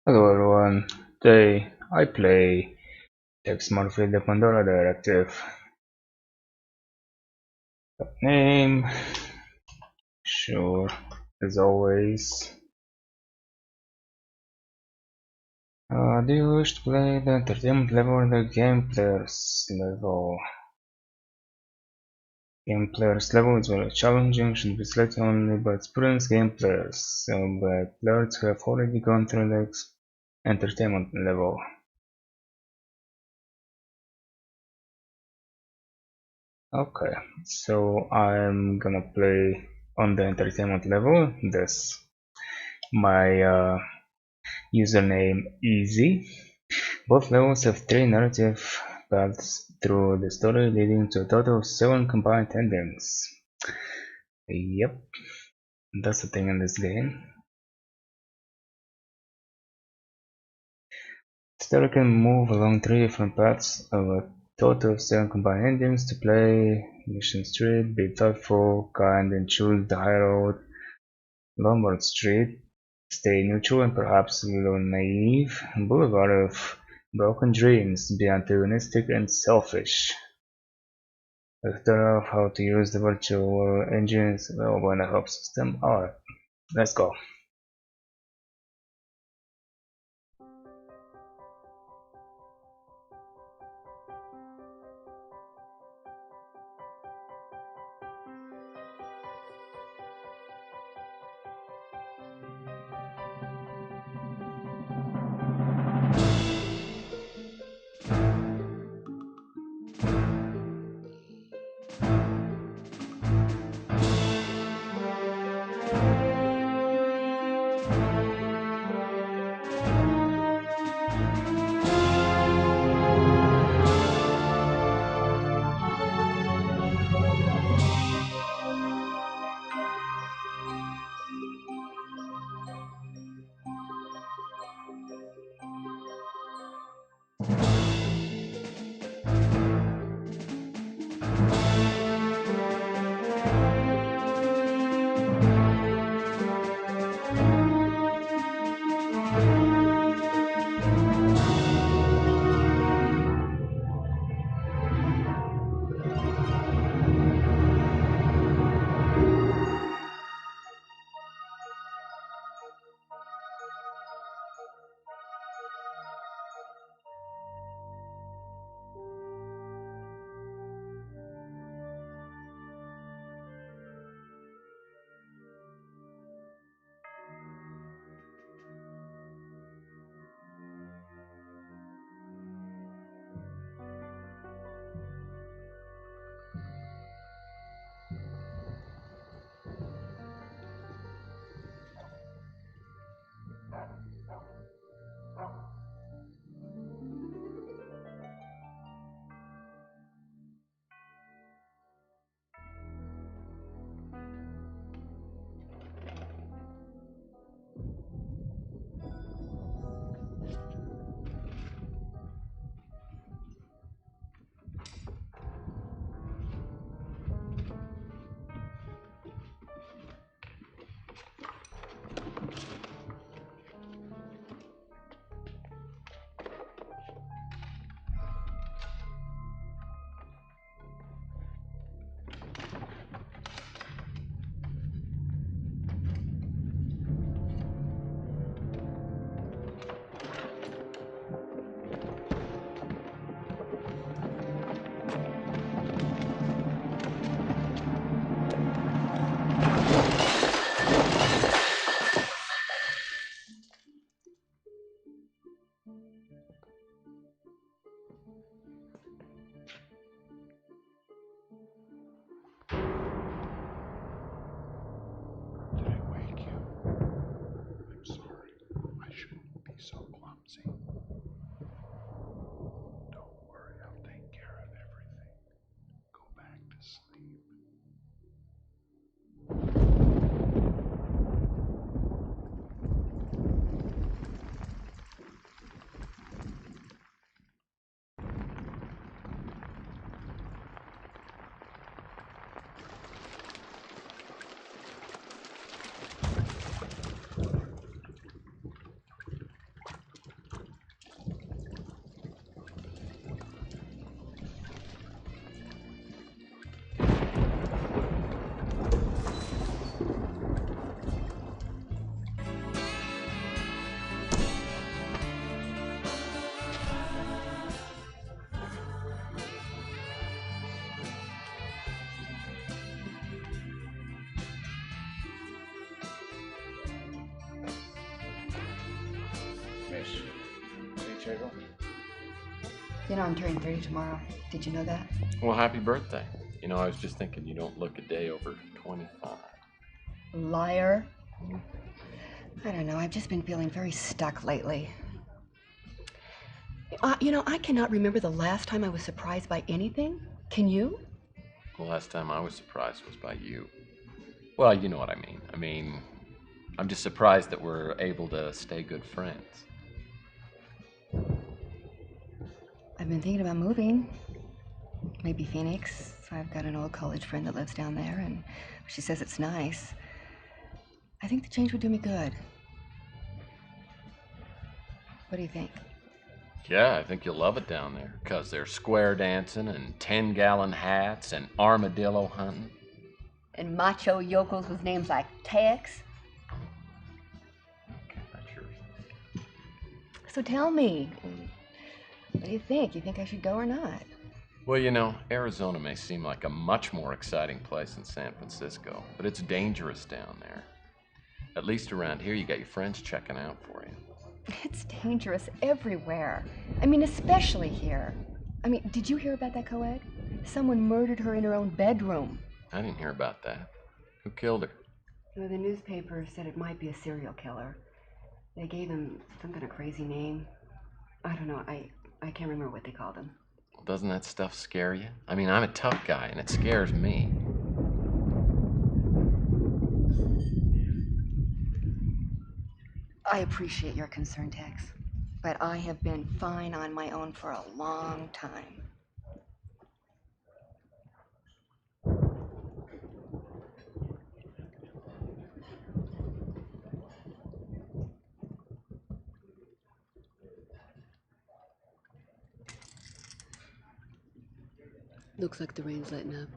Hello everyone, today I play Cymon with the Pandora Directive. Name, sure, as always. Do you wish to play the entertainment level or the game players level? Game players level is very challenging, should be selected only by experienced game players, by players who have already gone through the entertainment level. Okay, so I'm gonna play on the entertainment level. This my username easy. Both levels have 3 narrative paths through the story, leading to a total of 7 combined endings. Yep, that's the thing in this game. The story can move along 3 different paths of a total of 7 combined endings. To play Mission Street, be thoughtful, kind, and choose the high road. Lombard Street, stay neutral and perhaps a little naive. Boulevard of Broken Dreams, be antagonistic and selfish. A tutorial of how to use the virtual engines available in the help system. Alright, let's go. nice. Hey, Chago. You know, I'm turning 30 tomorrow. Did you know that? Well, happy birthday. You know, I was just thinking you don't look a day over 25. Liar. I don't know. I've just been feeling very stuck lately. You know, I cannot remember the last time I was surprised by anything. Can you? The last time I was surprised was by you. Well, you know what I mean, I'm just surprised that we're able to stay good friends. I've been thinking about moving. Maybe Phoenix. I've got an old college friend that lives down there, and she says it's nice. I think the change would do me good. What do you think? Yeah, I think you'll love it down there, 'cause there's square dancing and 10-gallon hats and armadillo hunting. And macho yokels with names like Tex. Okay, that's yours. So tell me, what do you think? You think I should go or not? Well, you know, Arizona may seem like a much more exciting place than San Francisco, but it's dangerous down there. At least around here, you got your friends checking out for you. It's dangerous everywhere. I mean, especially here. I mean, did you hear about that co-ed? Someone murdered her in her own bedroom. I didn't hear about that. Who killed her? Well, the newspaper said it might be a serial killer. They gave him some kind of crazy name. I don't know. I can't remember what they called him. Well, doesn't that stuff scare you? I mean, I'm a tough guy, and it scares me. I appreciate your concern, Tex, but I have been fine on my own for a long time. Looks like the rain's letting up.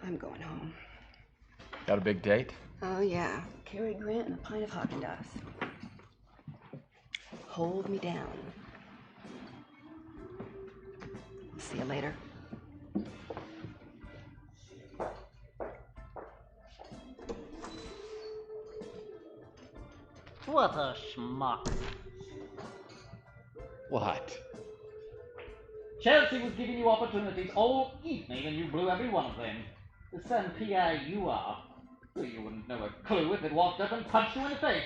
I'm going home. Got a big date? Oh, yeah. Cary Grant and a pint of Haagen-Dazs. Hold me down. See you later. What a schmuck. What? Chelsea was giving you opportunities all evening and you blew every one of them. The son PI you are. Well, you wouldn't know a clue if it walked up and punched you in the face.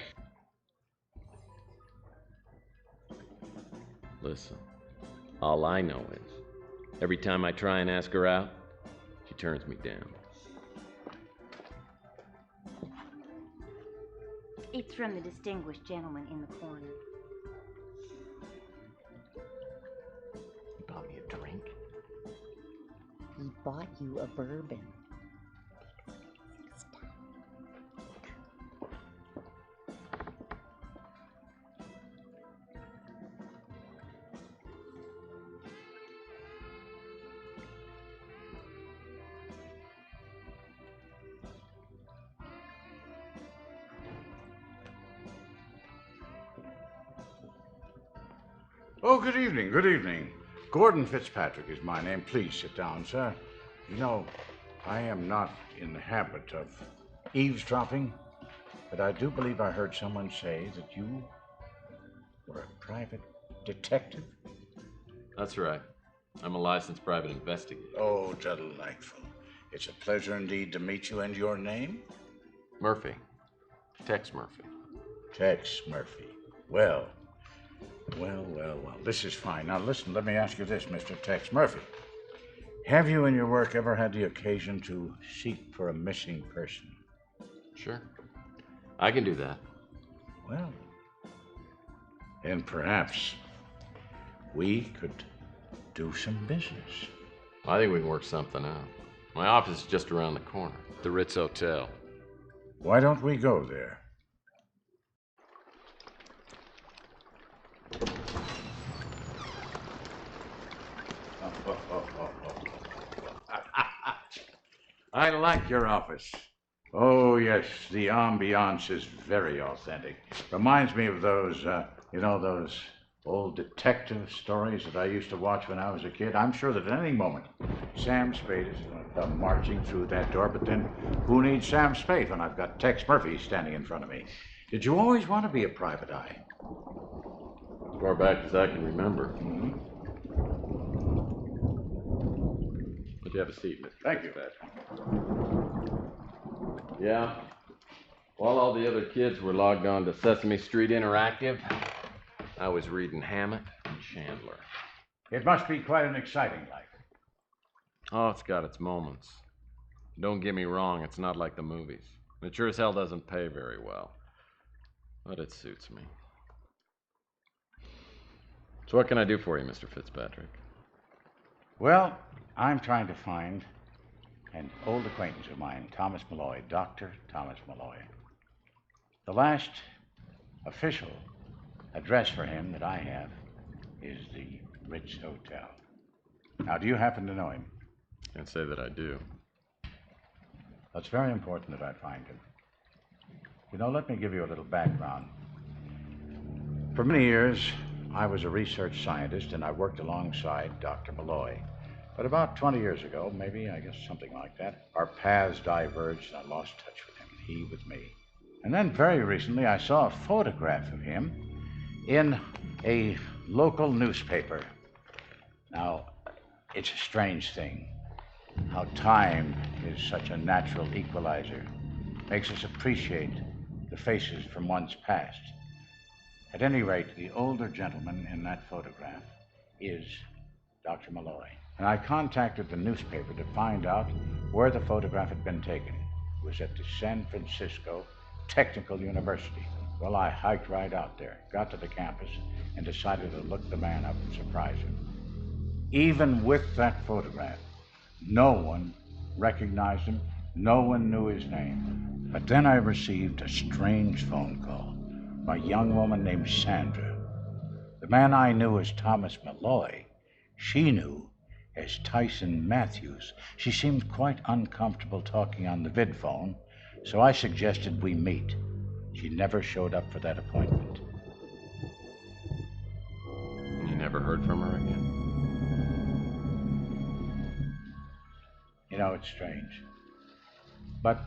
Listen, all I know is, every time I try and ask her out, she turns me down. It's from the distinguished gentleman in the corner. You bought me a drink? He bought you a bourbon. Oh, good evening, good evening. Gordon Fitzpatrick is my name. Please sit down, sir. You know, I am not in the habit of eavesdropping, but I do believe I heard someone say that you were a private detective. That's right. I'm a licensed private investigator. Oh, delightful. It's a pleasure indeed to meet you, and your name? Murphy. Tex Murphy. Tex Murphy. Well. This is fine. Now listen, let me ask you this, Mr. Tex Murphy. Have you in your work ever had the occasion to seek for a missing person? Sure. I can do that. Well, then perhaps we could do some business. I think we can work something out. My office is just around the corner, the Ritz Hotel. Why don't we go there? I like your office. Oh, yes, the ambiance is very authentic. Reminds me of those, those old detective stories that I used to watch when I was a kid. I'm sure that at any moment, Sam Spade is going to come marching through that door, but then who needs Sam Spade when I've got Tex Murphy standing in front of me? Did you always want to be a private eye? As far back as I can remember. Would you have a seat, Mr. Thank you. Yeah? While all the other kids were logged on to Sesame Street Interactive, I was reading Hammett and Chandler. It must be quite an exciting life. Oh, it's got its moments. Don't get me wrong, it's not like the movies. It sure as hell doesn't pay very well. But it suits me. So what can I do for you, Mr. Fitzpatrick? Well, I'm trying to find an old acquaintance of mine, Thomas Malloy, Dr. Thomas Malloy. The last official address for him that I have is the Ritz Hotel. Now, do you happen to know him? Can't say that I do. It's very important that I find him. You know, let me give you a little background. For many years, I was a research scientist and I worked alongside Dr. Malloy. But about 20 years ago, maybe, I guess something like that, our paths diverged and I lost touch with him, and he with me. And then very recently, I saw a photograph of him in a local newspaper. Now, it's a strange thing how time is such a natural equalizer, makes us appreciate the faces from one's past. At any rate, the older gentleman in that photograph is Dr. Malloy. And I contacted the newspaper to find out where the photograph had been taken. It was at the San Francisco Technical University. Well, I hiked right out there, got to the campus, and decided to look the man up and surprise him. Even with that photograph, no one recognized him, no one knew his name. But then I received a strange phone call by a young woman named Sandra. The man I knew as Thomas Malloy, she knew as Tyson Matthews. She seemed quite uncomfortable talking on the vid phone, so I suggested we meet. She never showed up for that appointment. You never heard from her again? You know, it's strange. But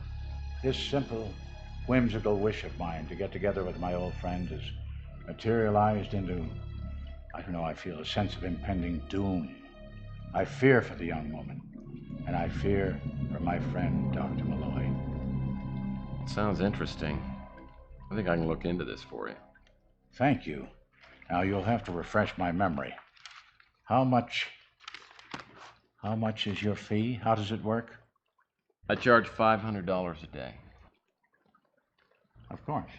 this simple, whimsical wish of mine to get together with my old friend has materialized into, I don't know, I feel a sense of impending doom. I fear for the young woman, and I fear for my friend, Dr. Malloy. Sounds interesting. I think I can look into this for you. Thank you. Now, you'll have to refresh my memory. How much is your fee? How does it work? I charge $500 a day. Of course.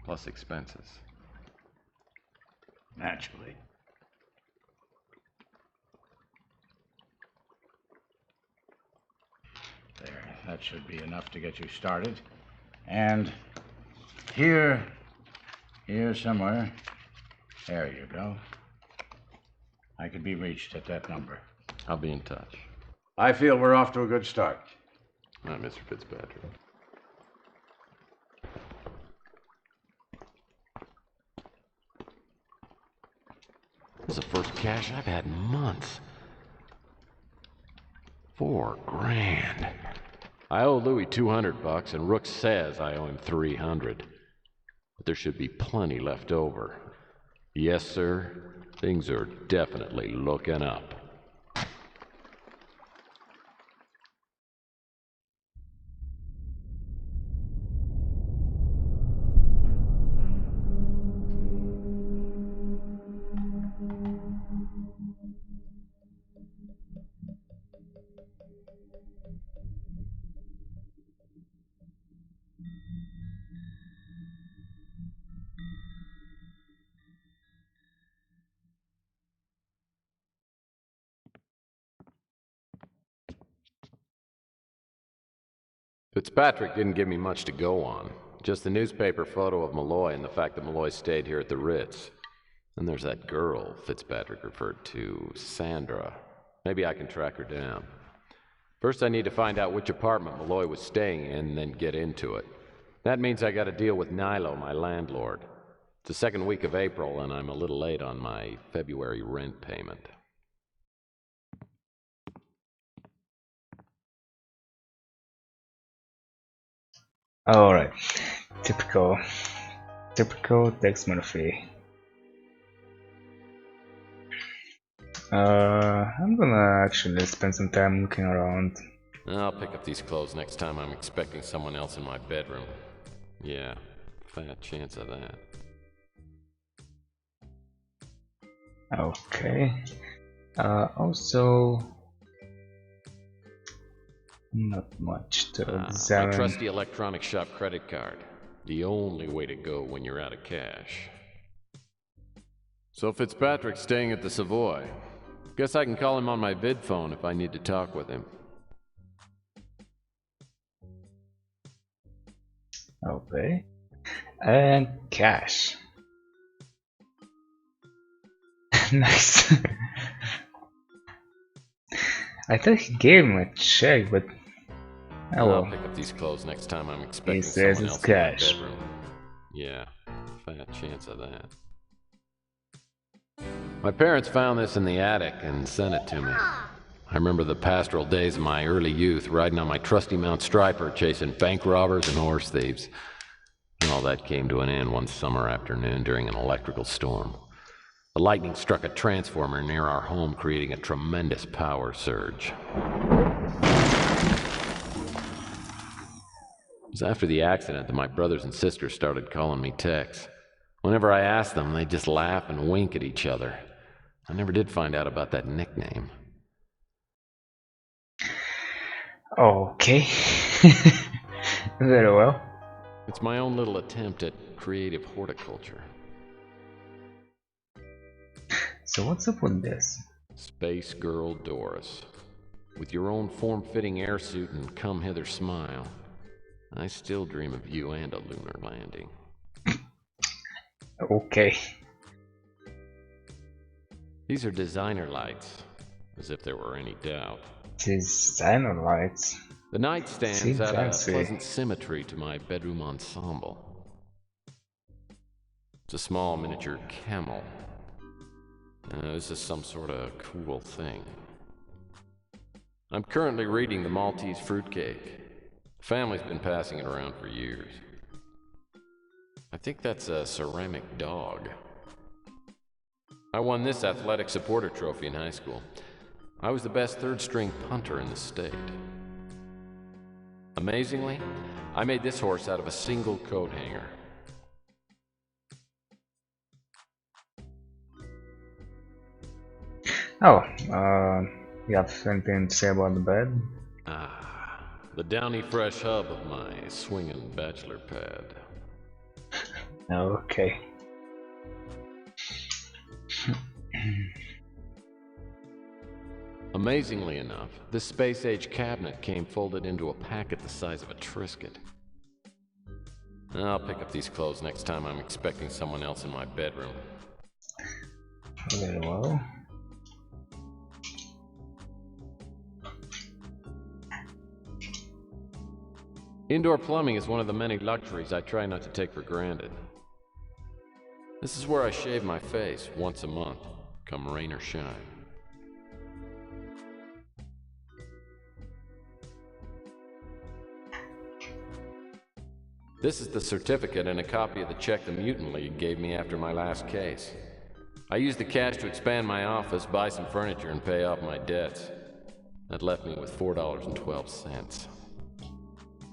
Plus expenses. Naturally. There, that should be enough to get you started. And here somewhere, there you go. I could be reached at that number. I'll be in touch. I feel we're off to a good start. All right, Mr. Fitzpatrick. This is the first cash I've had in months. $4,000. I owe Louis $200, and Rook says I owe him $300. But there should be plenty left over. Yes, sir. Things are definitely looking up. Fitzpatrick didn't give me much to go on. Just the newspaper photo of Malloy and the fact that Malloy stayed here at the Ritz. And there's that girl Fitzpatrick referred to, Sandra. Maybe I can track her down. First I need to find out which apartment Malloy was staying in and then get into it. That means I gotta deal with Nilo, my landlord. It's the second week of April, and I'm a little late on my February rent payment. Alright. Typical Tex Murphy. I'm gonna actually spend some time looking around. I'll pick up these clothes next time I'm expecting someone else in my bedroom. Yeah, fat chance of that. Okay. Also, not much to My examine. trusty electronic shop credit card. The only way to go when you're out of cash. So Fitzpatrick's staying at the Savoy. Guess I can call him on my vid phone if I need to talk with him. Okay. And cash. Nice. I thought he gave him a check, but oh I'll well. pick up these clothes next time I'm expecting says someone it's else cash. in my bedroom. Yeah, fat chance of that. My parents found this in the attic and sent it to me. I remember the pastoral days of my early youth, riding on my trusty Mount Striper, chasing bank robbers and horse thieves. And all that came to an end one summer afternoon during an electrical storm. The lightning struck a transformer near our home, creating a tremendous power surge. It was after the accident that my brothers and sisters started calling me Tex. Whenever I asked them, they'd just laugh and wink at each other. I never did find out about that nickname. Okay. Very well. It's my own little attempt at creative horticulture. So what's up with this? Space Girl Doris. With your own form-fitting airsuit and come-hither smile, I still dream of you and a lunar landing. Okay. These are designer lights, as if there were any doubt. Designer lights. The nightstands Seems add a fancy. pleasant symmetry to my bedroom ensemble. It's a small miniature camel. This is some sort of cool thing. I'm currently reading the Maltese fruitcake. The family's been passing it around for years. I think that's a ceramic dog. I won this athletic supporter trophy in high school. I was the best third-string punter in the state. Amazingly, I made this horse out of a single coat hanger. Oh, you have anything to say about the bed? The downy fresh hub of my swinging bachelor pad. Okay. Amazingly enough, this space-age cabinet came folded into a packet the size of a Triscuit. I'll pick up these clothes next time I'm expecting someone else in my bedroom. Very well. Indoor plumbing is one of the many luxuries I try not to take for granted. This is where I shave my face once a month, come rain or shine. This is the certificate and a copy of the check the Mutant League gave me after my last case. I used the cash to expand my office, buy some furniture, and pay off my debts. That left me with $4.12.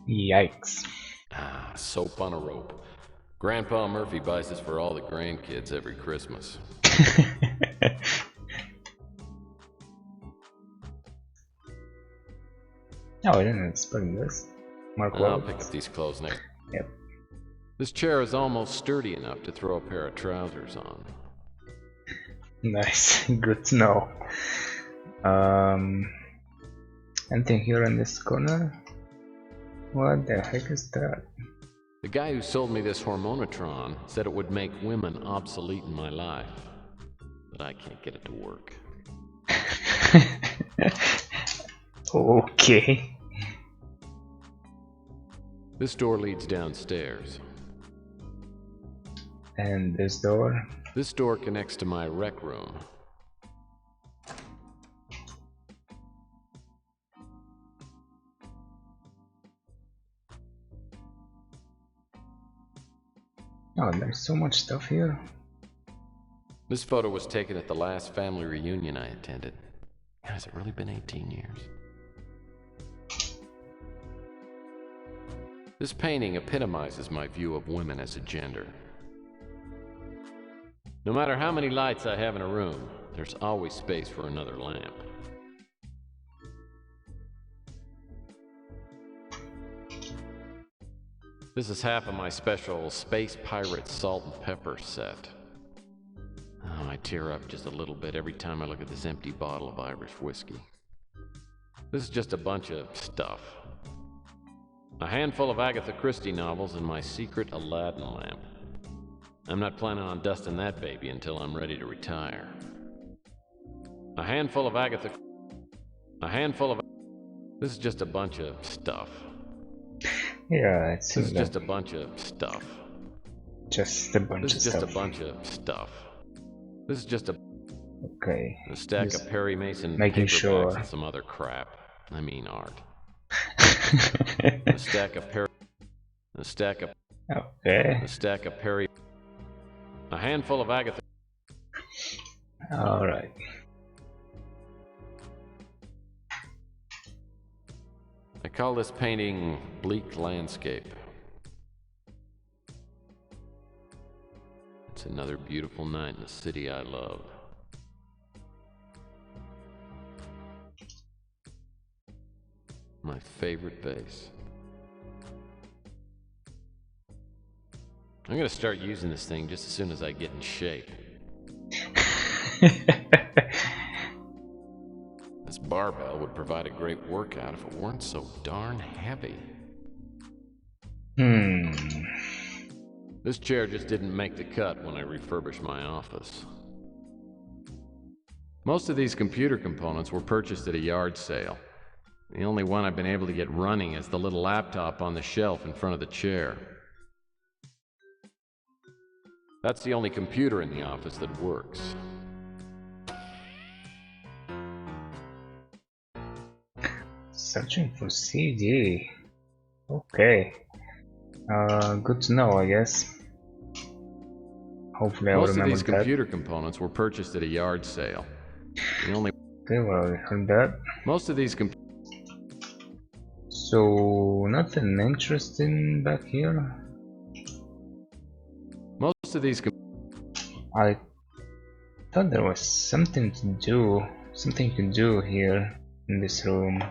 Yikes. Soap on a rope. Grandpa Murphy buys this for all the grandkids every Christmas. Oh, I didn't expect this. Mark I'll pick Wahlberg. up these clothes next. Yep. This chair is almost sturdy enough to throw a pair of trousers on. Nice. Good to know. Anything here in this corner? What the heck is that? The guy who sold me this hormonotron said it would make women obsolete in my life, but I can't get it to work. Okay. This door leads downstairs. And this door? This door connects to my rec room. Oh, there's so much stuff here. This photo was taken at the last family reunion I attended. Has it really been 18 years? This painting epitomizes my view of women as a gender. No matter how many lights I have in a room, there's always space for another lamp. This is half of my special Space Pirates salt and pepper set. Oh, I tear up just a little bit every time I look at this empty bottle of Irish whiskey. This is just a bunch of stuff. A handful of Agatha Christie novels and my secret Aladdin lamp. I'm not planning on dusting that baby until I'm ready to retire. This is just a bunch of stuff. Yeah, it's This is just a bunch of stuff. just a bunch This of is just stuff. a bunch of stuff. This is just a Okay. stack Just of Perry Mason making paperbacks sure. and some other crap. I mean art. Okay. A stack of Perry. A handful of Agatha. Alright. I call this painting Bleak Landscape. It's another beautiful night in the city I love. My favorite vase. I'm gonna start using this thing just as soon as I get in shape. This barbell would provide a great workout if it weren't so darn heavy. This chair just didn't make the cut when I refurbished my office. Most of these computer components were purchased at a yard sale. The only one I've been able to get running is the little laptop on the shelf in front of the chair. That's the only computer in the office that works. Searching for CD. Okay. Good to know, I guess. Hopefully I will Most of remember these that. computer components were purchased at a yard sale. The only Okay, well, I heard that. Most of these So, nothing interesting back here. I thought there was something to do, something you can do here in this room.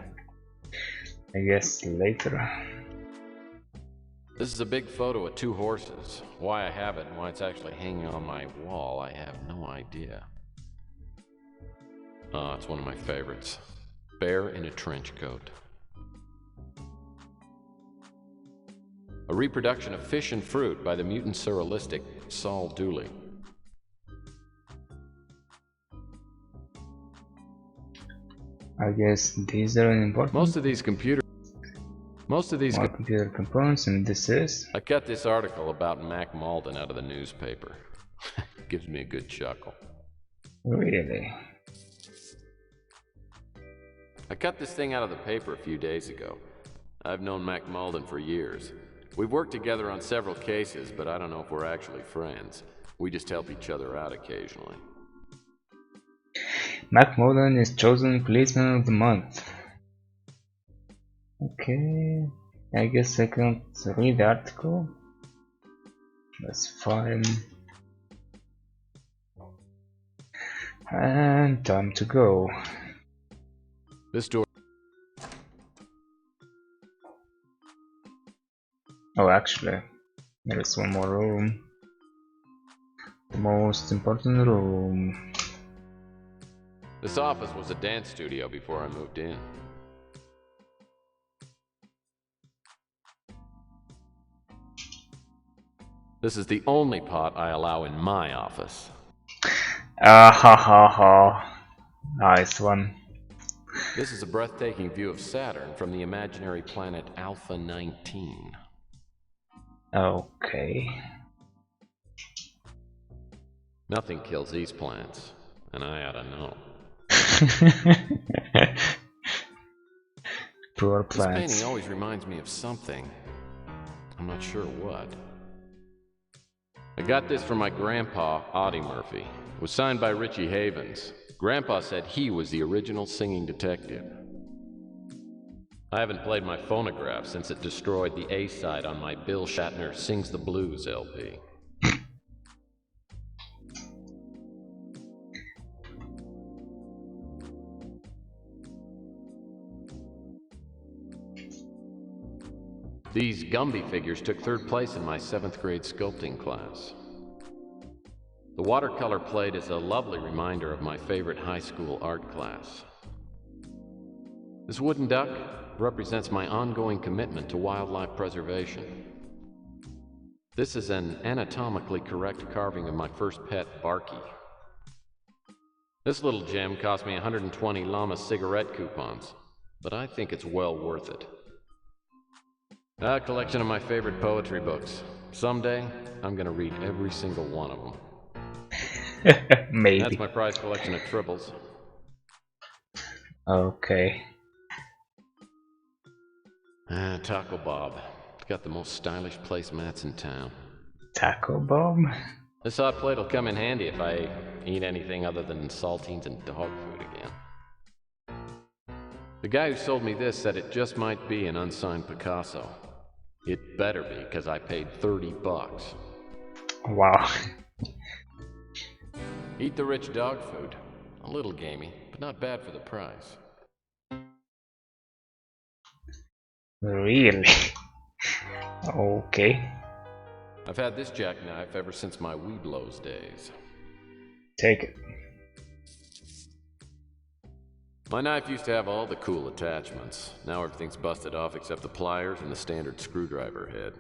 I guess later. This is a big photo of two horses. Why I have it and why it's actually hanging on my wall, I have no idea. Oh, it's one of my favorites. Bear in a trench coat. A reproduction of Fish and Fruit by the mutant surrealistic Saul Dooley. I guess these are important. Most of these computer components, and this is. I cut this article about Mac Malden out of the newspaper. Gives me a good chuckle. Really? I cut this thing out of the paper a few days ago. I've known Mac Malden for years. We've worked together on several cases, but I don't know if we're actually friends. We just help each other out occasionally. Mac Malden is chosen Policeman of the Month. Okay, I guess I can't read the article. That's fine. And time to go. This door. Oh, actually, there is one more room. The most important room. This office was a dance studio before I moved in. This is the only pot I allow in my office. Ah ha ha ha. Nice one. This is a breathtaking view of Saturn from the imaginary planet Alpha 19. Okay. Nothing kills these plants, and I ought to know. Poor This plants. painting always reminds me of something. I'm not sure what. I got this from my grandpa, Audie Murphy. It was signed by Richie Havens. Grandpa said he was the original singing detective. I haven't played my phonograph since it destroyed the A-side on my Bill Shatner Sings the Blues LP. These Gumby figures took 3rd place in my 7th grade sculpting class. The watercolor plate is a lovely reminder of my favorite high school art class. This wooden duck represents my ongoing commitment to wildlife preservation. This is an anatomically correct carving of my first pet, Barky. This little gem cost me 120 Llama cigarette coupons, but I think it's well worth it. A collection of my favorite poetry books. Someday, I'm gonna read every single one of them. Maybe. That's my prize collection of triples. Okay. Taco Bob. It's got the most stylish placemats in town. Taco Bob? This hot plate will come in handy if I eat anything other than saltines and dog food again. The guy who sold me this said it just might be an unsigned Picasso. It better be, because I paid $30. Wow. Eat the rich dog food. A little gamey, but not bad for the price. Really? Okay. I've had this jackknife ever since my Weeblos days. Take it. My knife used to have all the cool attachments. Now everything's busted off except the pliers and the standard screwdriver head.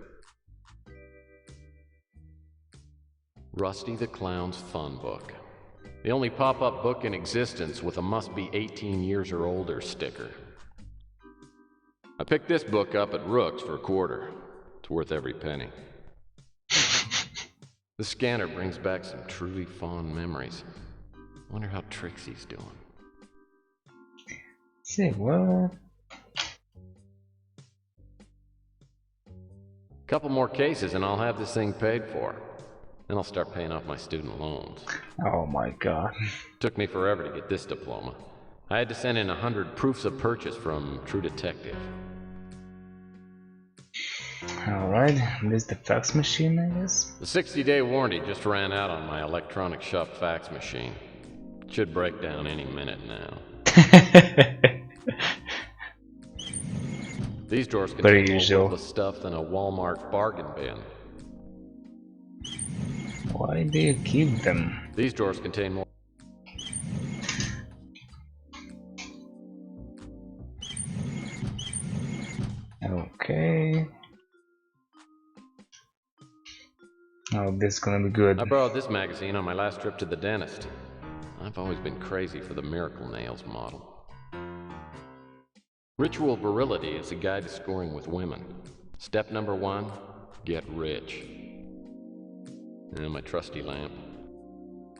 Rusty the Clown's Fun Book. The only pop-up book in existence with a must-be 18 years or older sticker. I picked this book up at Rook's for $0.25. It's worth every penny. The scanner brings back some truly fond memories. Wonder how Trixie's doing. Say what? Couple more cases and I'll have this thing paid for. Then I'll start paying off my student loans. Oh my god. Took me forever to get this diploma. I had to send in 100 proofs of purchase from True Detective. Alright, this is the fax machine, I guess? The 60-day warranty just ran out on my electronic shop fax machine. It should break down any minute now. These drawers contain more worthless stuff than a Walmart bargain bin. Why do you keep them? These drawers contain more. Okay. Oh, this is gonna be good. I borrowed this magazine on my last trip to the dentist. I've always been crazy for the Miracle Nails model. Ritual Virility is a guide to scoring with women. Step number 1, get rich. And my trusty lamp.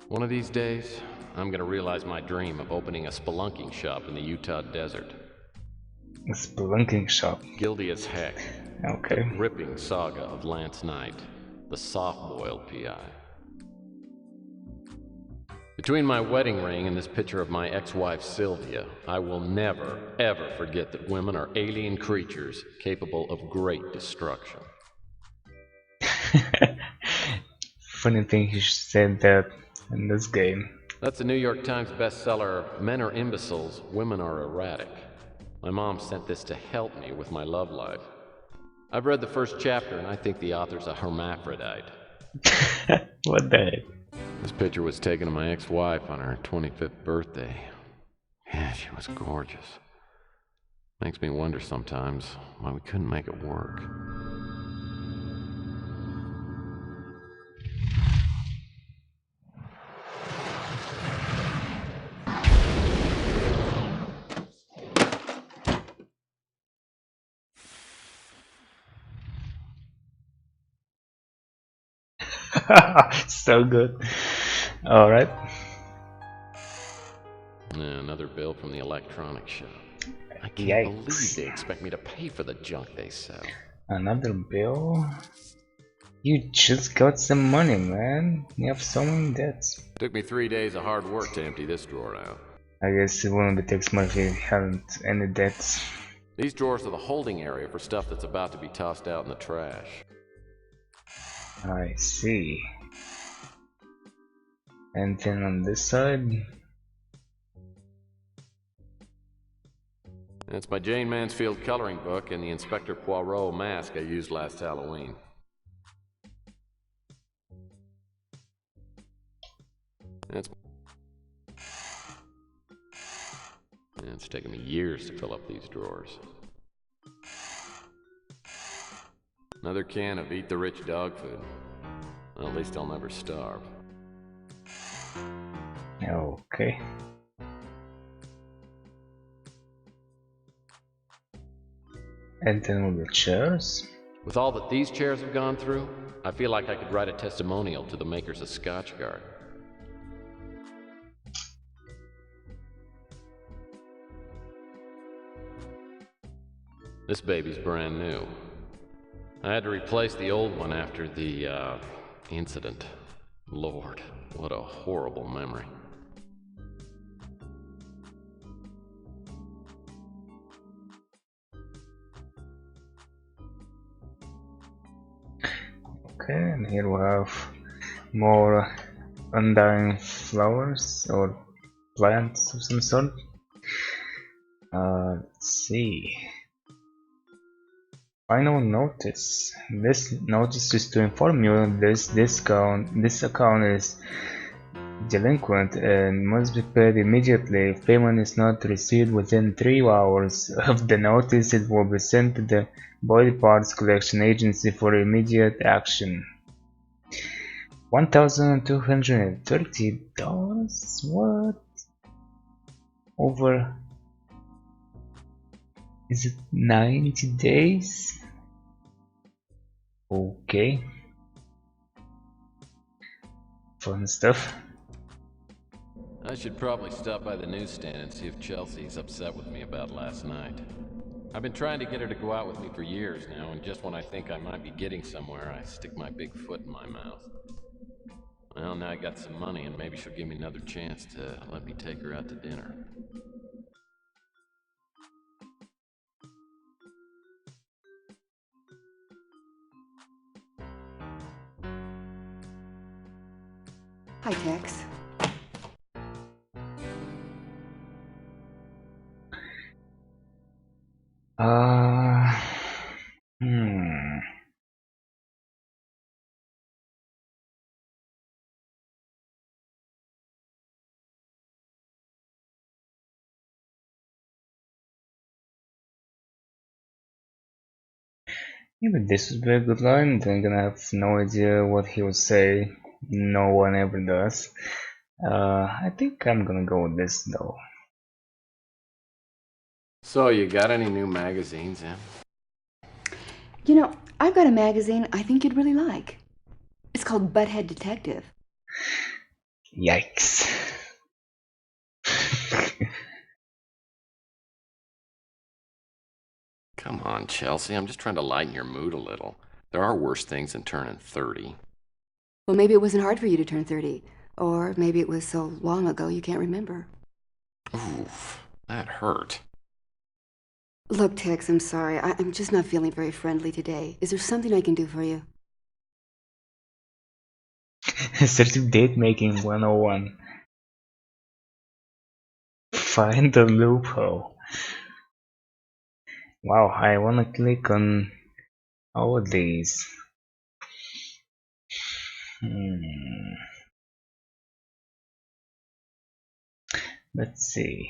One of these days, I'm gonna realize my dream of opening a spelunking shop in the Utah desert. A spelunking shop. Guilty as heck. Okay. The gripping saga of Lance Knight, the soft-boiled PI. Between my wedding ring and this picture of my ex-wife Sylvia, I will never, ever forget that women are alien creatures capable of great destruction. Funny thing he said that in this game. That's a New York Times bestseller, Men Are Imbeciles, Women Are Erratic. My mom sent this to help me with my love life. I've read the first chapter and I think the author's a hermaphrodite. What the heck? This picture was taken of my ex-wife on her 25th birthday. Yeah, she was gorgeous. Makes me wonder sometimes why we couldn't make it work. So good. Alright. Yeah, another bill from the electronics shop. I can't believe Yikes. they expect me to pay for the junk they sell. Another bill? You just got some money, man. You have so many debts. Took me 3 days of hard work to empty this drawer out. I guess it wouldn't be tax much if you hadn't any debts. These drawers are the holding area for stuff that's about to be tossed out in the trash. I see. And then on this side? That's my Jane Mansfield coloring book and the Inspector Poirot mask I used last Halloween. It's taken me years to fill up these drawers. Another can of Eat the Rich dog food. Well, at least I'll never starve. Okay. And then with the chairs? With all that these chairs have gone through, I feel like I could write a testimonial to the makers of Scotchgard. This baby's brand new. I had to replace the old one after the, incident. Lord, what a horrible memory. Okay, and here we have more undying flowers or plants of some sort. Let's see. Final notice. This notice is to inform you this account is delinquent and must be paid immediately. If payment is not received within 3 hours of the notice, it will be sent to the Body Parts Collection Agency for immediate action. $1,230? What? Over... Is it 90 days? Okay. Fun stuff. I should probably stop by the newsstand and see if Chelsea's upset with me about last night. I've been trying to get her to go out with me for years now, and just when I think I might be getting somewhere, I stick my big foot in my mouth. Well, now I got some money, and maybe she'll give me another chance to let me take her out to dinner. Hi, Tex. Hmm. Yeah, but this would be a good line. Then I'm gonna have no idea what he would say. No one ever does. I think I'm gonna go with this though. So, you got any new magazines in? You know, I've got a magazine I think you'd really like. It's called Butthead Detective. Yikes. Come on, Chelsea, I'm just trying to lighten your mood a little. There are worse things than turning 30. Well, maybe it wasn't hard for you to turn 30. Or maybe it was so long ago you can't remember. Oof, that hurt. Look, Tex, I'm sorry. I'm just not feeling very friendly today. Is there something I can do for you? Assertive date making 101. Find the loophole. Wow, I wanna click on all of these. Let's see.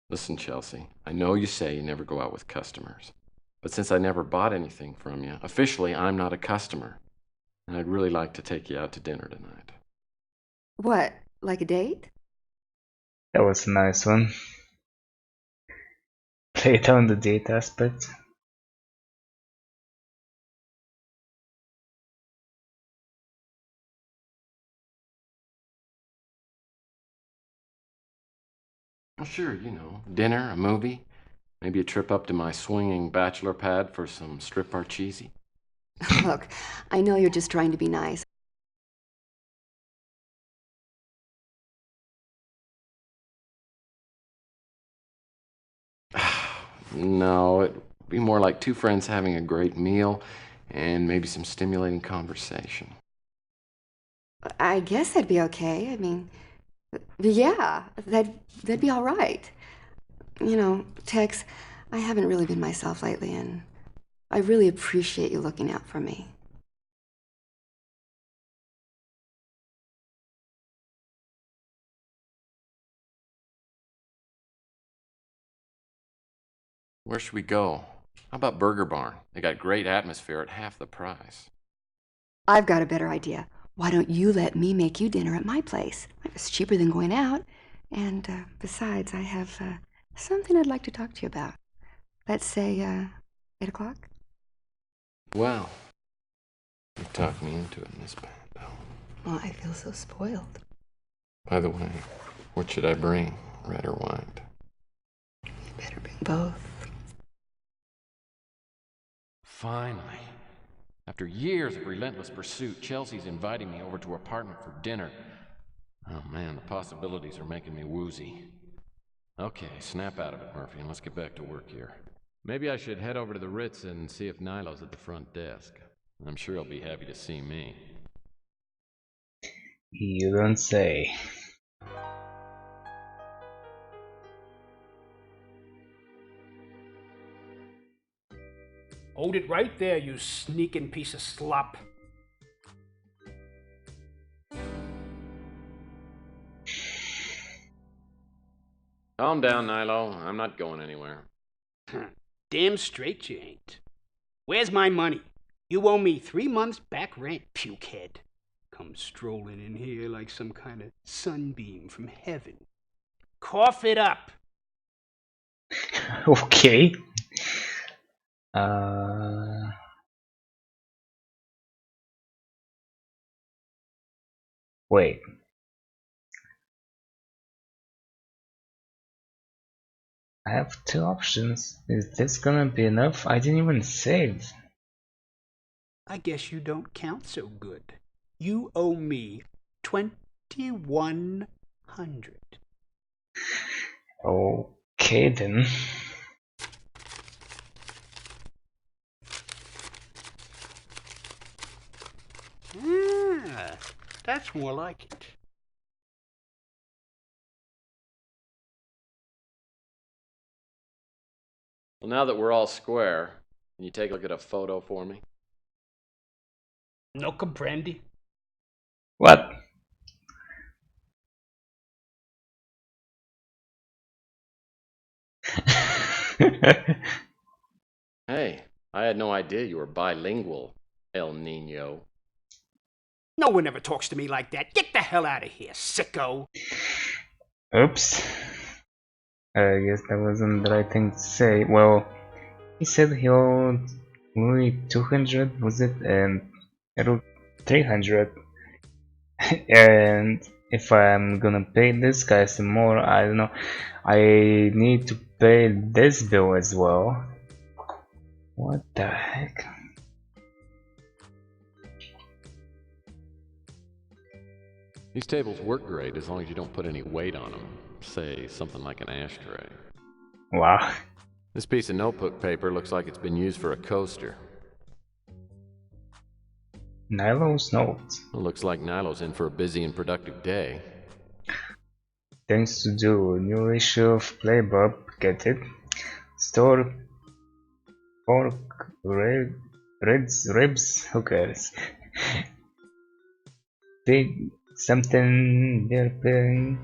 Listen, Chelsea, I know you say you never go out with customers. But since I never bought anything from you, officially I'm not a customer. And I'd really like to take you out to dinner tonight. What, like a date? That was a nice one. Play down the date aspect. Well, sure, you know, dinner, a movie, maybe a trip up to my swinging bachelor pad for some strip parcheesi. Look, I know you're just trying to be nice. No, it'd be more like two friends having a great meal and maybe some stimulating conversation. I guess that'd be okay. I mean, yeah, that'd be all right. You know, Tex, I haven't really been myself lately, and I really appreciate you looking out for me. Where should we go? How about Burger Barn? They got great atmosphere at half the price. I've got a better idea. Why don't you let me make you dinner at my place? It's cheaper than going out. And besides, I have something I'd like to talk to you about. Let's say 8 o'clock? Well, you talked me into it, Miss Pando. Oh, I feel so spoiled. By the way, what should I bring, red or white? You better bring both. Finally. After years of relentless pursuit, Chelsea's inviting me over to her apartment for dinner. Oh man, the possibilities are making me woozy. Okay, snap out of it, Murphy, and let's get back to work here. Maybe I should head over to the Ritz and see if Nilo's at the front desk. I'm sure he'll be happy to see me. You don't say. Hold it right there, you sneaking piece of slop. Calm down, Nilo. I'm not going anywhere. Damn straight you ain't. Where's my money? You owe me 3 months back rent, pukehead. Come strolling in here like some kind of sunbeam from heaven. Cough it up. Okay. Wait. I have two options. Is this gonna be enough? I didn't even save. I guess you don't count so good. You owe me 2,100. Okay then. Ah, that's more like it. Well, now that we're all square, can you take a look at a photo for me? No comprendi. What? Hey, I had no idea you were bilingual, El Nino. No one ever talks to me like that. Get the hell out of here, sicko. Oops. I guess that wasn't the right thing to say. Well, he said he owed only 200, was it? And I owed 300. And if I'm gonna pay this guy some more, I don't know. I need to pay this bill as well. What the heck? These tables work great as long as you don't put any weight on them. Say, something like an ashtray. Wow. This piece of notebook paper looks like it's been used for a coaster. Nilo's notes. It looks like Nilo's in for a busy and productive day. Things to do. New issue of Playbob. Get it? Store pork ribs. Who cares? Big something they're paying.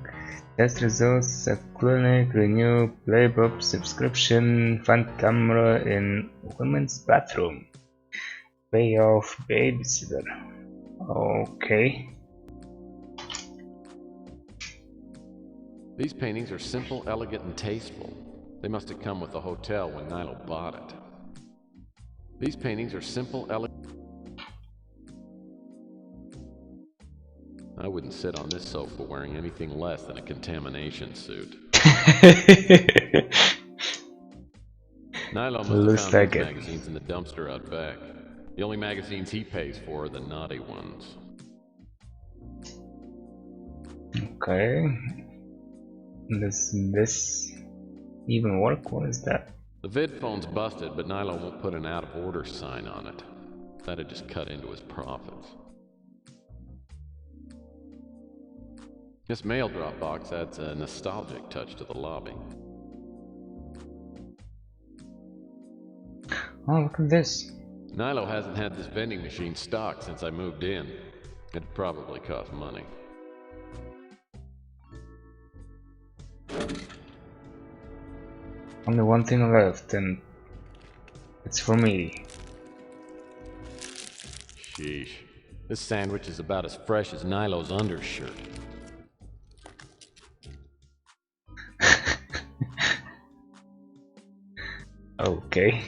Test results at clinic. Renew Playbob subscription. Find camera in women's bathroom. Pay off babysitter. Okay. These paintings are simple, elegant, and tasteful. They must have come with the hotel when Nilo bought it. These paintings are simple, elegant. I wouldn't sit on this sofa wearing anything less than a contamination suit. Nilo must have Looks found like these it. magazines in the dumpster out back. The only magazines he pays for are the naughty ones. Okay. Does this even work? What is that? The vid phone's busted, but Nilo won't put an out-of-order sign on it. That'd just cut into his profits. This mail drop box adds a nostalgic touch to the lobby. Oh, look at this. Nilo hasn't had this vending machine stocked since I moved in. It'd probably cost money. Only one thing left, and it's for me. Sheesh. This sandwich is about as fresh as Nilo's undershirt. Okay.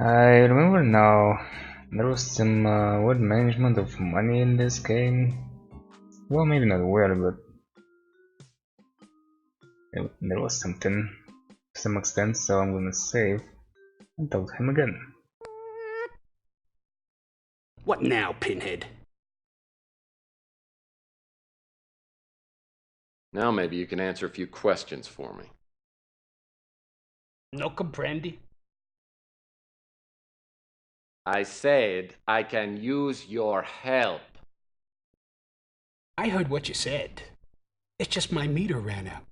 I remember now, there was some weird management of money in this game. Well, maybe not weird, but there was something to some extent, so I'm gonna save and talk to him again. What now, Pinhead? Now maybe you can answer a few questions for me. No comprende? I said I can use your help. I heard what you said. It's just my meter ran out.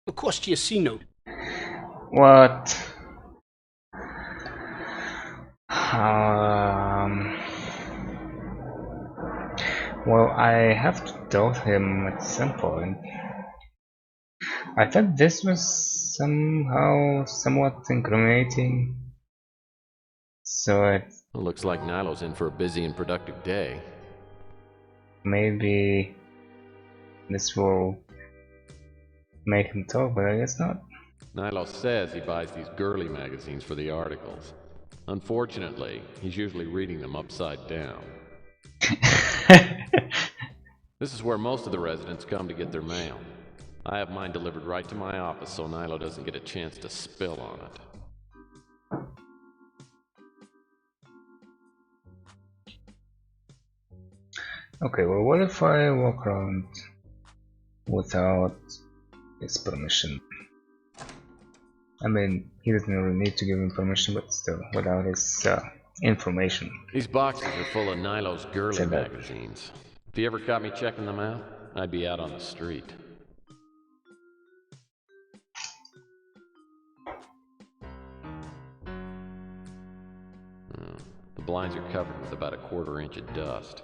Of course, you see no. What? Well, I have to tell him at some point. I thought this was somehow somewhat incriminating. So Looks like Nilo's in for a busy and productive day. maybe this will make him talk, but I guess not. Nilo says he buys these girly magazines for the articles. Unfortunately, he's usually reading them upside down. This is where most of the residents come to get their mail. I have mine delivered right to my office so Nilo doesn't get a chance to spill on it. Okay, well, what if I walk around without his permission? I mean, he doesn't really need to give him permission, but still, without his information. These boxes are full of Nilo's girly Say that. magazines. If you ever caught me checking them out, I'd be out on the street. The blinds are covered with about a quarter-inch of dust.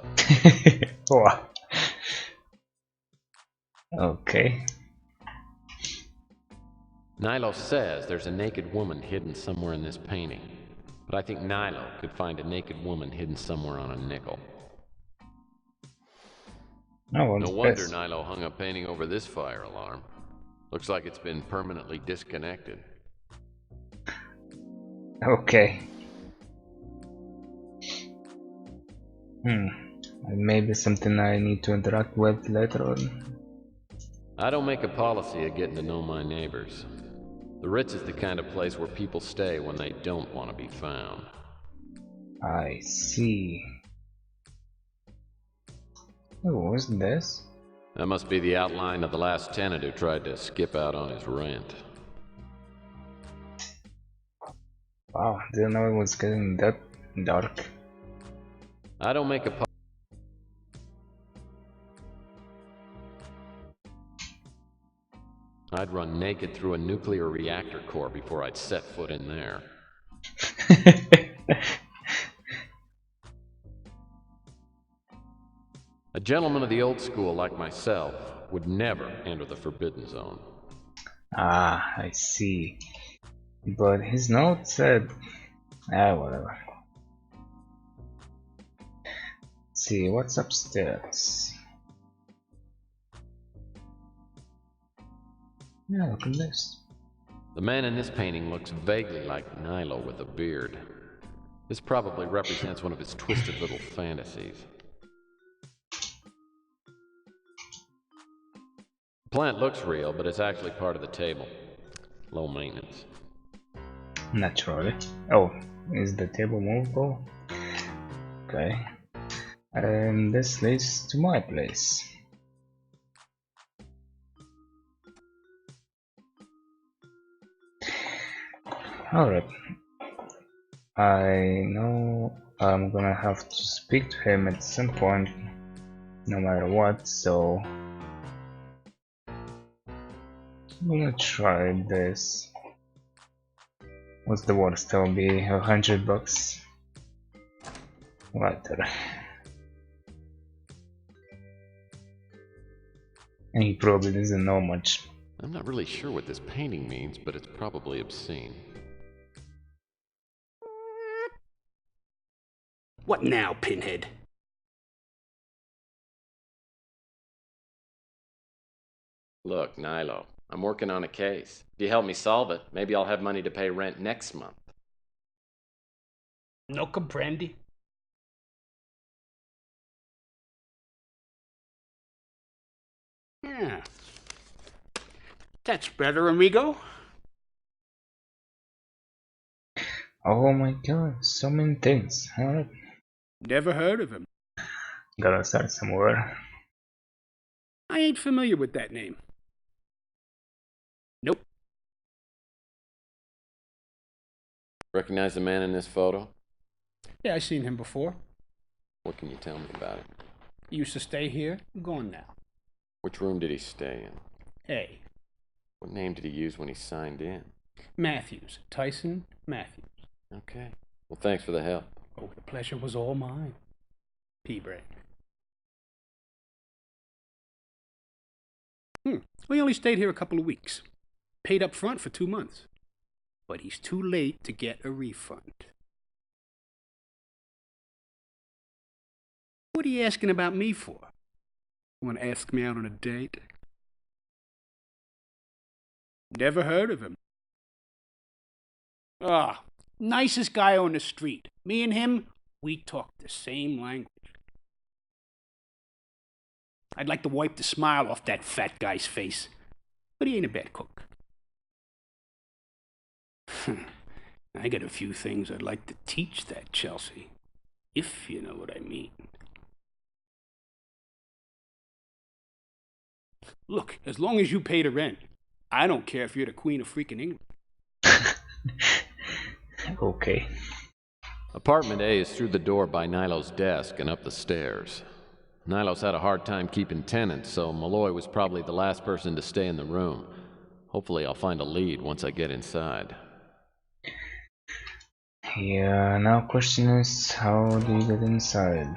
Wow. Okay. Nilo says there's a naked woman hidden somewhere in this painting. But I think Nilo could find a naked woman hidden somewhere on a nickel. Oh, No wonder Nilo hung a painting over this fire alarm. Looks like it's been permanently disconnected. Okay. Maybe something I need to interact with later on. I don't make a policy of getting to know my neighbors. The Ritz is the kind of place where people stay when they don't want to be found. I see. Oh, what's this? That must be the outline of the last tenant who tried to skip out on his rent. Wow, didn't know it was getting that dark. I don't make a I'd run naked through a nuclear reactor core before I'd set foot in there. A gentleman of the old school like myself would never enter the forbidden zone. Ah, I see. But his note said... whatever. Let's see, what's upstairs? Yeah, look at this. The man in this painting looks vaguely like Nilo with a beard. This probably represents one of his twisted little fantasies. The plant looks real, but it's actually part of the table. Low maintenance. Naturally. Oh, is the table movable? Okay. And this leads to my place. Alright. I know I'm gonna have to speak to him at some point, no matter what, so I'm gonna try this. What's the worst? That'll be $100. Later. And he probably doesn't know much. I'm not really sure what this painting means, but it's probably obscene. What now, Pinhead? Look, Nilo, I'm working on a case. If you help me solve it, maybe I'll have money to pay rent next month. No comprendi? Yeah. That's better, amigo. Oh my god, so many things. Alright, Never heard of him. gotta start somewhere. I ain't familiar with that name. Nope. Recognize the man in this photo? Yeah, I seen him before. What can you tell me about him? He used to stay here. Gone now. Which room did he stay in? Hey, What name did he use when he signed in? Matthews. Tyson Matthews. Okay. Well, thanks for the help. Oh, the pleasure was all mine. P-Brain. We only stayed here a couple of weeks. Paid up front for 2 months. But he's too late to get a refund. What are you asking about me for? Want to ask me out on a date? Never heard of him. Ah, nicest guy on the street. Me and him, we talk the same language. I'd like to wipe the smile off that fat guy's face, but he ain't a bad cook. I got a few things I'd like to teach that Chelsea, if you know what I mean. Look, as long as you pay the rent, I don't care if you're the Queen of freaking England. Okay. Apartment A is through the door by Nilo's desk and up the stairs. Nilo's had a hard time keeping tenants, so Malloy was probably the last person to stay in the room. Hopefully I'll find a lead once I get inside. Yeah, now question is, how do you get inside?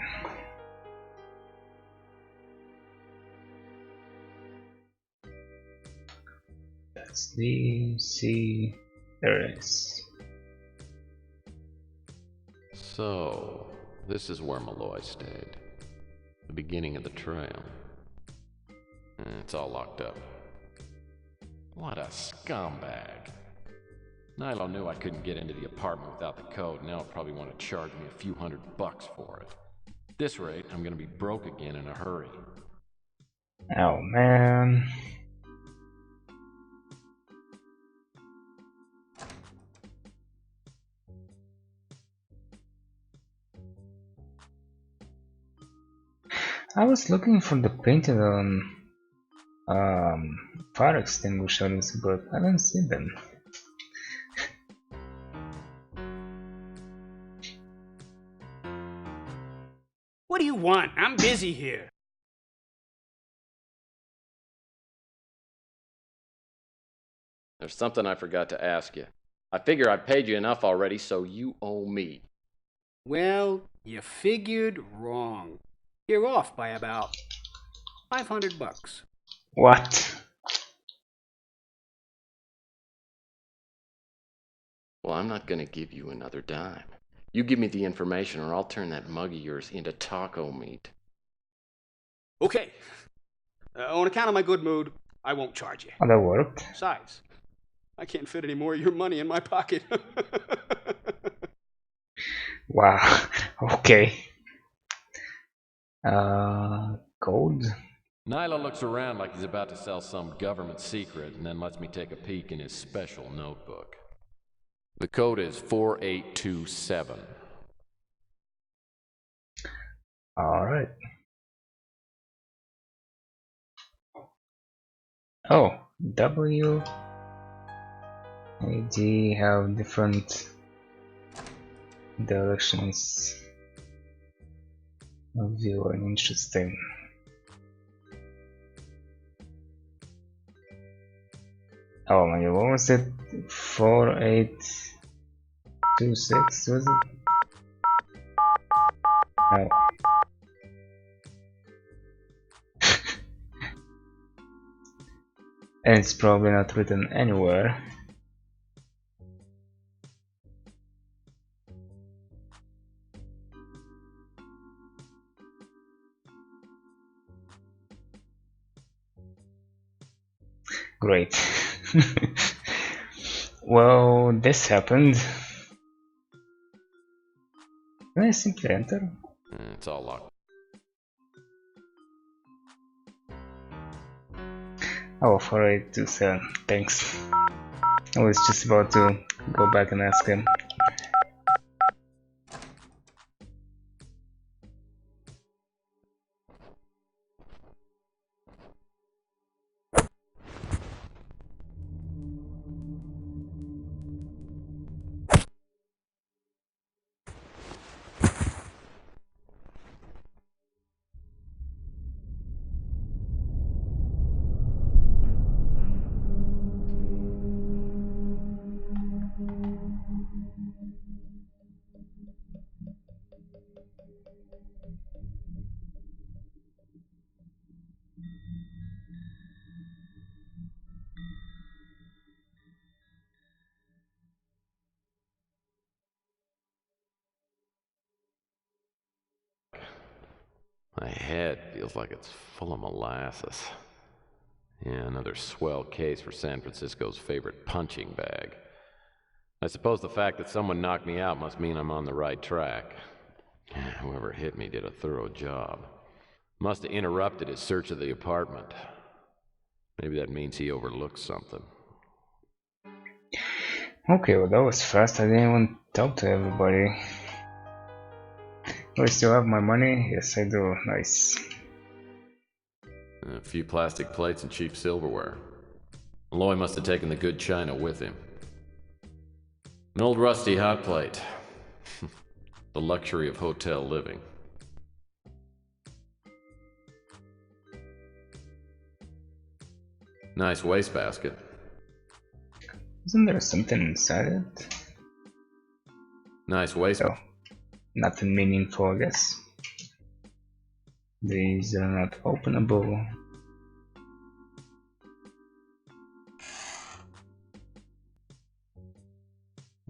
That's D, C, there it is. So, this is where Malloy stayed. The beginning of the trail. It's all locked up. What a scumbag. Nilo knew I couldn't get into the apartment without the code. Now he'll probably want to charge me a few $100 for it. At this rate, I'm gonna be broke again in a hurry. Oh man. I was looking for the painted on fire extinguishers, but I don't see them. What do you want? I'm busy here. There's something I forgot to ask you. I figure I paid you enough already, so you owe me. Well, you figured wrong. You're off by about $500. What? Well, I'm not gonna give you another dime. You give me the information or I'll turn that mug of yours into taco meat. Okay. On account of my good mood, I won't charge you. Oh, that worked. Besides, I can't fit any more of your money in my pocket. Wow. Okay. Code. Nyla looks around like he's about to sell some government secret and then lets me take a peek in his special notebook. The code is 4827. Alright. Oh, W, A, D have different directions of view and interesting. Oh my god, what was it? 4826 was it? No. And it's probably not written anywhere. Great. Well, this happened. Can I simply enter? It's all locked. Oh, 4827. Thanks. I was just about to go back and ask him. My head feels like it's full of molasses. Yeah, another swell case for San Francisco's favorite punching bag. I suppose the fact that someone knocked me out must mean I'm on the right track. Whoever hit me did a thorough job. Must have interrupted his search of the apartment. Maybe that means he overlooked something. Okay, well that was fast. I didn't even talk to everybody. Do I still have my money? Yes, I do. Nice. A few plastic plates and cheap silverware. Malloy must have taken the good china with him. An old rusty hot plate. The luxury of hotel living. Nice wastebasket. Isn't there something inside it? Nice waste. Oh, nothing meaningful, I guess. These are not openable.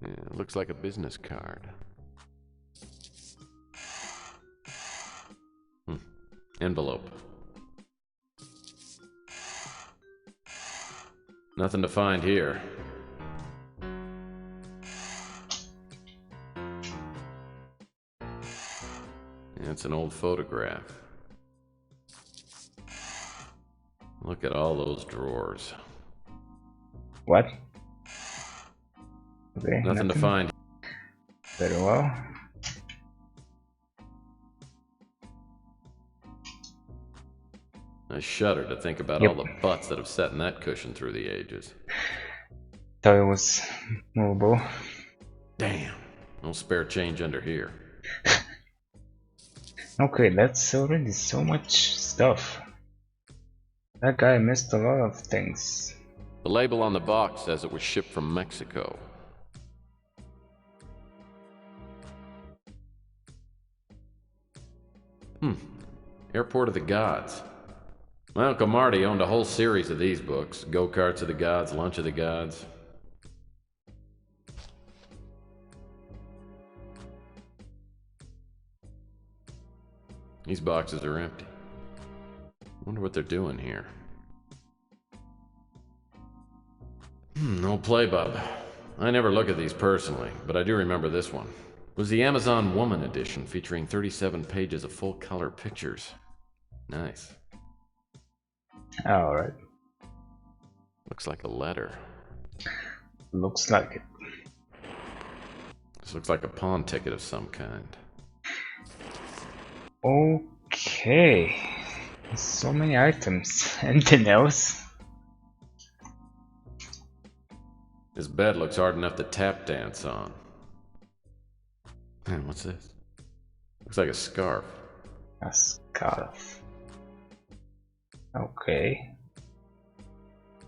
Yeah, looks like a business card. Envelope. Nothing to find here. It's an old photograph. Look at all those drawers. What? Okay, Nothing to find. Very well. I shudder to think about Yep. all the butts that have sat in that cushion through the ages. Thought it was movable. Damn, no spare change under here. Okay, that's already so much stuff. That guy missed a lot of things. The label on the box says it was shipped from Mexico. Airport of the Gods. My Uncle Marty owned a whole series of these books. Go-Karts of the Gods, Lunch of the Gods. These boxes are empty. Wonder what they're doing here. No play, bub. I never look at these personally, but I do remember this one. was the Amazon Woman edition featuring 37 pages of full-color pictures. Nice. Alright. Looks like a letter. Looks like it. This looks like a pawn ticket of some kind. Okay. So many items. Anything else? This bed looks hard enough to tap dance on. Man, what's this? Looks like a scarf. A scarf. Okay.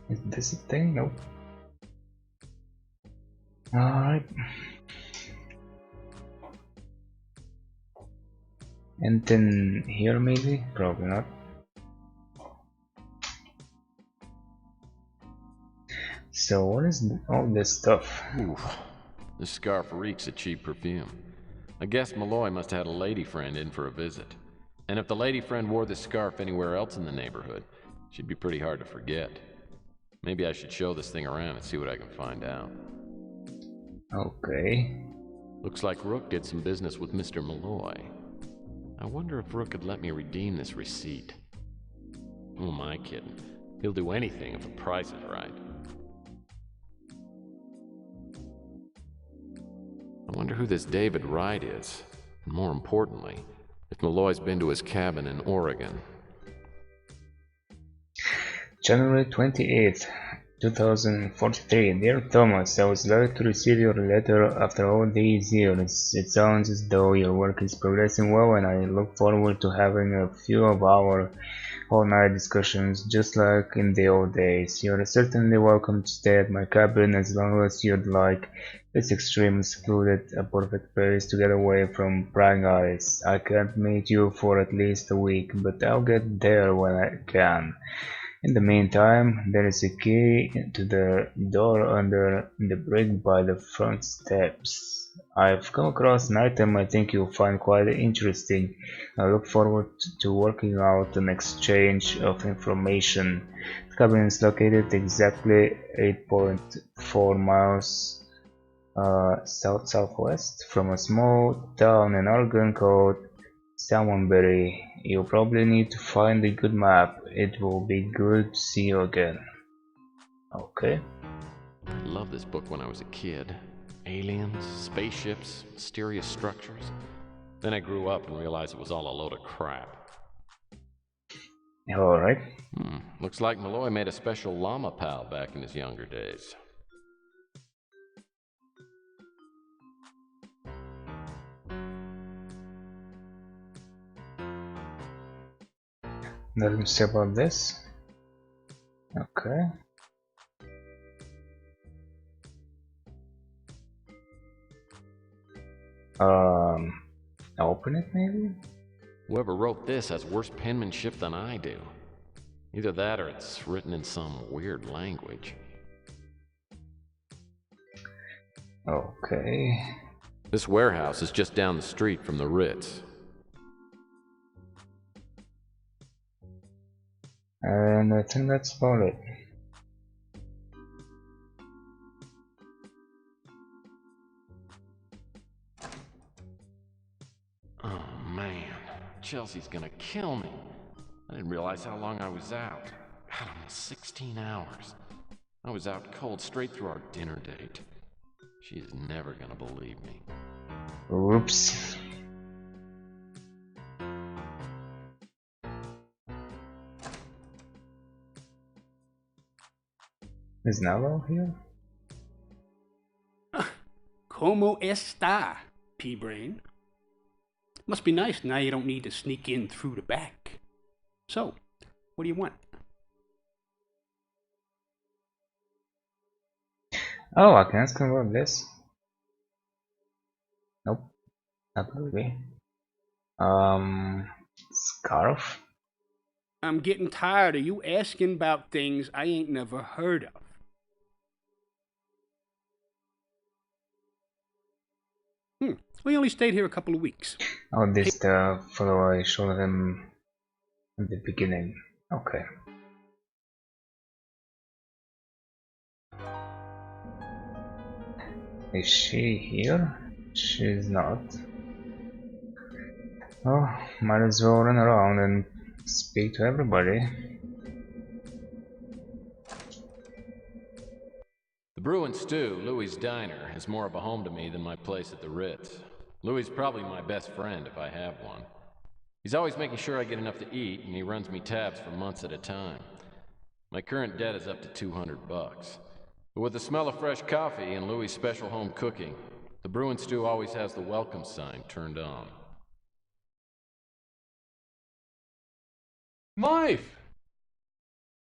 Is this a thing? Nope. Alright. Anything here maybe? Probably not. So what is all this stuff? Ooh, this scarf reeks of cheap perfume. I guess Malloy must have had a lady friend in for a visit. And if the lady friend wore this scarf anywhere else in the neighborhood, she'd be pretty hard to forget. Maybe I should show this thing around and see what I can find out. Okay. Looks like Rook did some business with Mr. Malloy. I wonder if Rook could let me redeem this receipt. Who am I kidding? He'll do anything if the price is right. I wonder who this David Wright is. And more importantly, if Malloy's been to his cabin in Oregon. January 28th, 2043. Dear Thomas, I was glad to receive your letter after all these years. It sounds as though your work is progressing well, and I look forward to having a few of our all-night discussions just like in the old days. You're certainly welcome to stay at my cabin as long as you'd like. It's extremely secluded, a perfect place to get away from prying eyes. I can't meet you for at least a week, but I'll get there when I can. In the meantime, there is a key to the door under the brick by the front steps. I've come across an item I think you'll find quite interesting. I look forward to working out an exchange of information. The cabin is located exactly 8.4 miles south-southwest from a small town in Oregon called Cymon. You'll probably need to find a good map. It will be good to see you again. Okay. I loved this book when I was a kid. Aliens, spaceships, mysterious structures. Then I grew up and realized it was all a load of crap. Alright. Looks like Malloy made a special llama pal back in his younger days. Nothing to say about this. Okay. Open it maybe? Whoever wrote this has worse penmanship than I do. Either that or it's written in some weird language. Okay. This warehouse is just down the street from the Ritz. And I think that's about it. Oh man, Chelsea's gonna kill me. I didn't realize how long I was out. God, almost 16 hours. I was out cold straight through our dinner date. She is never gonna believe me. Oops. Is Nalo here? Como esta, P-Brain? Must be nice now you don't need to sneak in through the back. So, what do you want? Oh, I can ask him about this. Nope, not really. Scarf? I'm getting tired of you asking about things I ain't never heard of. We only stayed here a couple of weeks. Oh, this the fellow I showed him in the beginning. Okay. Is she here? She's not. Oh, might as well run around and speak to everybody. The Brew and Stew, Louie's Diner, is more of a home to me than my place at the Ritz. Louie's probably my best friend if I have one. He's always making sure I get enough to eat, and he runs me tabs for months at a time. My current debt is up to $200. But with the smell of fresh coffee and Louie's special home cooking, the Brew and Stew always has the welcome sign turned on. Life!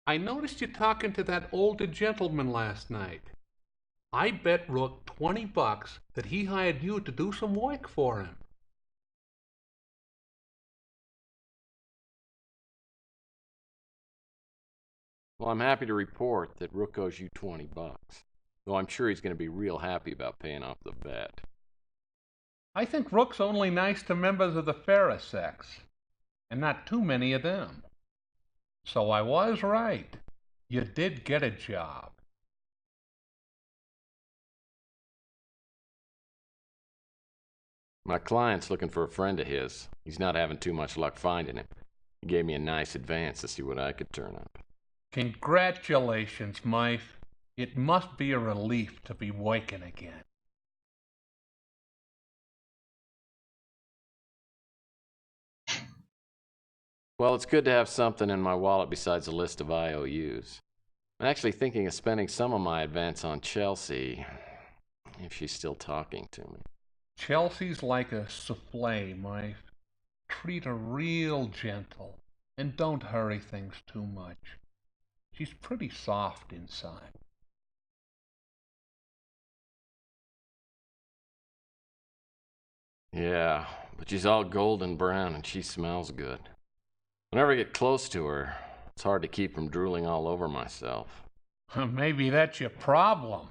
I noticed you talking to that older gentleman last night. I bet Rook $20 that he hired you to do some work for him. Well, I'm happy to report that Rook owes you $20, though I'm sure he's going to be real happy about paying off the bet. I think Rook's only nice to members of the fairer sex, and not too many of them. So I was right. You did get a job. My client's looking for a friend of his. He's not having too much luck finding him. He gave me a nice advance to see what I could turn up. Congratulations, Mike. It must be a relief to be working again. Well, it's good to have something in my wallet besides a list of IOUs. I'm actually thinking of spending some of my advance on Chelsea, if she's still talking to me. Chelsea's like a souffle, Mike. Treat her real gentle, and don't hurry things too much. She's pretty soft inside. Yeah, but she's all golden brown and she smells good. Whenever I get close to her, it's hard to keep from drooling all over myself. Maybe that's your problem.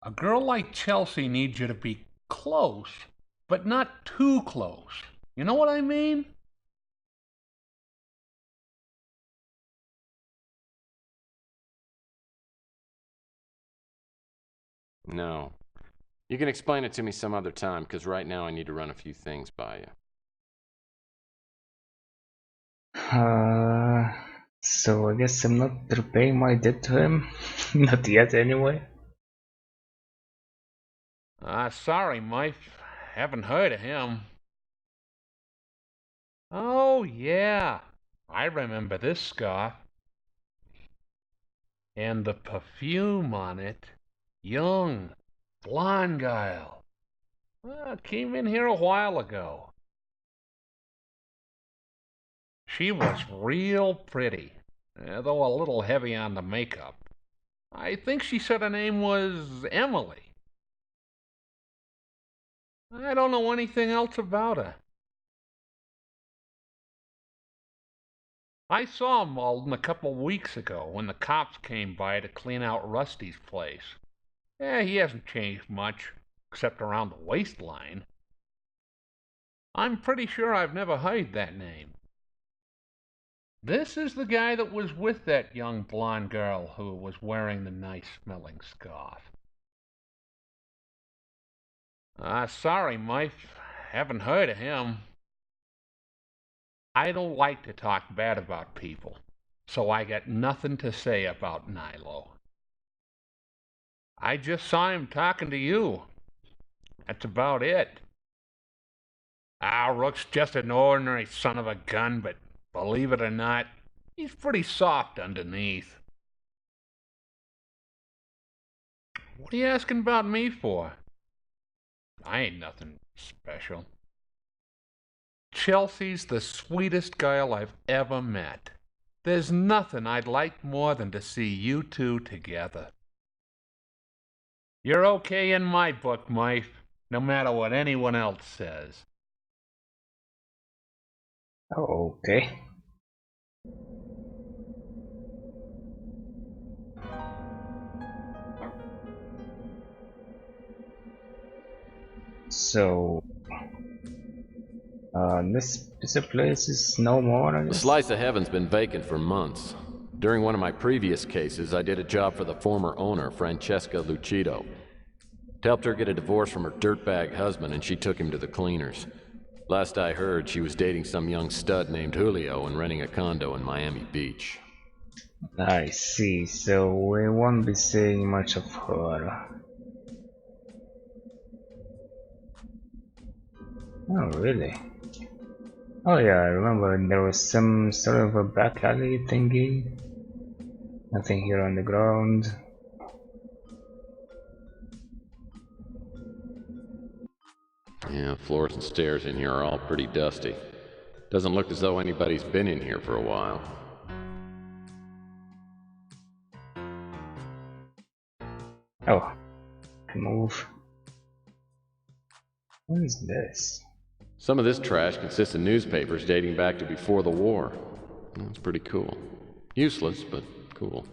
A girl like Chelsea needs you to be close, but not too close. You know what I mean? No. You can explain it to me some other time, because right now I need to run a few things by you. So I guess I'm not repaying my debt to him. Not yet, anyway. Sorry, Mike. Haven't heard of him. Oh, yeah. I remember this scarf. And the perfume on it. Young, blonde gal. Came in here a while ago. She was real pretty, though a little heavy on the makeup. I think she said her name was Emily. I don't know anything else about her. I saw Malden a couple weeks ago when the cops came by to clean out Rusty's place. He hasn't changed much, except around the waistline. I'm pretty sure I've never heard that name. This is the guy that was with that young blonde girl who was wearing the nice-smelling scarf. Sorry, Mike. Haven't heard of him. I don't like to talk bad about people, so I got nothing to say about Nilo. I just saw him talking to you. That's about it. Rook's just an ordinary son of a gun, but believe it or not, he's pretty soft underneath. What are you asking about me for? I ain't nothing special. Chelsea's the sweetest girl I've ever met. There's nothing I'd like more than to see you two together. You're okay in my book, Mike, no matter what anyone else says. Oh, okay. So, this place is no more, I The guess? slice of heaven's been vacant for months. During one of my previous cases, I did a job for the former owner, Francesca Lucido. Helped her get a divorce from her dirtbag husband, and she took him to the cleaners. Last I heard, she was dating some young stud named Julio and renting a condo in Miami Beach. I see, so we won't be seeing much of her. Oh, really? Oh yeah, I remember there was some sort of a back alley thingy. Nothing here on the ground. Yeah, floors and stairs in here are all pretty dusty. Doesn't look as though anybody's been in here for a while. Oh, can move. What is this? Some of this trash consists of newspapers dating back to before the war. That's pretty cool. Useless, but cool.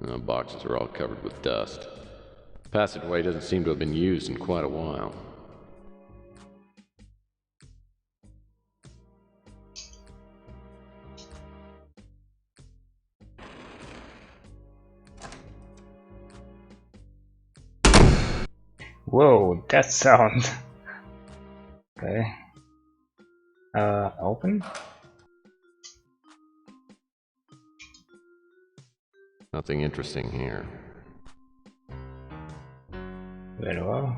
The boxes are all covered with dust. The passageway doesn't seem to have been used in quite a while. Whoa, that sound. Okay. Open? Nothing interesting here. Very well.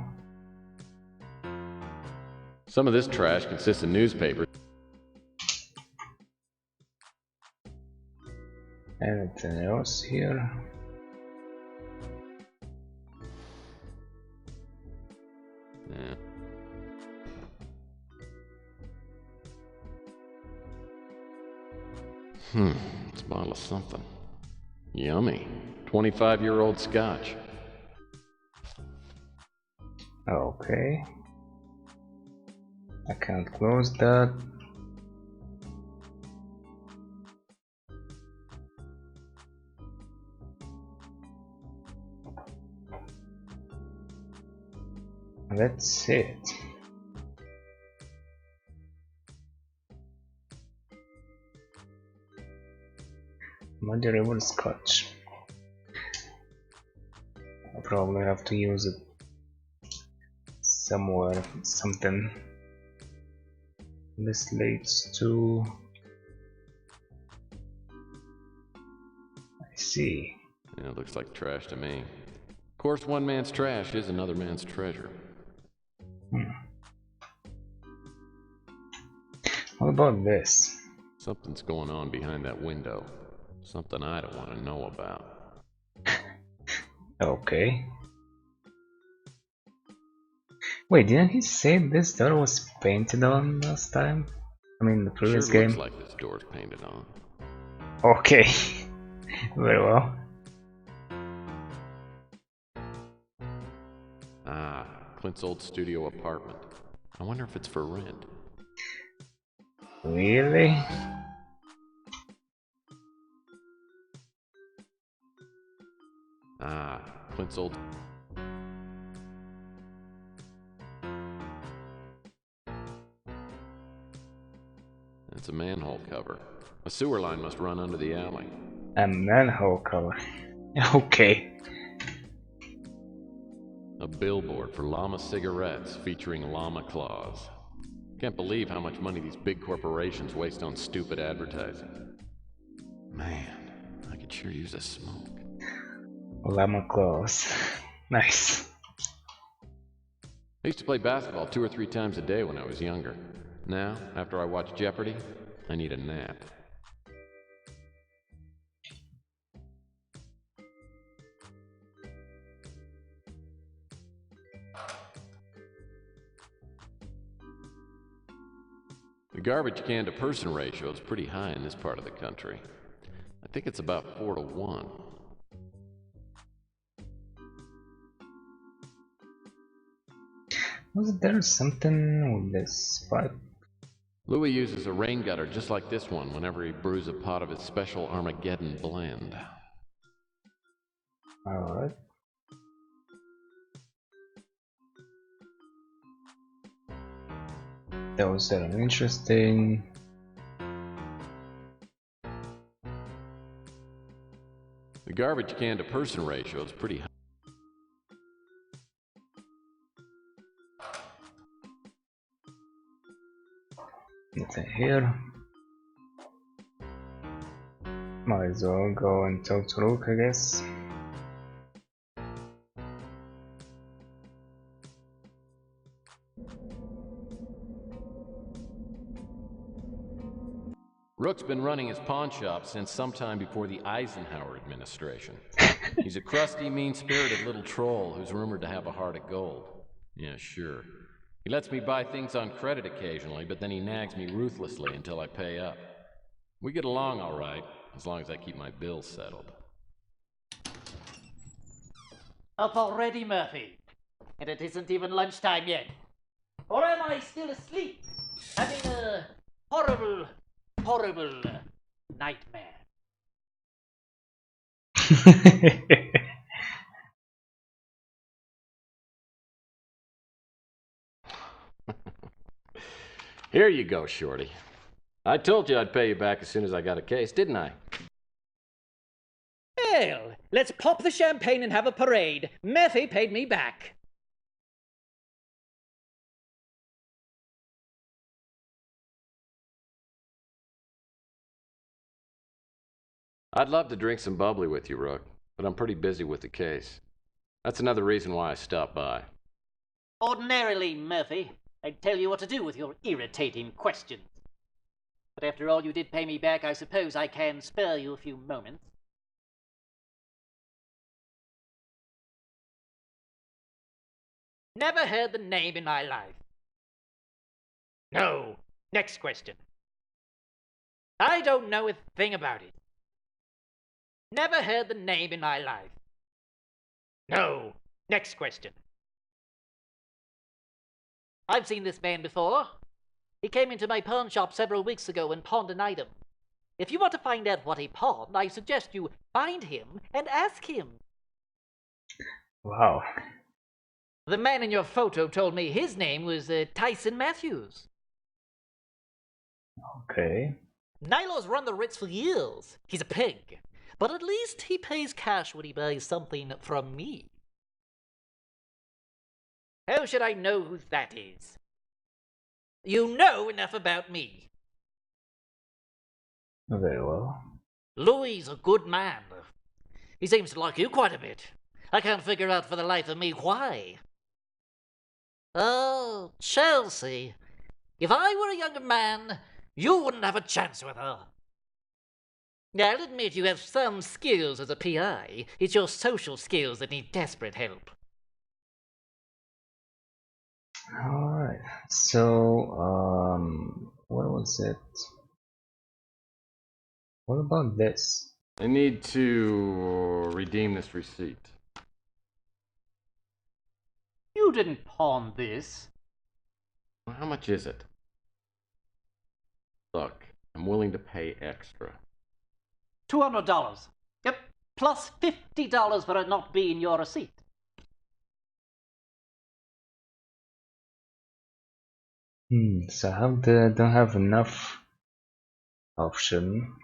Some of this trash consists of newspapers. Anything else here? Yeah. It's a bottle of something. Yummy. 25-year-old scotch. Okay. I can't close that. That's it. Durable scotch. I'll probably have to use it somewhere. Something. This leads to. I see. Yeah, it looks like trash to me. Of course, one man's trash is another man's treasure. What about this? Something's going on behind that window. Something I don't want to know about. Okay. Wait, didn't he say this door was painted on last time? I mean, the previous Sure game? looks like this door's painted on. Okay. Very well. Ah, Clint's old studio apartment. I wonder if it's for rent. Really? Ah, Clint's old... It's a manhole cover. A sewer line must run under the alley. A manhole cover. Okay. A billboard for Llama cigarettes featuring llama claws. Can't believe how much money these big corporations waste on stupid advertising. Man, I could sure use a smoke. Llama claws. Nice. I used to play basketball 2 or 3 times a day when I was younger. Now, after I watch Jeopardy, I need a nap. The garbage can to person ratio is pretty high in this part of the country. I think it's about 4 to 1. Was there something with this pipe? Louis uses a rain gutter just like this one whenever he brews a pot of his special Armageddon blend. Alright. Those are interesting. garbage can to person ratio is pretty high. Nothing here. Might as well go and talk to Rook, I guess. Rook's been running his pawn shop since sometime before the Eisenhower administration. He's a crusty, mean-spirited little troll who's rumored to have a heart of gold. Yeah, sure. He lets me buy things on credit occasionally, but then he nags me ruthlessly until I pay up. We get along all right, as long as I keep my bills settled. Up already, Murphy? And it isn't even lunchtime yet. Or am I still asleep? Having a horrible nightmare. Here you go, Shorty. I told you I'd pay you back as soon as I got a case, didn't I? Well, let's pop the champagne and have a parade. Murphy paid me back. I'd love to drink some bubbly with you, Rook, but I'm pretty busy with the case. That's another reason why I stopped by. Ordinarily, Murphy, I'd tell you what to do with your irritating questions. But after all, you did pay me back. I suppose I can spare you a few moments. Never heard the name in my life. No. Next question. I don't know a thing about it. Never heard the name in my life. No. Next question. I've seen this man before. He came into my pawn shop several weeks ago and pawned an item. If you want to find out what he pawned, I suggest you find him and ask him. Wow. The man in your photo told me his name was Tyson Matthews. Okay. Nilo's run the Ritz for years. He's a pig. But at least he pays cash when he buys something from me. How should I know who that is? You know enough about me. Very well. Louis' a good man. He seems to like you quite a bit. I can't figure out for the life of me why. Oh, Chelsea. If I were a younger man, you wouldn't have a chance with her. Now, I'll admit you have some skills as a PI. It's your social skills that need desperate help. Alright. So, what was it? What about this? I need to redeem this receipt. You didn't pawn this. Well, how much is it? Look, I'm willing to pay extra. $200. Yep, plus $50 for it not being your receipt. So I don't have enough option.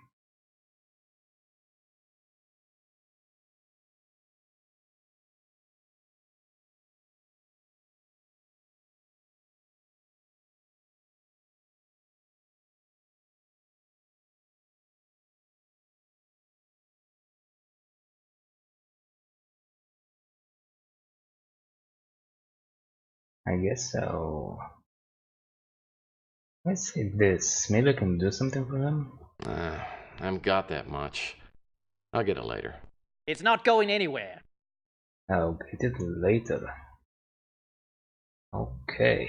I guess so. Let's see this. Maybe I can do something for him. I haven't got that much. I'll get it later. It's not going anywhere. I'll get it later. Okay.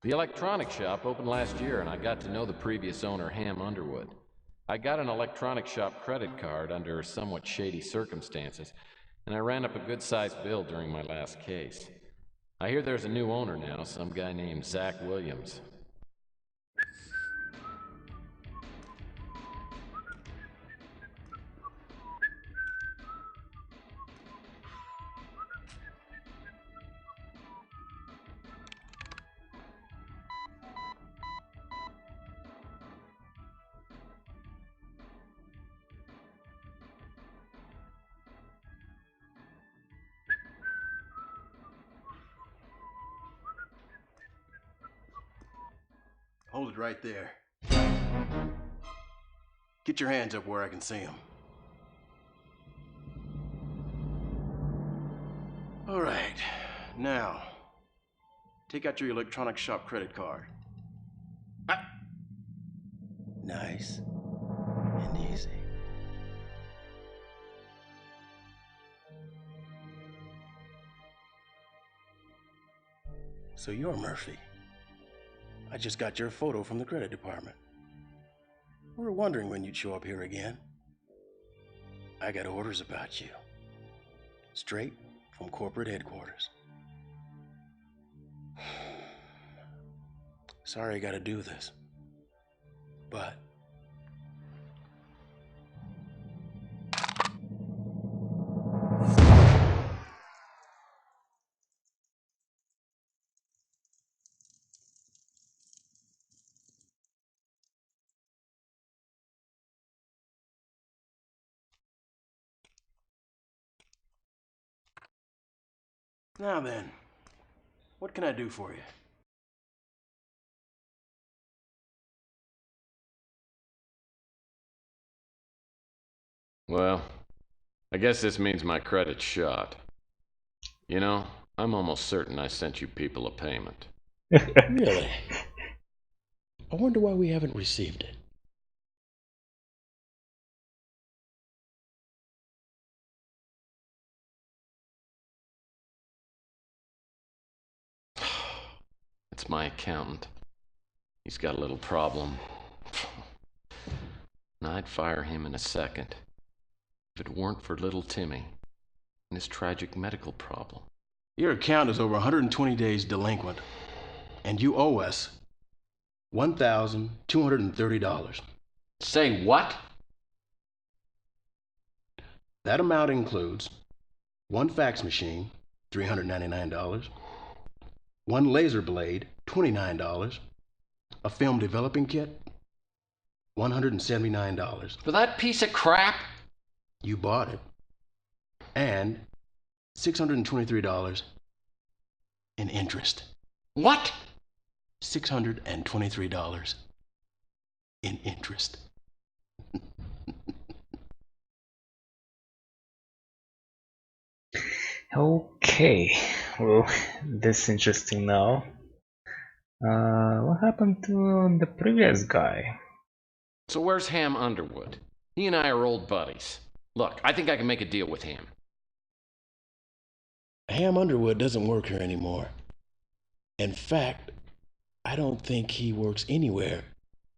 The electronics shop opened last year, and I got to know the previous owner, Ham Underwood. I got an electronics shop credit card under somewhat shady circumstances, and I ran up a good-sized bill during my last case. I hear there's a new owner now, some guy named Zach Williams. hold it right there. Get your hands up where I can see them. All right, now, take out your electronic shop credit card. Ah. Nice and easy. So you're Murphy. I just got your photo from the credit department. We were wondering when you'd show up here again. I got orders about you. Straight from corporate headquarters. Sorry I gotta do this. But now then, what can I do for you? Well, I guess this means my credit's shot. You know, I'm almost certain I sent you people a payment. Really? I wonder why we haven't received it. It's my accountant. He's got a little problem. And I'd fire him in a second if it weren't for little Timmy and his tragic medical problem. Your account is over 120 days delinquent, and you owe us $1,230. Say what? That amount includes one fax machine, $399, one laser blade, $29, a film developing kit, $179. For that piece of crap? You bought it. And $623 in interest. What? $623 in interest. Okay, well, this is interesting now. What happened to the previous guy? So where's Ham Underwood? He and I are old buddies. Look, I think I can make a deal with him. Ham Underwood doesn't work here anymore. In fact, I don't think he works anywhere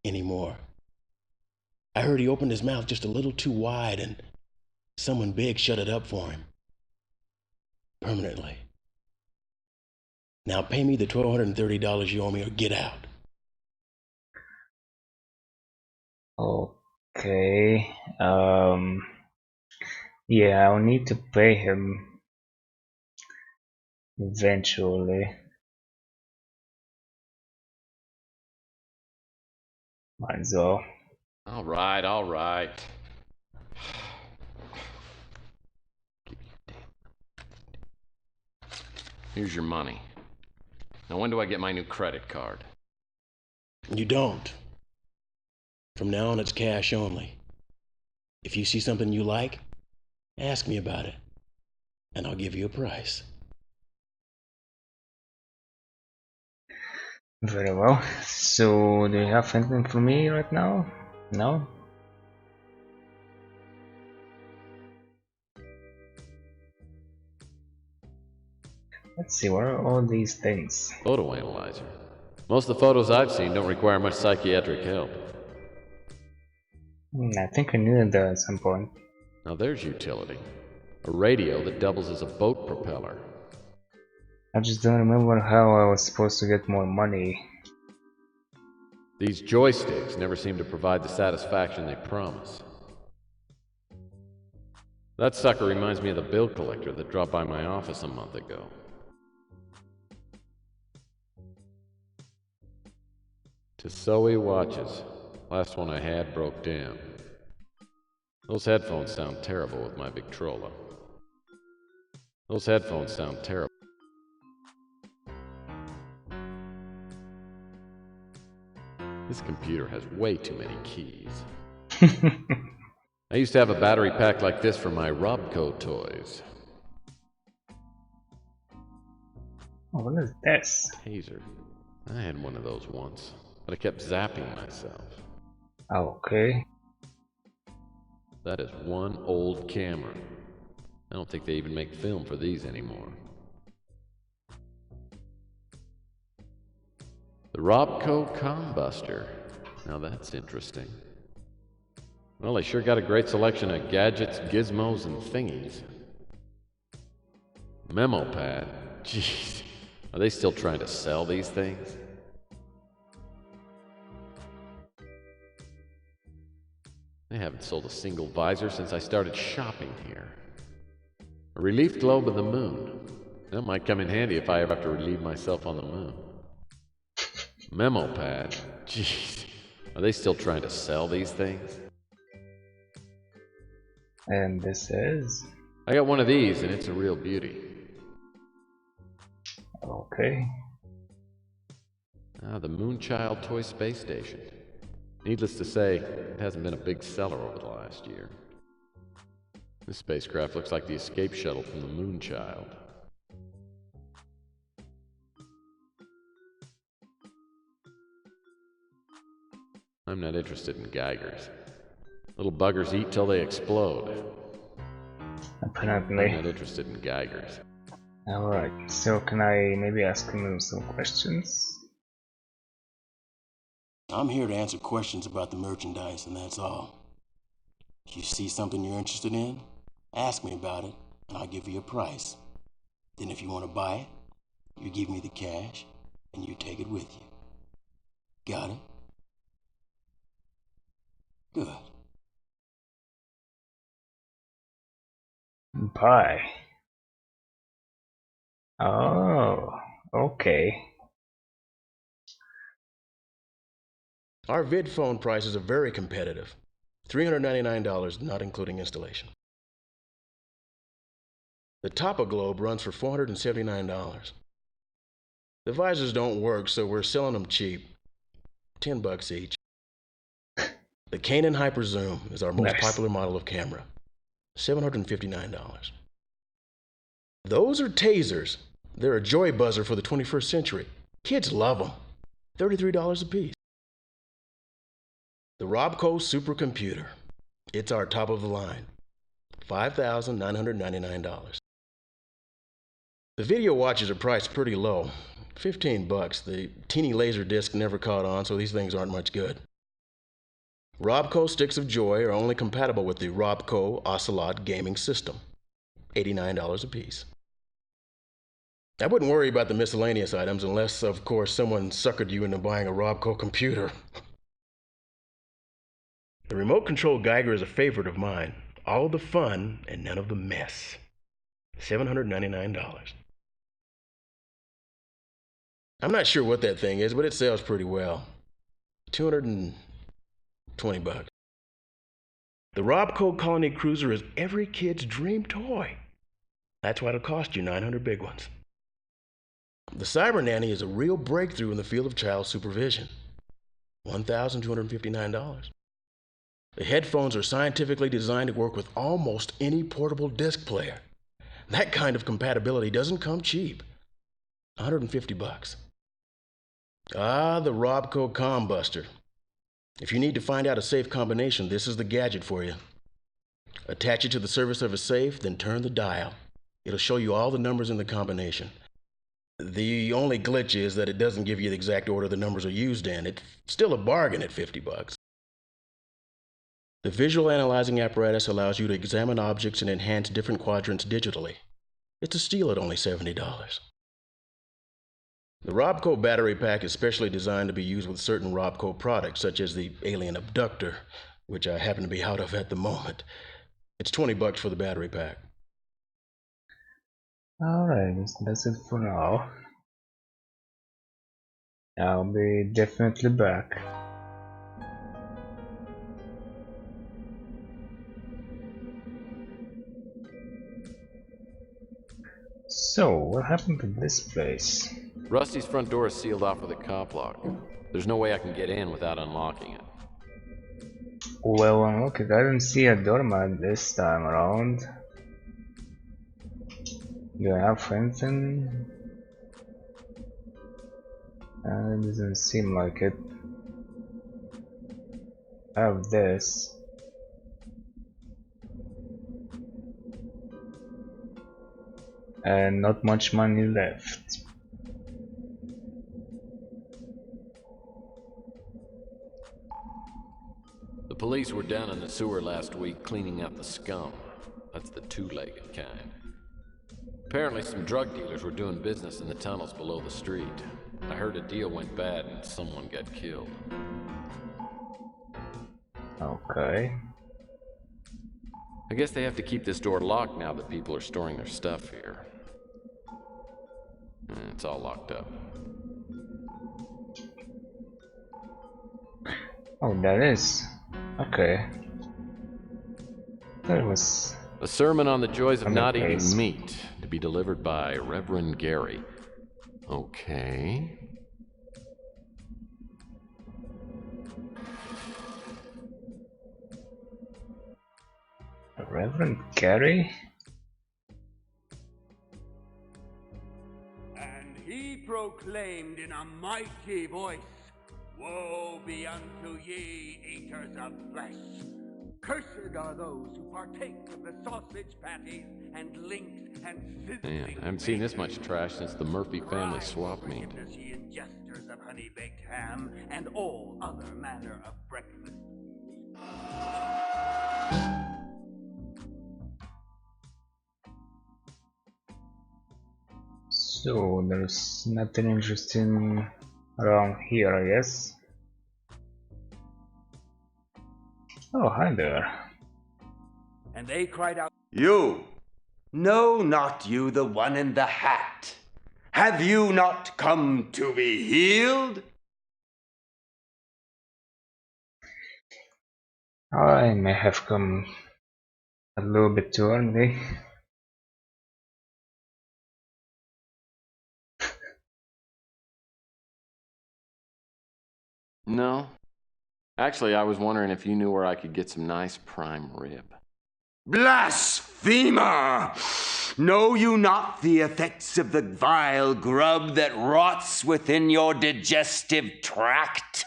anymore. I heard he opened his mouth just a little too wide and someone big shut it up for him. Permanently. Now pay me the $1,230 you owe me or get out. Okay, yeah, I'll need to pay him eventually. Might as well. All right. Here's your money. Now when do I get my new credit card? You don't. From now on, it's cash only. If you see something you like, ask me about it, and I'll give you a price. Very well. So, do you have anything for me right now? No? Let's see, what are all these things? Photo analyzer. Most of the photos I've seen don't require much psychiatric help. I think I needed that at some point. Now there's utility. A radio that doubles as a boat propeller. I just don't remember how I was supposed to get more money. These joysticks never seem to provide the satisfaction they promise. That sucker reminds me of the bill collector that dropped by my office a month ago. Tissot watches. Last one I had broke down. Those headphones sound terrible with my Victrola. Those headphones sound terrible. This computer has way too many keys. I used to have a battery pack like this for my Robco toys. Oh, what is this? Taser. I had one of those once, but I kept zapping myself. Okay. That is one old camera. I don't think they even make film for these anymore. The Robco Combuster. Now that's interesting. Well, they sure got a great selection of gadgets, gizmos, and thingies. Memo pad. Jeez. Are they still trying to sell these things? They haven't sold a single visor since I started shopping here. A relief globe of the moon. That might come in handy if I ever have to relieve myself on the moon. Memo pad. Jeez. Are they still trying to sell these things? And this is... I got one of these and it's a real beauty. Okay. Ah, the Moonchild Toy Space Station. Needless to say, it hasn't been a big seller over the last year. This spacecraft looks like the escape shuttle from the Moonchild. I'm not interested in Geigers. Little buggers eat till they explode. Apparently. I'm not interested in Geigers. Alright, so can I maybe ask him some questions? I'm here to answer questions about the merchandise, and that's all. If you see something you're interested in, ask me about it, and I'll give you a price. Then if you want to buy it, you give me the cash, and you take it with you. Got it? Good. Buy. Oh, okay. Our vid phone prices are very competitive. $399, not including installation. The Toppa Globe runs for $479. The visors don't work, so we're selling them cheap. $10 each. The Canon Hyper Zoom is our most popular model of camera. $759. Those are tasers. They're a joy buzzer for the 21st century. Kids love them. $33 a piece. The Robco Supercomputer. It's our top of the line. $5,999. The video watches are priced pretty low. $15. The teeny laser disc never caught on, so these things aren't much good. Robco Sticks of Joy are only compatible with the Robco Ocelot gaming system. $89 a piece. I wouldn't worry about the miscellaneous items unless, of course, someone suckered you into buying a Robco computer. The remote control Geiger is a favorite of mine. All the fun and none of the mess. $799. I'm not sure what that thing is, but it sells pretty well. $220. The Robco Colony Cruiser is every kid's dream toy. That's why it'll cost you 900 big ones. The Cyber Nanny is a real breakthrough in the field of child supervision. $1,259. The headphones are scientifically designed to work with almost any portable disc player. That kind of compatibility doesn't come cheap. $150. Ah, the Robco Combuster. If you need to find out a safe combination, this is the gadget for you. Attach it to the surface of a safe, then turn the dial. It'll show you all the numbers in the combination. The only glitch is that it doesn't give you the exact order the numbers are used in. It's still a bargain at $50. The visual analyzing apparatus allows you to examine objects and enhance different quadrants digitally. It's a steal at only $70. The Robco battery pack is specially designed to be used with certain Robco products, such as the Alien Abductor, which I happen to be out of at the moment. It's $20 for the battery pack. Alright, that's it for now. I'll be definitely back. So, what happened to this place? Rusty's front door is sealed off with a cop lock. There's no way I can get in without unlocking it. Well, unlock it. I don't see a doormat this time around. Do I have anything? It doesn't seem like it. I have this. And not much money left. The police were down in the sewer last week cleaning up the scum. That's the two-legged kind. Apparently some drug dealers were doing business in the tunnels below the street. I heard a deal went bad and someone got killed. Okay. I guess they have to keep this door locked now that people are storing their stuff here. It's all locked up. Oh, that is. Okay. That was a sermon on the joys of not place. eating meat, to be delivered by Reverend Gary. Okay. Reverend Gary? And he proclaimed in a mighty voice, "Woe be unto ye, eaters of flesh! Cursed are those who partake of the sausage patties and links and sizzling." Man, I haven't seen this much trash since the Murphy family swap meet. Ye ingesters of honey-baked ham and all other manner of breakfast. So there's nothing interesting around here, I guess. Oh, hi there. And they cried out, "You! No, not you, the one in the hat. Have you not come to be healed?" I may have come a little bit too early. No. Actually, I was wondering if you knew where I could get some nice prime rib. Blasphemer! Know you not the effects of the vile grub that rots within your digestive tract?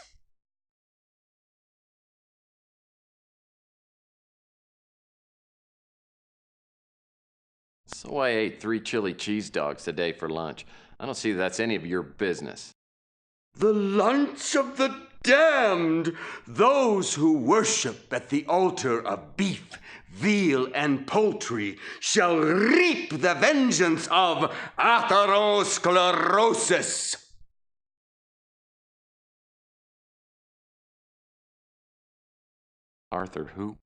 So I ate 3 chili cheese dogs today for lunch. I don't see that's any of your business. The lunch of the damned! Those who worship at the altar of beef, veal, and poultry shall reap the vengeance of atherosclerosis. Arthur who?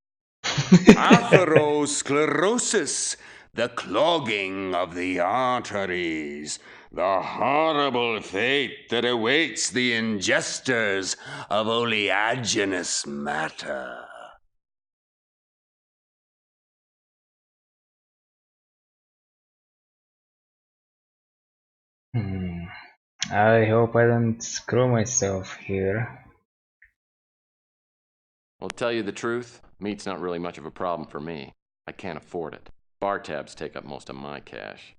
Atherosclerosis, the clogging of the arteries, the horrible fate that awaits the ingesters of oleaginous matter. I hope I don't screw myself here. Well, to tell you the truth, meat's not really much of a problem for me. I can't afford it. Bar tabs take up most of my cash.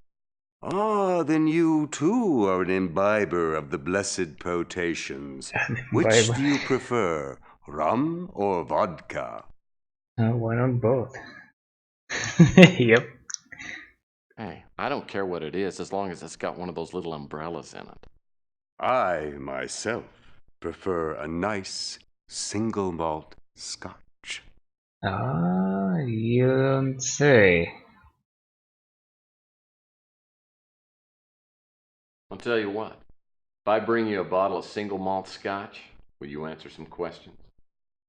Ah, then you too are an imbiber of the blessed potations. Which do you prefer, rum or vodka? Why not both? Yep. Hey, I don't care what it is as long as it's got one of those little umbrellas in it. I, myself, prefer a nice single malt scotch. Ah, you don't say. I'll tell you what. If I bring you a bottle of single malt scotch, will you answer some questions?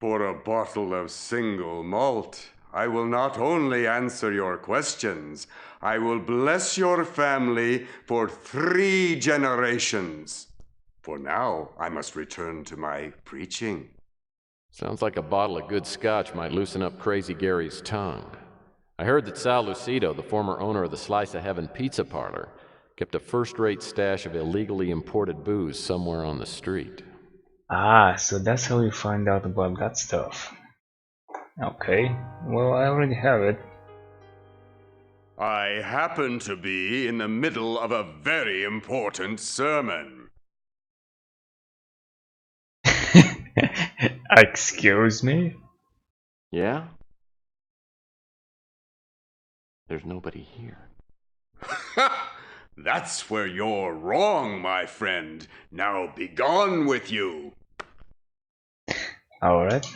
For a bottle of single malt, I will not only answer your questions, I will bless your family for 3 generations. For now, I must return to my preaching. Sounds like a bottle of good scotch might loosen up Crazy Gary's tongue. I heard that Sal Lucido, the former owner of the Slice of Heaven pizza parlor, Kept a first-rate stash of illegally imported booze somewhere on the street. Ah, so that's how you find out about that stuff. Okay, well, I already have it. I happen to be in the middle of a very important sermon. Excuse me? Yeah? There's nobody here. That's where you're wrong, my friend. Now begone with you. Alright.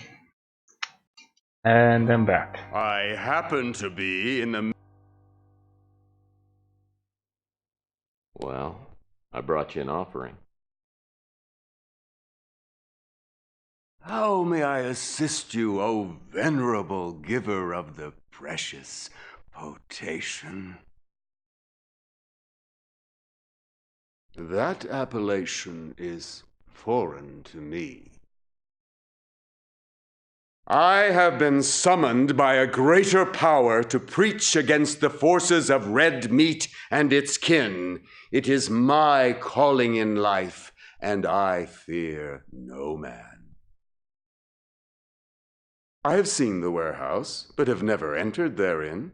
And I'm back. I happen to be in the... Well, I brought you an offering. How may I assist you, O venerable giver of the precious potation? That appellation is foreign to me. I have been summoned by a greater power to preach against the forces of red meat and its kin. It is my calling in life, and I fear no man. I have seen the warehouse, but have never entered therein.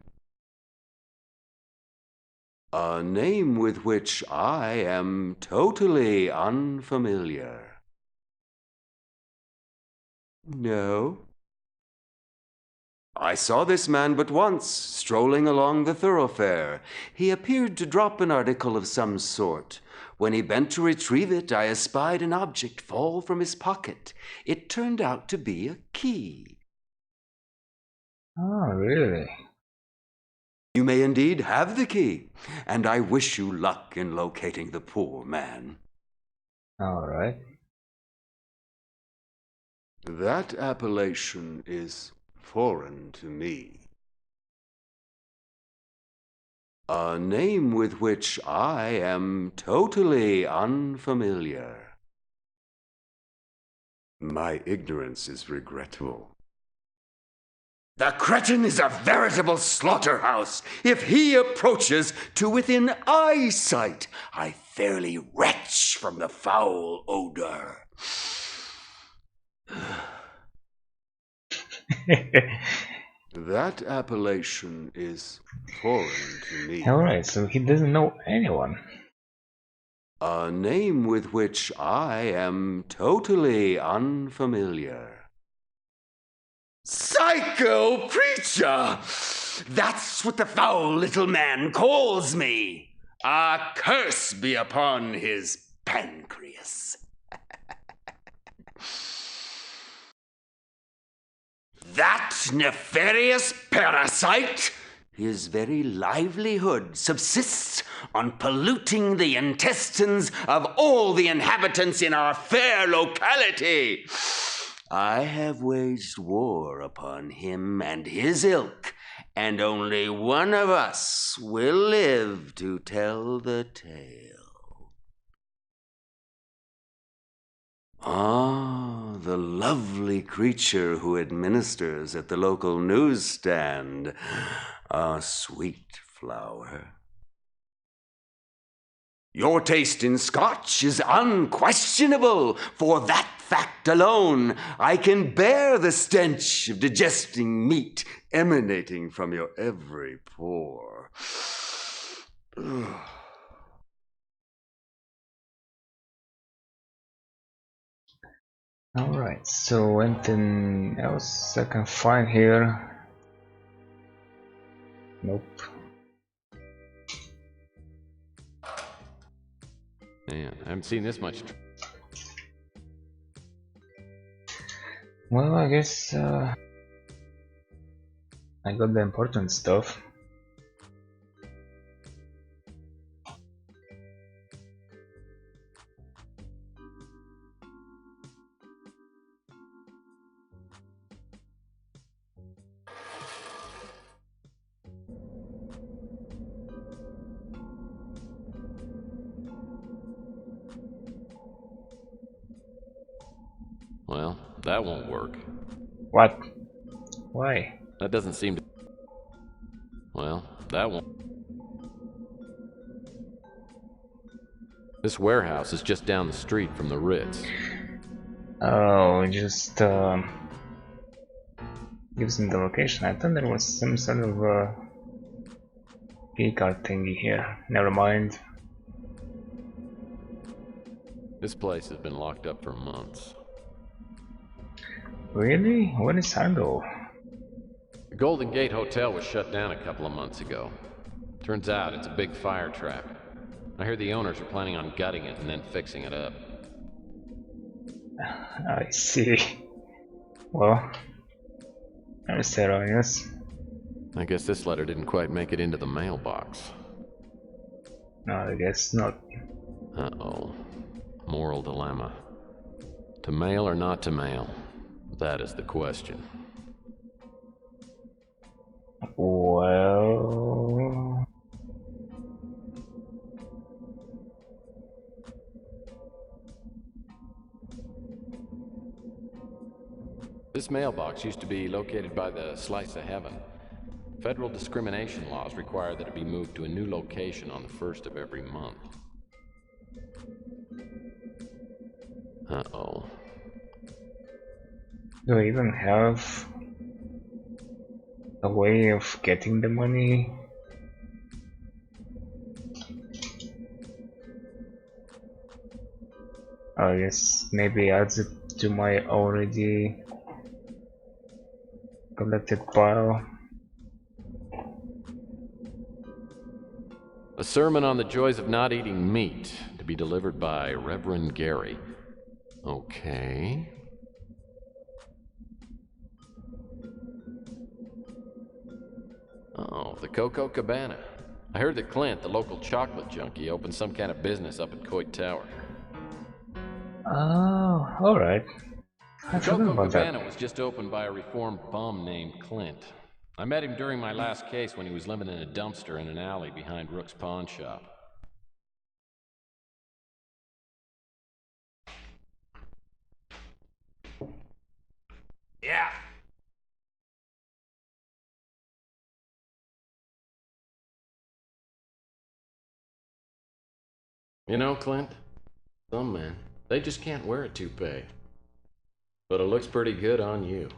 A name with which I am totally unfamiliar. No. I saw this man but once, strolling along the thoroughfare. He appeared to drop an article of some sort. When he bent to retrieve it, I espied an object fall from his pocket. It turned out to be a key. Oh, really? You may indeed have the key, and I wish you luck in locating the poor man. Alright. That appellation is foreign to me. A name with which I am totally unfamiliar. My ignorance is regrettable. The cretin is a veritable slaughterhouse. If he approaches to within eyesight, I fairly retch from the foul odor. That appellation is foreign to me. Alright, so he doesn't know anyone. A name with which I am totally unfamiliar. Psycho preacher! That's what the foul little man calls me. A curse be upon his pancreas. That nefarious parasite, his very livelihood subsists on polluting the intestines of all the inhabitants in our fair locality. I have waged war upon him and his ilk, and only one of us will live to tell the tale. Ah, the lovely creature who administers at the local newsstand. A sweet flower. Your taste in Scotch is unquestionable. For that fact alone, I can bear the stench of digesting meat emanating from your every pore. Alright, so anything else I can find here? Nope. Man, I haven't seen this much. Well, I guess I got the important stuff. Well, that won't work. What? Why? That doesn't seem to... Well, that won't... This warehouse is just down the street from the Ritz. Oh, just gives me the location. I thought there was some sort of key card thingy here. Never mind. This place has been locked up for months. Really? Where is Hargo? The Golden Gate Hotel was shut down a couple of months ago. Turns out it's a big fire trap. I hear the owners are planning on gutting it and then fixing it up. I see. Well, there's erroneous. I guess this letter didn't quite make it into the mailbox. No, I guess not. Uh-oh. Moral dilemma. To mail or not to mail? That is the question. Well... This mailbox used to be located by the Slice of Heaven. Federal discrimination laws require that it be moved to a new location on the first of every month. Uh-oh. Do I even have a way of getting the money? I guess maybe adds it to my already collected pile. A sermon on the joys of not eating meat, to be delivered by Reverend Gary. Okay. Oh, the Coco Cabana. I heard that Clint, the local chocolate junkie, opened some kind of business up at Coit Tower. Oh, alright. I forgot Coco about Cabana that. was just opened by a reformed bum named Clint. I met him during my last case when he was living in a dumpster in an alley behind Rook's pawn shop. Yeah. You know, Clint, some men, they just can't wear a toupee. But it looks pretty good on you.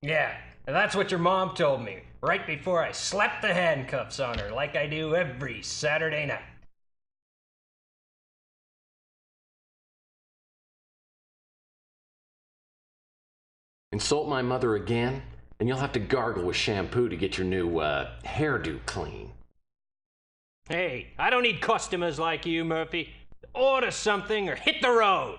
Yeah, and that's what your mom told me, right before I slapped the handcuffs on her, like I do every Saturday night. Insult my mother again, and you'll have to gargle with shampoo to get your new, hairdo clean. Hey, I don't need customers like you, Murphy. Order something or hit the road.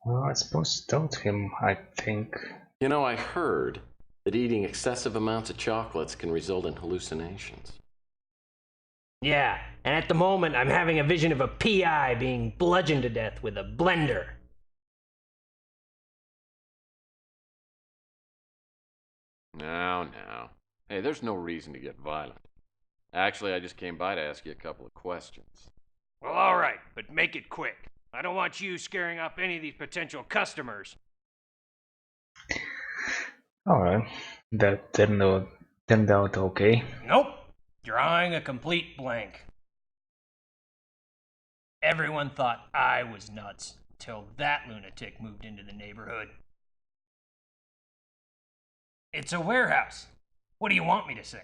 Well, I suppose told him, I think. You know, I heard that eating excessive amounts of chocolates can result in hallucinations. Yeah, and at the moment I'm having a vision of a PI being bludgeoned to death with a blender. Now. Hey, there's no reason to get violent. Actually, I just came by to ask you a couple of questions. Well, alright, but make it quick. I don't want you scaring off any of these potential customers. Alright, that turned out okay. Nope, drawing a complete blank. Everyone thought I was nuts until that lunatic moved into the neighborhood. It's a warehouse. What do you want me to say?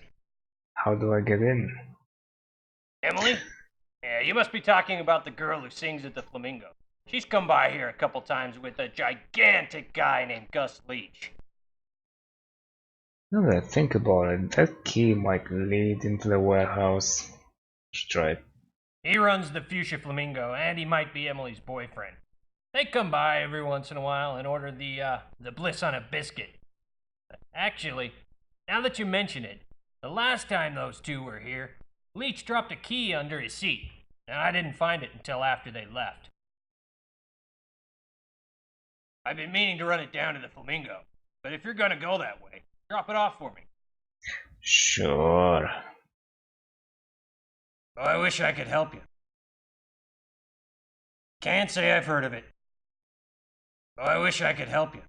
How do I get in? Emily? Yeah, you must be talking about the girl who sings at the Flamingo. She's come by here a couple times with a gigantic guy named Gus Leach. Now that I think about it, that key might lead into the warehouse. Let's try it. He runs the Fuchsia Flamingo, and he might be Emily's boyfriend. They come by every once in a while and order the bliss on a biscuit. Actually, now that you mention it, the last time those two were here, Leach dropped a key under his seat, and I didn't find it until after they left. I've been meaning to run it down to the Flamingo, but if you're gonna go that way, drop it off for me. Sure. Oh, I wish I could help you. Can't say I've heard of it. I wish I could help you.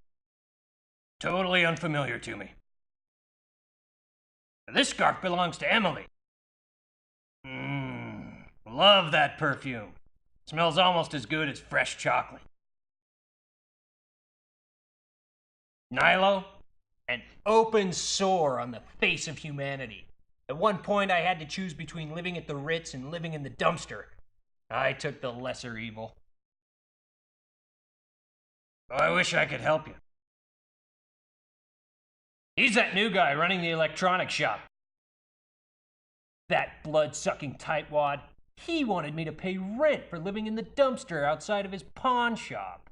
Totally unfamiliar to me. This scarf belongs to Emily. Love that perfume. Smells almost as good as fresh chocolate. Nilo? An open sore on the face of humanity. At one point I had to choose between living at the Ritz and living in the dumpster. I took the lesser evil. I wish I could help you. He's that new guy running the electronics shop. That blood-sucking tightwad. He wanted me to pay rent for living in the dumpster outside of his pawn shop.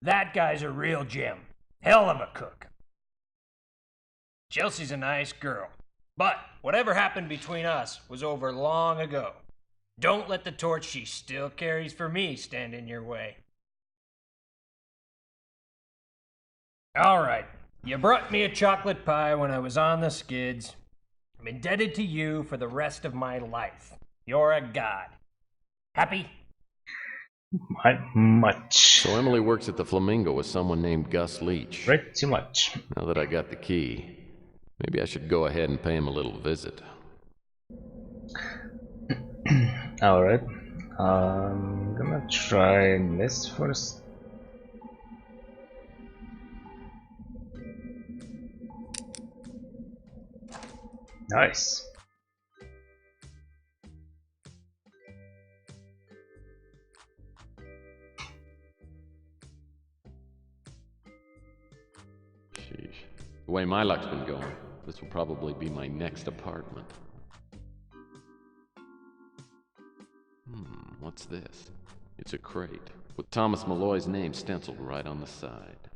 That guy's a real gem. Hell of a cook. Chelsea's a nice girl. But whatever happened between us was over long ago. Don't let the torch she still carries for me stand in your way. All right, you brought me a chocolate pie when I was on the skids. I'm indebted to you for the rest of my life. You're a god. Happy? Much. So Emily works at the Flamingo with someone named Gus Leach. Pretty much. Now that I got the key, maybe I should go ahead and pay him a little visit. Alright. I'm gonna try this first. Nice. Sheesh. The way my luck's been going, this will probably be my next apartment. What's this? It's a crate, with Thomas Malloy's name stenciled right on the side.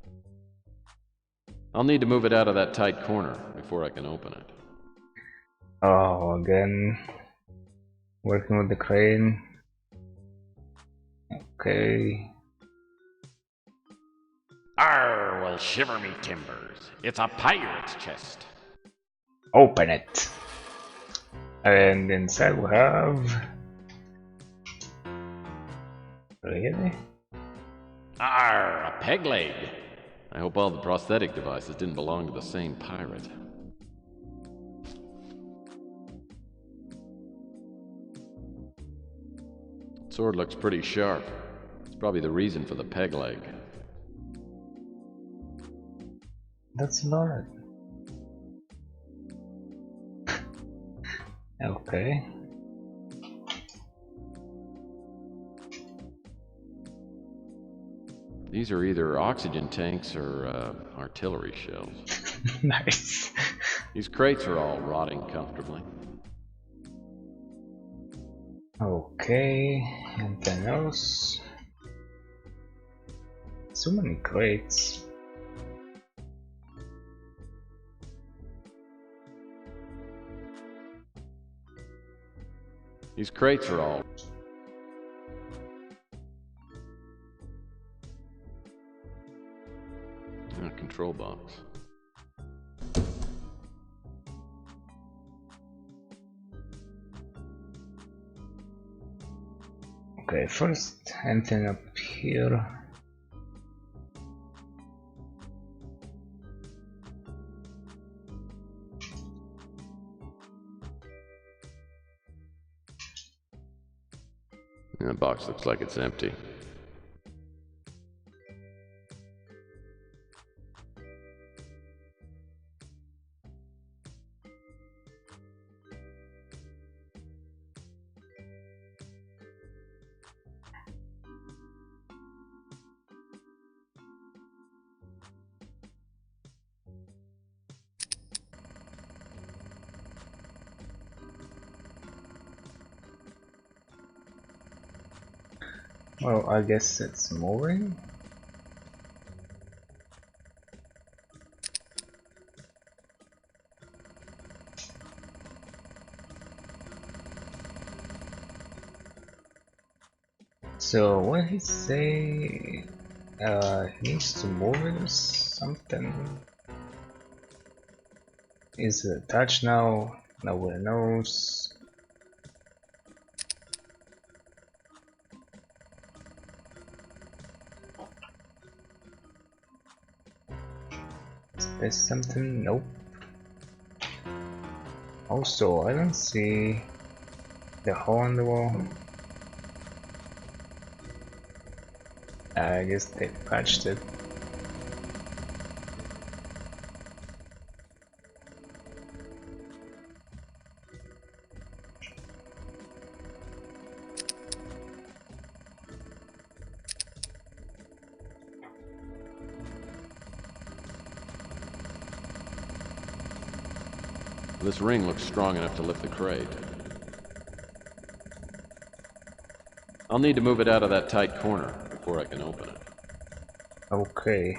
I'll need to move it out of that tight corner before I can open it. Oh, again. Working with the crane. Okay. Arr, well, shiver me timbers. It's a pirate's chest. Open it. And inside we have... Really? Arr, a peg leg. I hope all the prosthetic devices didn't belong to the same pirate. Sword looks pretty sharp. It's probably the reason for the peg leg. That's not it. Okay. These are either oxygen tanks or artillery shells. Nice. These crates are all rotting comfortably. Okay, anything else? So many crates. These crates are all... control box. Okay, first, anything up here? That box looks like it's empty. Well, I guess it's moving. So when he say he needs to move it or something, is it attached now? Nobody knows. There's something. Nope. Also, I don't see the hole in the wall. I guess they patched it. This ring looks strong enough to lift the crate. I'll need to move it out of that tight corner before I can open it. Okay.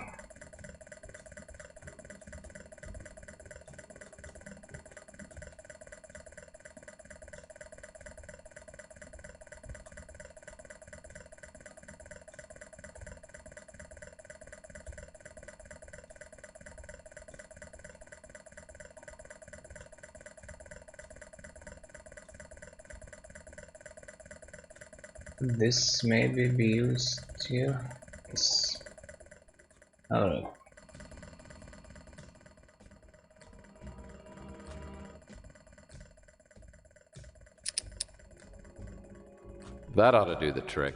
This maybe be used here. Yes. Alright. That ought to do the trick.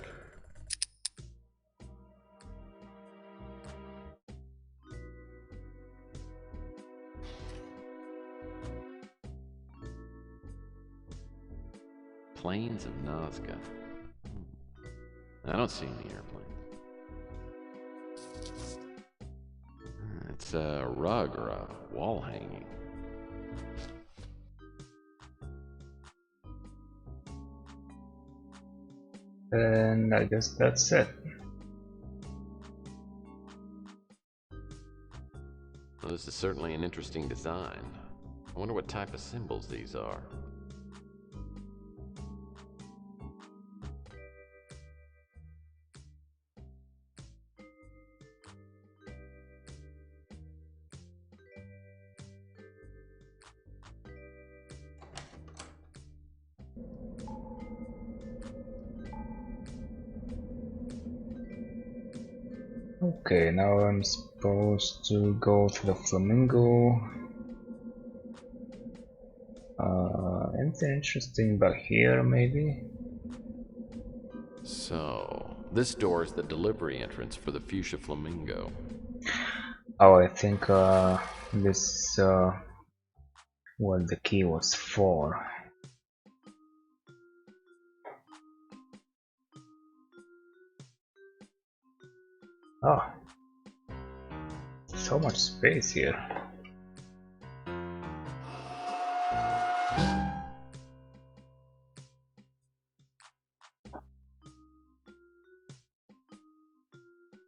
Plains of Nazca. I don't see any airplanes. It's a rug or a wall hanging. And I guess that's it. Well, this is certainly an interesting design. I wonder what type of symbols these are. Okay, now I'm supposed to go to the flamingo. Anything interesting back here, maybe? So, this door is the delivery entrance for the Fuchsia Flamingo. Oh, I think this what the key was for. Oh, so much space here.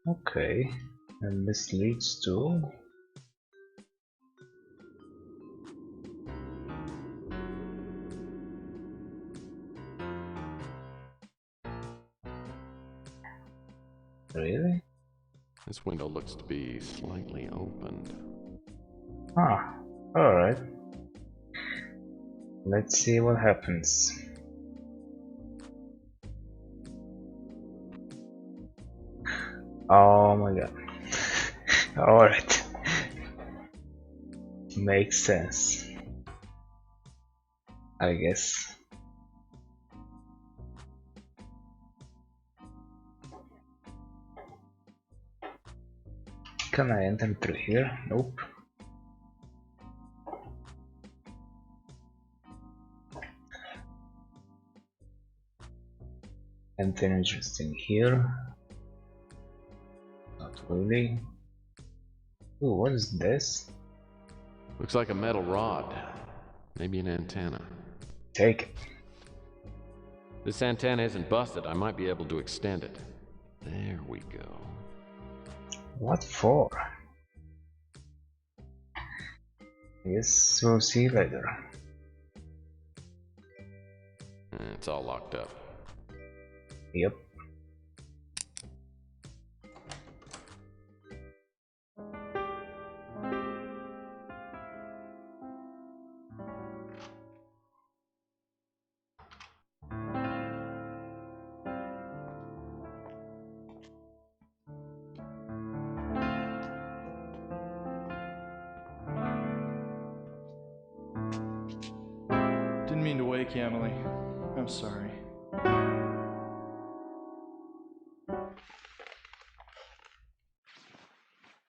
Okay, and this leads to... Really? This window looks to be slightly opened. Ah, alright. Let's see what happens. Oh my god. Alright. Makes sense, I guess. Can I enter through here? Nope. Anything interesting here? Not really. Ooh, what is this? Looks like a metal rod. Maybe an antenna. Take it. This antenna isn't busted. I might be able to extend it. There we go. What for? Yes, we'll see later. It's all locked up. Yep. mean to wake you, Emily. I'm sorry.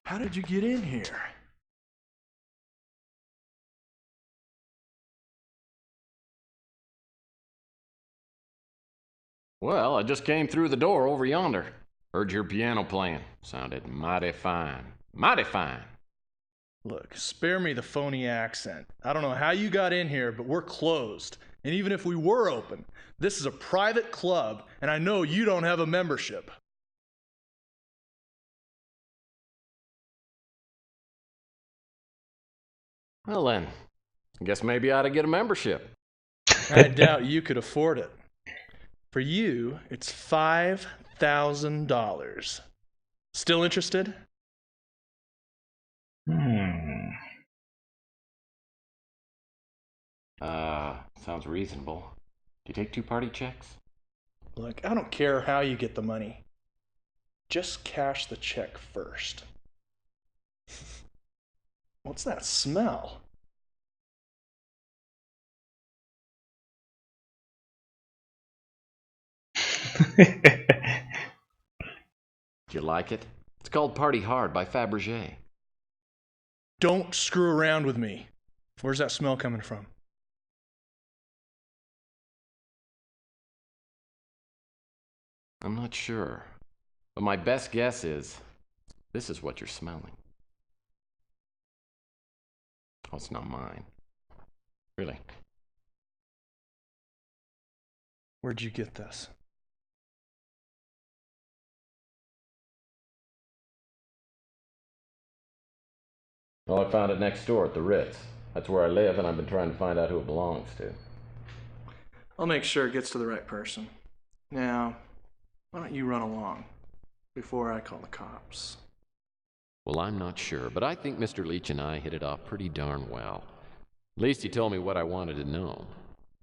How did you get in here? Well, I just came through the door over yonder. Heard your piano playing. Sounded mighty fine. Mighty fine. Look, spare me the phony accent. I don't know how you got in here, but we're closed. And even if we were open, this is a private club, and I know you don't have a membership. Well then, I guess maybe I ought to get a membership. I doubt you could afford it. For you, it's $5,000. Still interested? Sounds reasonable. Do you take two-party checks? Look, I don't care how you get the money. Just cash the check first. What's that smell? Do you like it? It's called Party Hard by Fabergé. Don't screw around with me. Where's that smell coming from? I'm not sure. But my best guess is this is what you're smelling. Oh, it's not mine. Really. Where'd you get this? Well, I found it next door at the Ritz. That's where I live, and I've been trying to find out who it belongs to. I'll make sure it gets to the right person. Now, why don't you run along before I call the cops? Well, I'm not sure, but I think Mr. Leach and I hit it off pretty darn well. At least he told me what I wanted to know.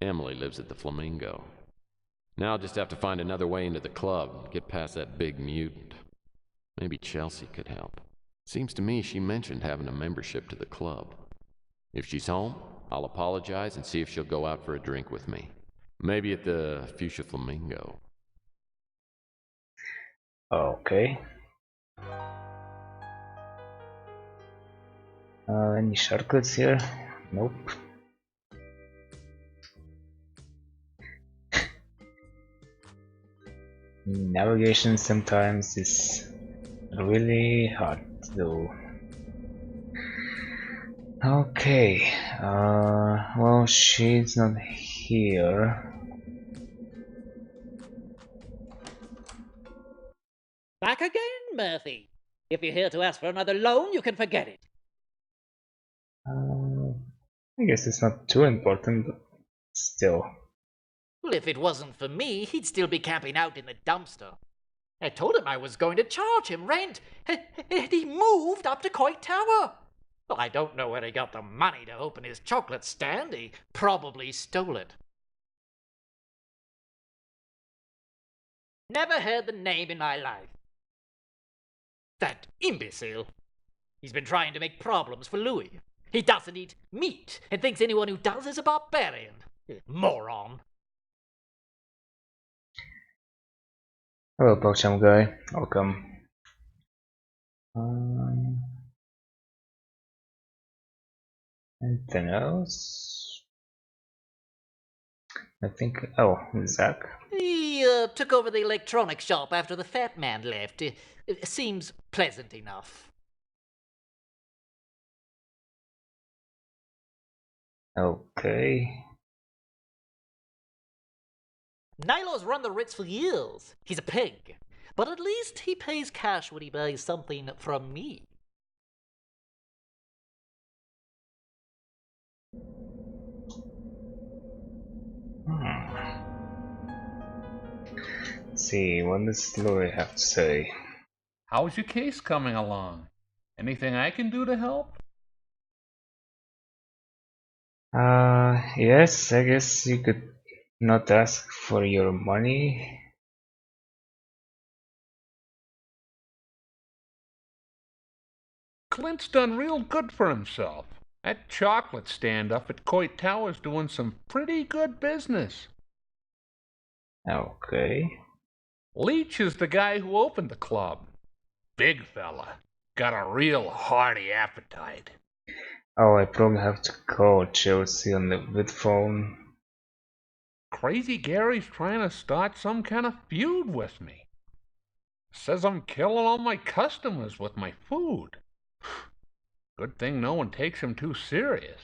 Emily lives at the Flamingo. Now I'll just have to find another way into the club, get past that big mutant. Maybe Chelsea could help. Seems to me she mentioned having a membership to the club. If she's home, I'll apologize and see if she'll go out for a drink with me. Maybe at the Fuchsia Flamingo. Okay. Any shortcuts here? Nope. Navigation sometimes is really hard to do. Okay, well, she's not here. Back again, Murphy. If you're here to ask for another loan, you can forget it. I guess it's not too important, but still. Well, if it wasn't for me, he'd still be camping out in the dumpster. I told him I was going to charge him rent, and he moved up to Coit Tower. Well, I don't know where he got the money to open his chocolate stand. He probably stole it. Never heard the name in my life. That imbecile. He's been trying to make problems for Louis. He doesn't eat meat and thinks anyone who does is a barbarian. Moron. Hello, Pokemon guy. Welcome. Anything else? I think. Oh, Zach. He took over the electronics shop after the fat man left. It seems pleasant enough. Okay. Nilo's run the Ritz for years. He's a pig. But at least he pays cash when he buys something from me. Let's see, what does Louis have to say? How's your case coming along? Anything I can do to help? Yes, I guess you could not ask for your money. Clint's done real good for himself. That chocolate stand up at Coit Tower's doing some pretty good business. Okay. Leach is the guy who opened the club. Big fella. Got a real hearty appetite. Oh, I probably have to call Chelsea on the vid phone. Crazy Gary's trying to start some kind of feud with me. Says I'm killing all my customers with my food. Good thing no one takes him too serious.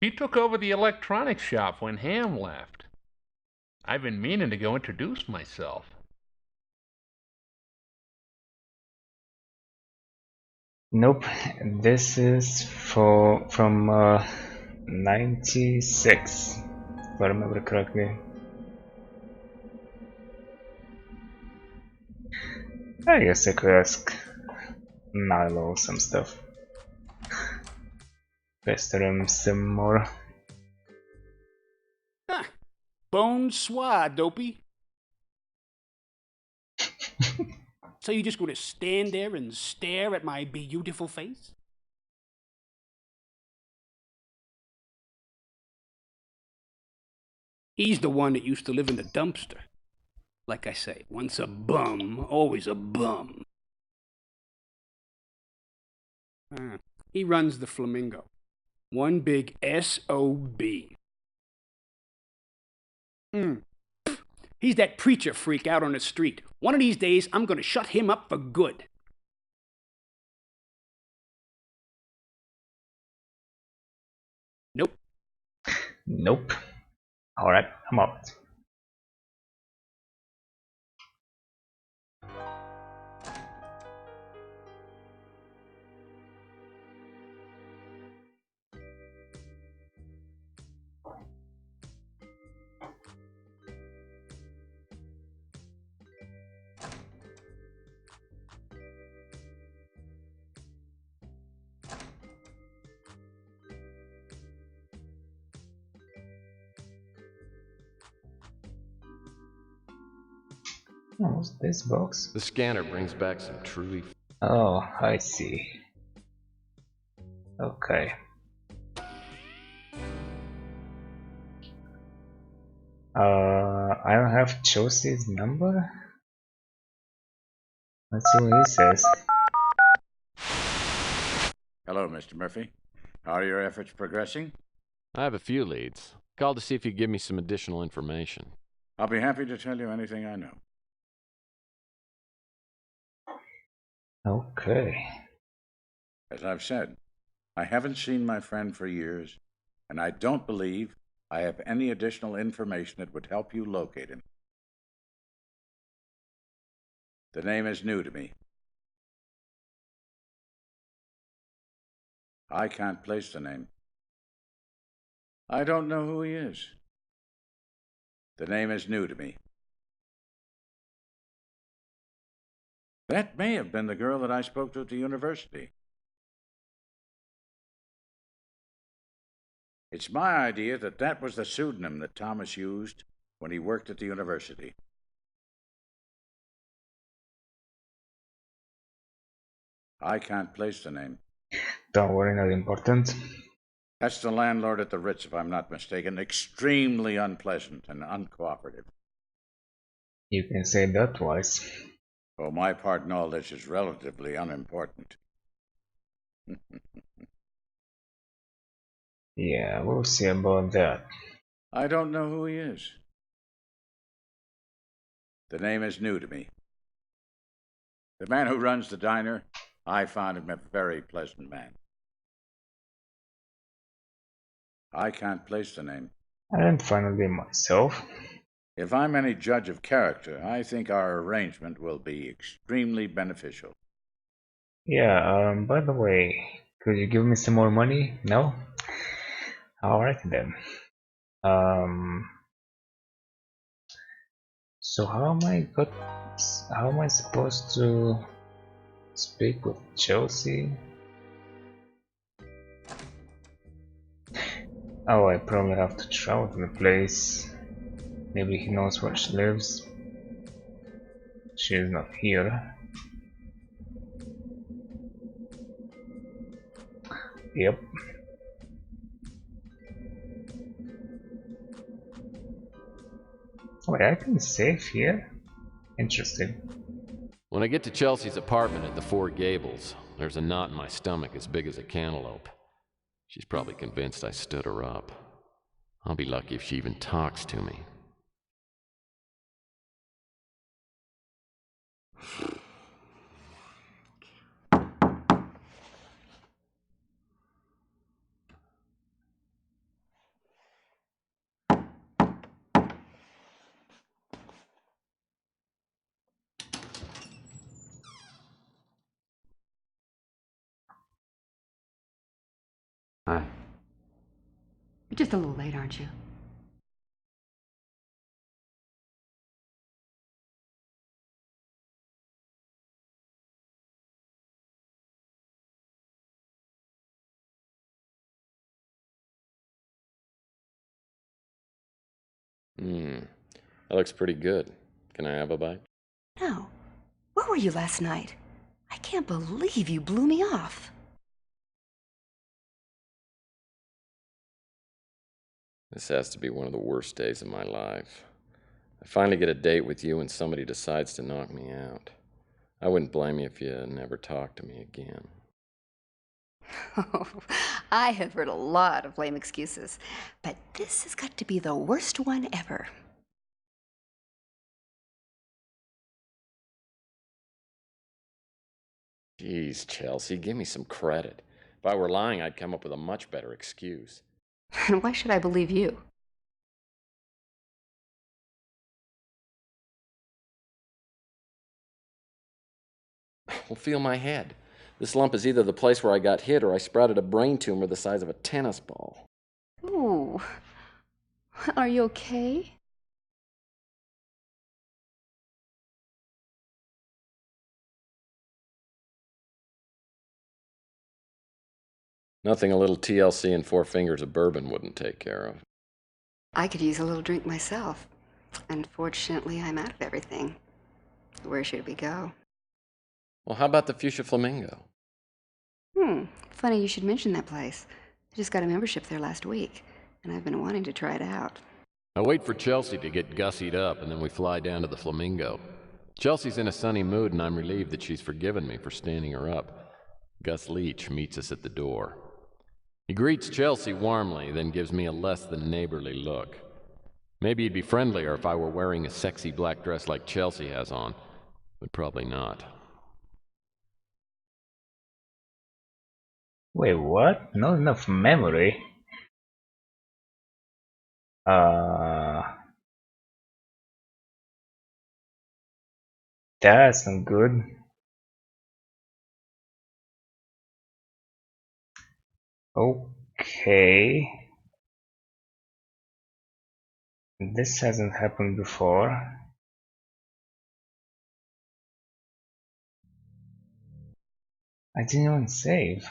He took over the electronics shop when Ham left. I've been meaning to go introduce myself. Nope, this is from 96, if I remember correctly. I guess I could ask Milo some stuff. Pester him some more. Bonsoir, dopey. So you just gonna stand there and stare at my beautiful face? He's the one that used to live in the dumpster. Like I say, once a bum, always a bum. He runs the Flamingo. One big S.O.B. He's that preacher freak out on the street. One of these days, I'm gonna shut him up for good. Nope. Nope. Alright, I'm out. Oh, what's this box? The scanner brings back some truly... Oh, I see. Okay. I don't have Chelsea's number? Let's see what he says. Hello, Mr. Murphy. How are your efforts progressing? I have a few leads. Called to see if you could give me some additional information. I'll be happy to tell you anything I know. Okay. As I've said, I haven't seen my friend for years, and I don't believe I have any additional information that would help you locate him. The name is new to me. I can't place the name. I don't know who he is. The name is new to me. That may have been the girl that I spoke to at the university. It's my idea that that was the pseudonym that Thomas used when he worked at the university. I can't place the name. Don't worry, not important. That's the landlord at the Ritz, if I'm not mistaken. Extremely unpleasant and uncooperative. You can say that twice. Well, my part in all this is relatively unimportant. Yeah, we'll see about that. I don't know who he is. The name is new to me. The man who runs the diner, I found him a very pleasant man. I can't place the name. I didn't find it myself. If I'm any judge of character, I think our arrangement will be extremely beneficial. Yeah, by the way, could you give me some more money? No? Alright then. So how am I supposed to speak with Chelsea? Oh, I probably have to travel to the place. Maybe he knows where she lives. She is not here. Yep. Wait, I can save here? Interesting. When I get to Chelsea's apartment at the Four Gables, there's a knot in my stomach as big as a cantaloupe. She's probably convinced I stood her up. I'll be lucky if she even talks to me. Hi. You're just a little late, aren't you? That looks pretty good. Can I have a bite? No. Where were you last night? I can't believe you blew me off. This has to be one of the worst days of my life. I finally get a date with you and somebody decides to knock me out. I wouldn't blame you if you never talked to me again. Oh, I have heard a lot of lame excuses, but this has got to be the worst one ever. Jeez, Chelsea, give me some credit. If I were lying, I'd come up with a much better excuse. Why should I believe you? Well, feel my head. This lump is either the place where I got hit or I sprouted a brain tumor the size of a tennis ball. Ooh. Are you okay? Nothing a little TLC and 4 fingers of bourbon wouldn't take care of. I could use a little drink myself. Unfortunately, I'm out of everything. Where should we go? Well, how about the Fuchsia Flamingo? Funny you should mention that place. I just got a membership there last week, and I've been wanting to try it out. I wait for Chelsea to get gussied up, and then we fly down to the Flamingo. Chelsea's in a sunny mood, and I'm relieved that she's forgiven me for standing her up. Gus Leach meets us at the door. He greets Chelsea warmly, then gives me a less than neighborly look. Maybe he'd be friendlier if I were wearing a sexy black dress like Chelsea has on, but probably not. Wait, what? Not enough memory? That's not good. Okay. This hasn't happened before. I didn't even save.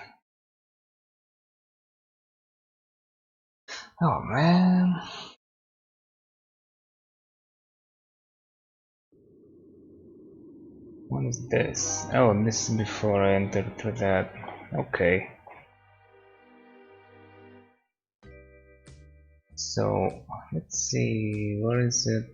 Oh man. What is this? Oh, this is before I entered to that. Okay. So, let's see, where is it?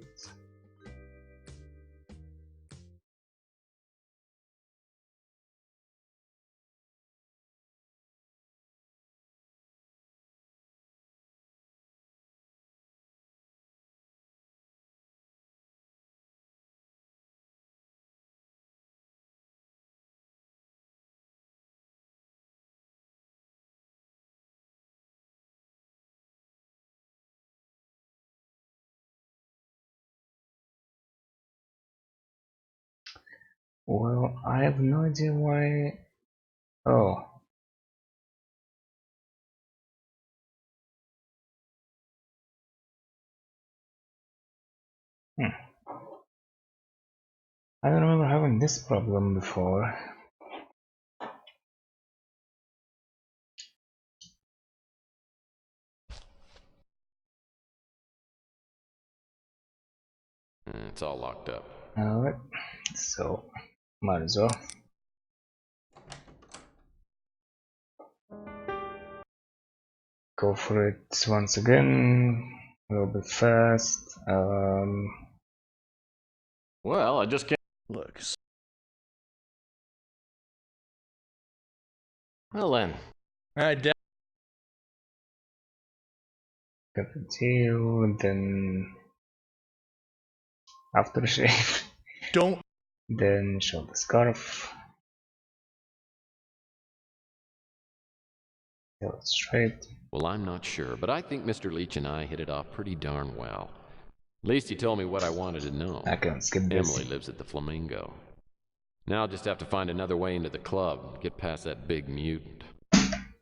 Well, I have no idea why. Oh. I don't remember having this problem before. It's all locked up. Alright, so might as well. Go for it once again, a little bit fast. Well, I just can't. Look. Well then. Alright, Cut the tail, then aftershave. Don't. Then show the scarf. Tail straight. Well, I'm not sure, but I think Mr. Leach and I hit it off pretty darn well. At least he told me what I wanted to know. I can't skip this. Emily lives at the Flamingo. Now I'll just have to find another way into the club, get past that big mutant.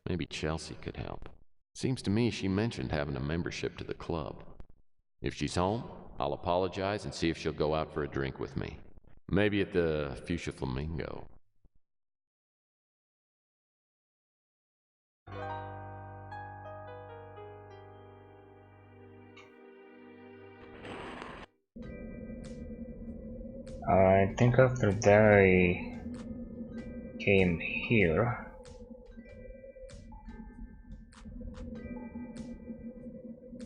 Maybe Chelsea could help. Seems to me she mentioned having a membership to the club. If she's home, I'll apologize and see if she'll go out for a drink with me. Maybe at the Fuchsia Flamingo. I think after that I came here.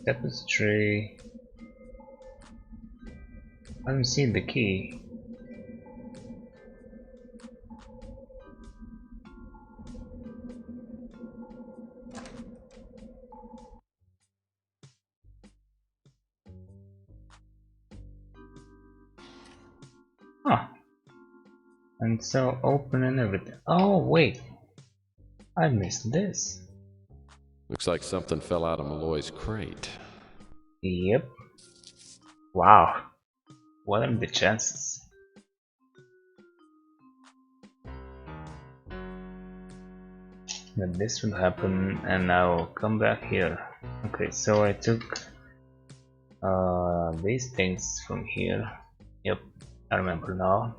Tapestry. I haven't seen the key. Huh. And so open and everything. Oh wait, I missed this. Looks like something fell out of Malloy's crate. Yep. Wow. What are the chances? That this will happen, and I'll come back here. Okay, so I took these things from here. Yep, I remember now.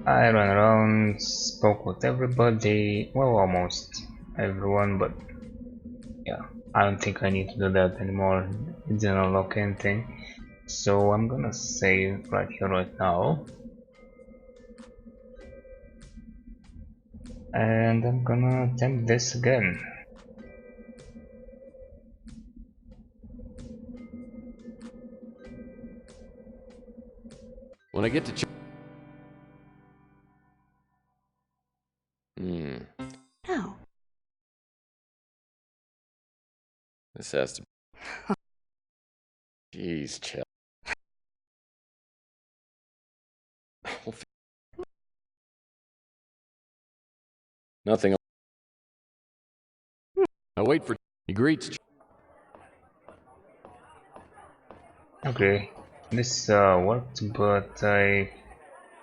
I ran around, spoke with everybody, well, almost everyone, but yeah, I don't think I need to do that anymore. It didn't unlock anything, so I'm gonna save right here, right now, and I'm gonna attempt this again. When I get to No. This has to. Jeez, Chell. Nothing. I wait for. He greets. Okay, this worked, but I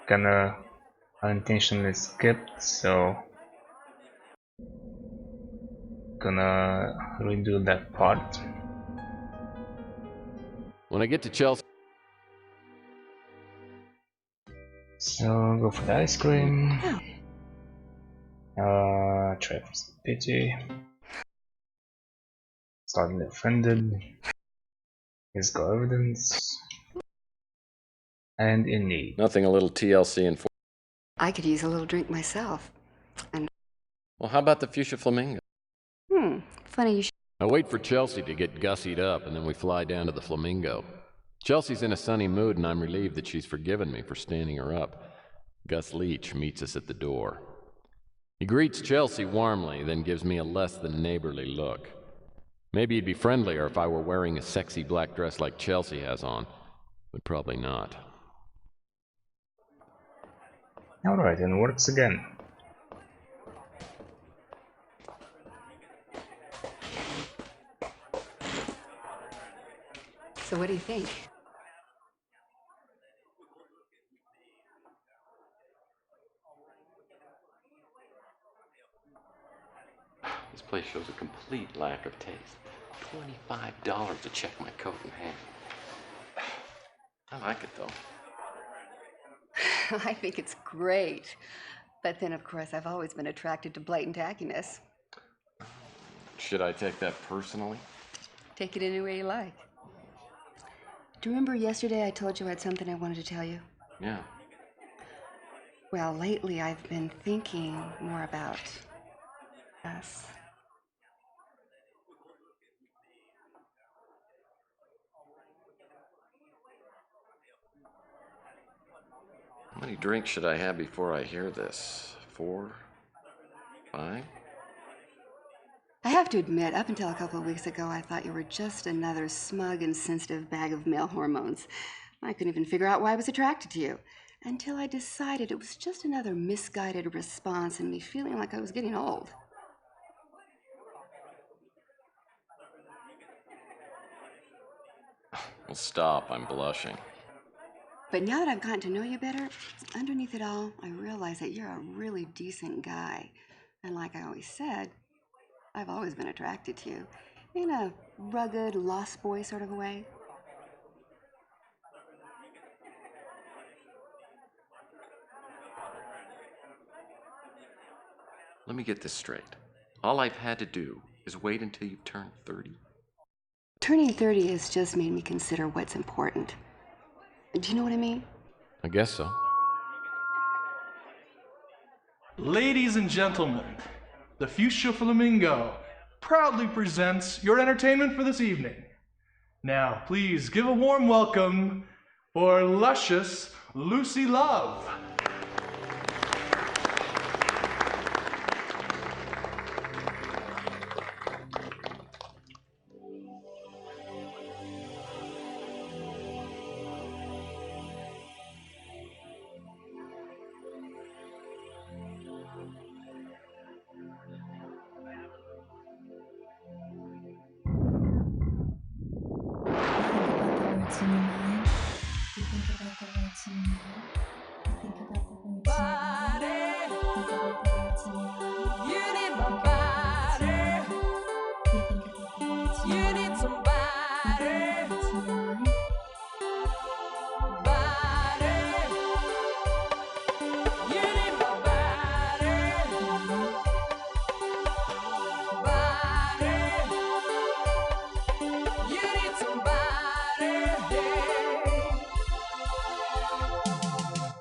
kinda unintentionally skipped, so gonna redo that part. When I get to Chelsea. So go for the ice cream. Try for some pity. Slightly offended. He's got evidence. And in need. Nothing a little TLC and. I could use a little drink myself. And Well, how about the Fuchsia Flamingo? funny you should. I wait for Chelsea to get gussied up, and then we fly down to the Flamingo. Chelsea's in a sunny mood, and I'm relieved that she's forgiven me for standing her up. Gus Leach meets us at the door. He greets Chelsea warmly, then gives me a less than neighborly look. Maybe he'd be friendlier if I were wearing a sexy black dress like Chelsea has on, but probably not. Alright, and works again. So what do you think? This place shows a complete lack of taste. $25 to check my coat and hat. I like it, though. I think it's great. But then, of course, I've always been attracted to blatant tackiness. Should I take that personally? Take it any way you like. Do you remember yesterday I told you I had something I wanted to tell you? Yeah. Well, lately I've been thinking more about us. How many drinks should I have before I hear this? 4? 5? I have to admit, up until a couple of weeks ago, I thought you were just another smug and sensitive bag of male hormones. I couldn't even figure out why I was attracted to you. Until I decided it was just another misguided response and me feeling like I was getting old. Well, stop. I'm blushing. But now that I've gotten to know you better, underneath it all, I realize that you're a really decent guy. And like I always said, I've always been attracted to you. In a rugged, lost boy sort of a way. Let me get this straight. All I've had to do is wait until you turn 30. Turning 30 has just made me consider what's important. Do you know what I mean? I guess so. Ladies and gentlemen, the Fuchsia Flamingo proudly presents your entertainment for this evening. Now, please give a warm welcome for luscious Lucy Love.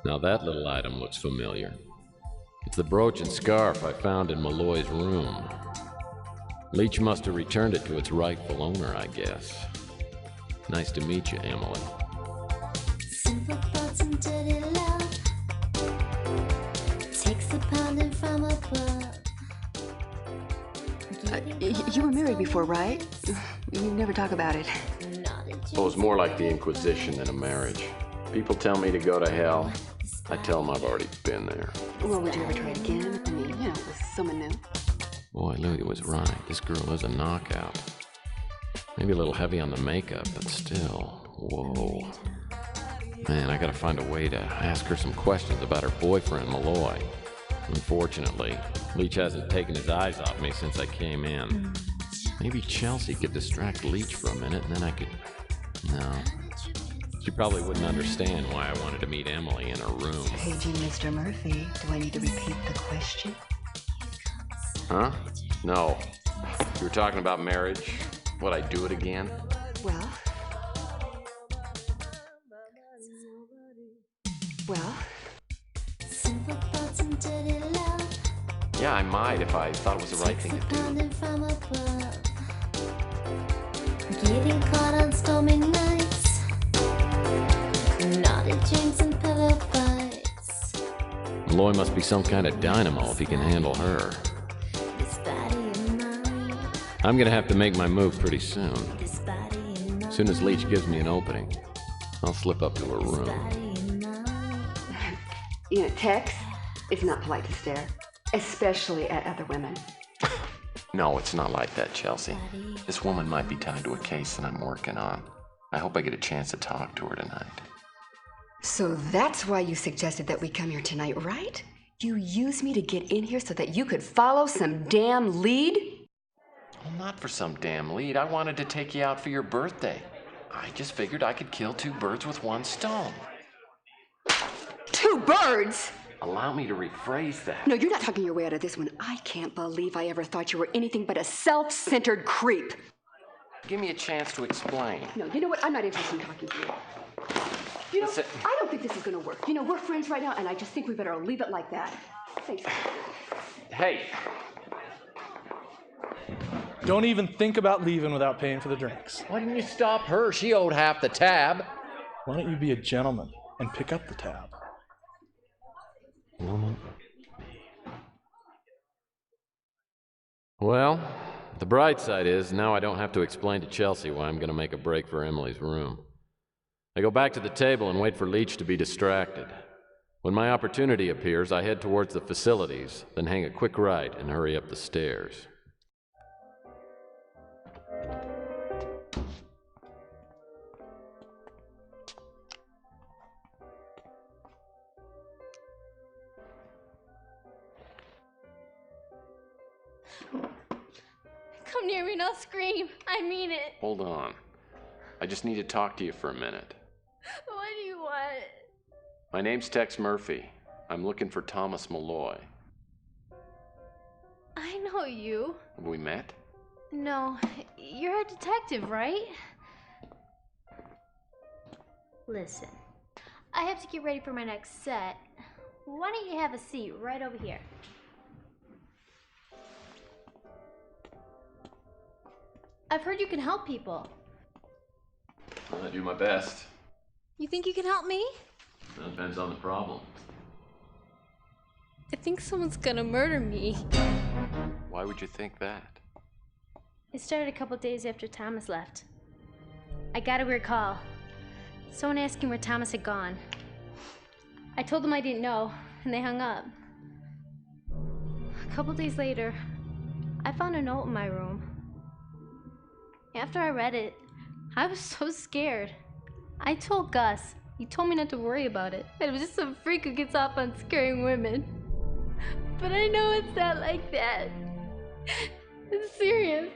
Now that little item looks familiar. It's the brooch and scarf I found in Malloy's room. Leach must have returned it to its rightful owner, I guess. Nice to meet you, Emily. Simple thoughts and dirty love takes a pounding from above. You were married before, right? You never talk about it. Well, it's more like the Inquisition than a marriage. People tell me to go to hell. I tell them I've already been there. Well, would you ever try it again? I mean, with someone new. Boy, Louie was right. This girl is a knockout. Maybe a little heavy on the makeup, but still. Whoa. Man, I gotta find a way to ask her some questions about her boyfriend, Malloy. Unfortunately, Leach hasn't taken his eyes off me since I came in. Maybe Chelsea could distract Leach for a minute, and then I could... No. She probably wouldn't understand why I wanted to meet Emily in her room. Paging Mr. Murphy, do I need to repeat the question? Huh? No. You were talking about marriage? Would I do it again? Well... Simple thoughts and dirty love. Yeah, I might if I thought it was the right thing to do. Pounding from above. Getting caught on stormy nights. Naughty drinks and pillow fights. Malloy must be some kind of dynamo if he can handle her. This body of mine. I'm gonna have to make my move pretty soon. This body of mine. As soon as Leach gives me an opening, I'll slip up to her room. You know, Tex, it's not polite to stare, especially at other women. No, it's not like that, Chelsea. This woman might be tied to a case that I'm working on. I hope I get a chance to talk to her tonight. So that's why you suggested that we come here tonight, right? You used me to get in here so that you could follow some damn lead? Well, not for some damn lead. I wanted to take you out for your birthday. I just figured I could kill 2 birds with 1 stone. 2 birds? Allow me to rephrase that. No, you're not talking your way out of this one. I can't believe I ever thought you were anything but a self-centered creep. Give me a chance to explain. No, you know what? I'm not interested in talking to you. You know, Listen. I don't think this is going to work. You know, we're friends right now, and I just think we better leave it like that. Thanks. Hey, Don't even think about leaving without paying for the drinks. why didn't you stop her? She owed half the tab. Why don't you be a gentleman and pick up the tab? Woman. Well, the bright side is now I don't have to explain to Chelsea why I'm going to make a break for Emily's room. I go back to the table and wait for Leach to be distracted. When my opportunity appears, I head towards the facilities, then hang a quick right and hurry up the stairs. Come near me and I'll scream. I mean it. Hold on. I just need to talk to you for a minute. What do you want? My name's Tex Murphy. I'm looking for Thomas Malloy. I know you. Have we met? No, you're a detective, right? Listen, I have to get ready for my next set. Why don't you have a seat right over here? I've heard you can help people. Well, I do my best. You think you can help me? That depends on the problem. I think someone's gonna murder me. Why would you think that? It started a couple days after Thomas left. I got a weird call. Someone asking where Thomas had gone. I told them I didn't know, and they hung up. A couple days later, I found a note in my room. After I read it, I was so scared. I told Gus. He told me not to worry about it. That it was just some freak who gets off on scaring women. But I know it's not like that. It's serious.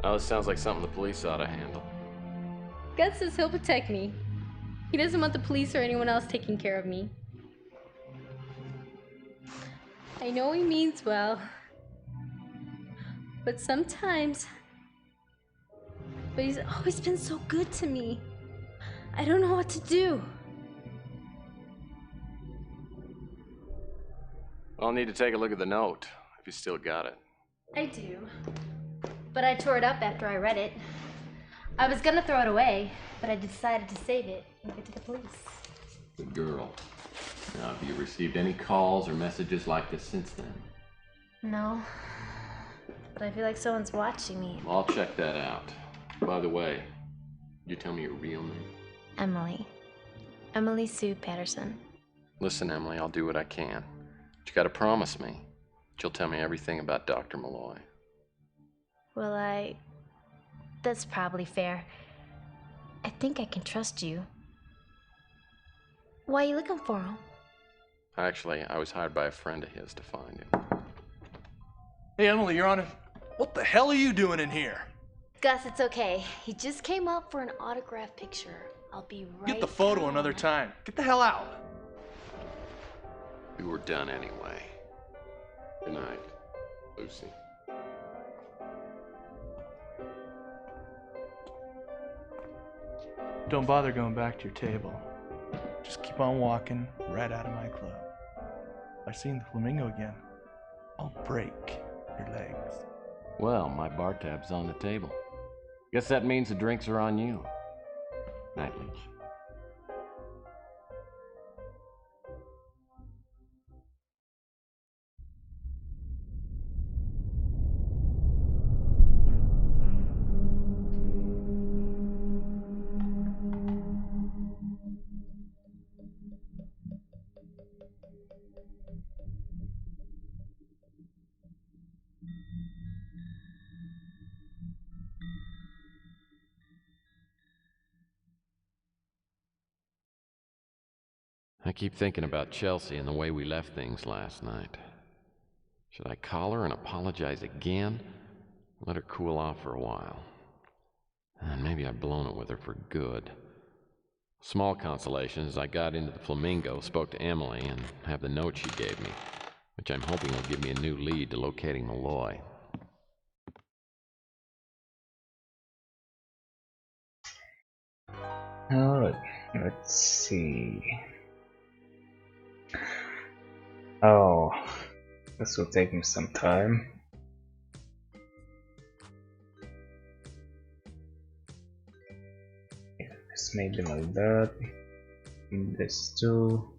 Oh, this sounds like something the police ought to handle. Gus says he'll protect me. He doesn't want the police or anyone else taking care of me. I know he means well. But sometimes... But he's always been so good to me. I don't know what to do. I'll need to take a look at the note, if you still got it. I do. But I tore it up after I read it. I was gonna throw it away, but I decided to save it and give it to the police. Good girl. Now, have you received any calls or messages like this since then? No. But I feel like someone's watching me. I'll check that out. By the way, did you tell me your real name? Emily. Emily Sue Patterson. Listen, Emily, I'll do what I can. But you gotta promise me that you'll tell me everything about Dr. Malloy. Well, that's probably fair. I think I can trust you. Why are you looking for him? Actually, I was hired by a friend of his to find him. Hey, Emily, you're on it. What the hell are you doing in here? Gus, it's okay. He just came up for an autograph picture. I'll be right Get the photo down. another time. Get the hell out. We were done anyway. Good night, Lucy. Don't bother going back to your table. Just keep on walking right out of my club. If I seen the flamingo again, I'll break your legs. Well, my bar tab's on the table. Guess that means the drinks are on you. Night, Leach. I keep thinking about Chelsea and the way we left things last night. Should I call her and apologize again? Let her cool off for a while. And maybe I've blown it with her for good. Small consolation is I got into the Flamingo, spoke to Emily, and have the note she gave me, which I'm hoping will give me a new lead to locating Malloy. Alright, let's see. Oh, this will take me some time. Yeah, just maybe like that. And this too.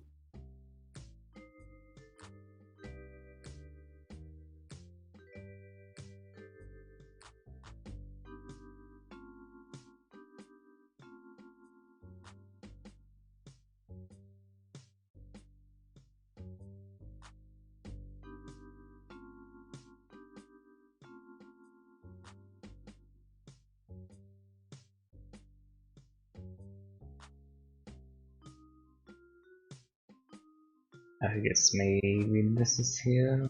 I guess maybe this is here.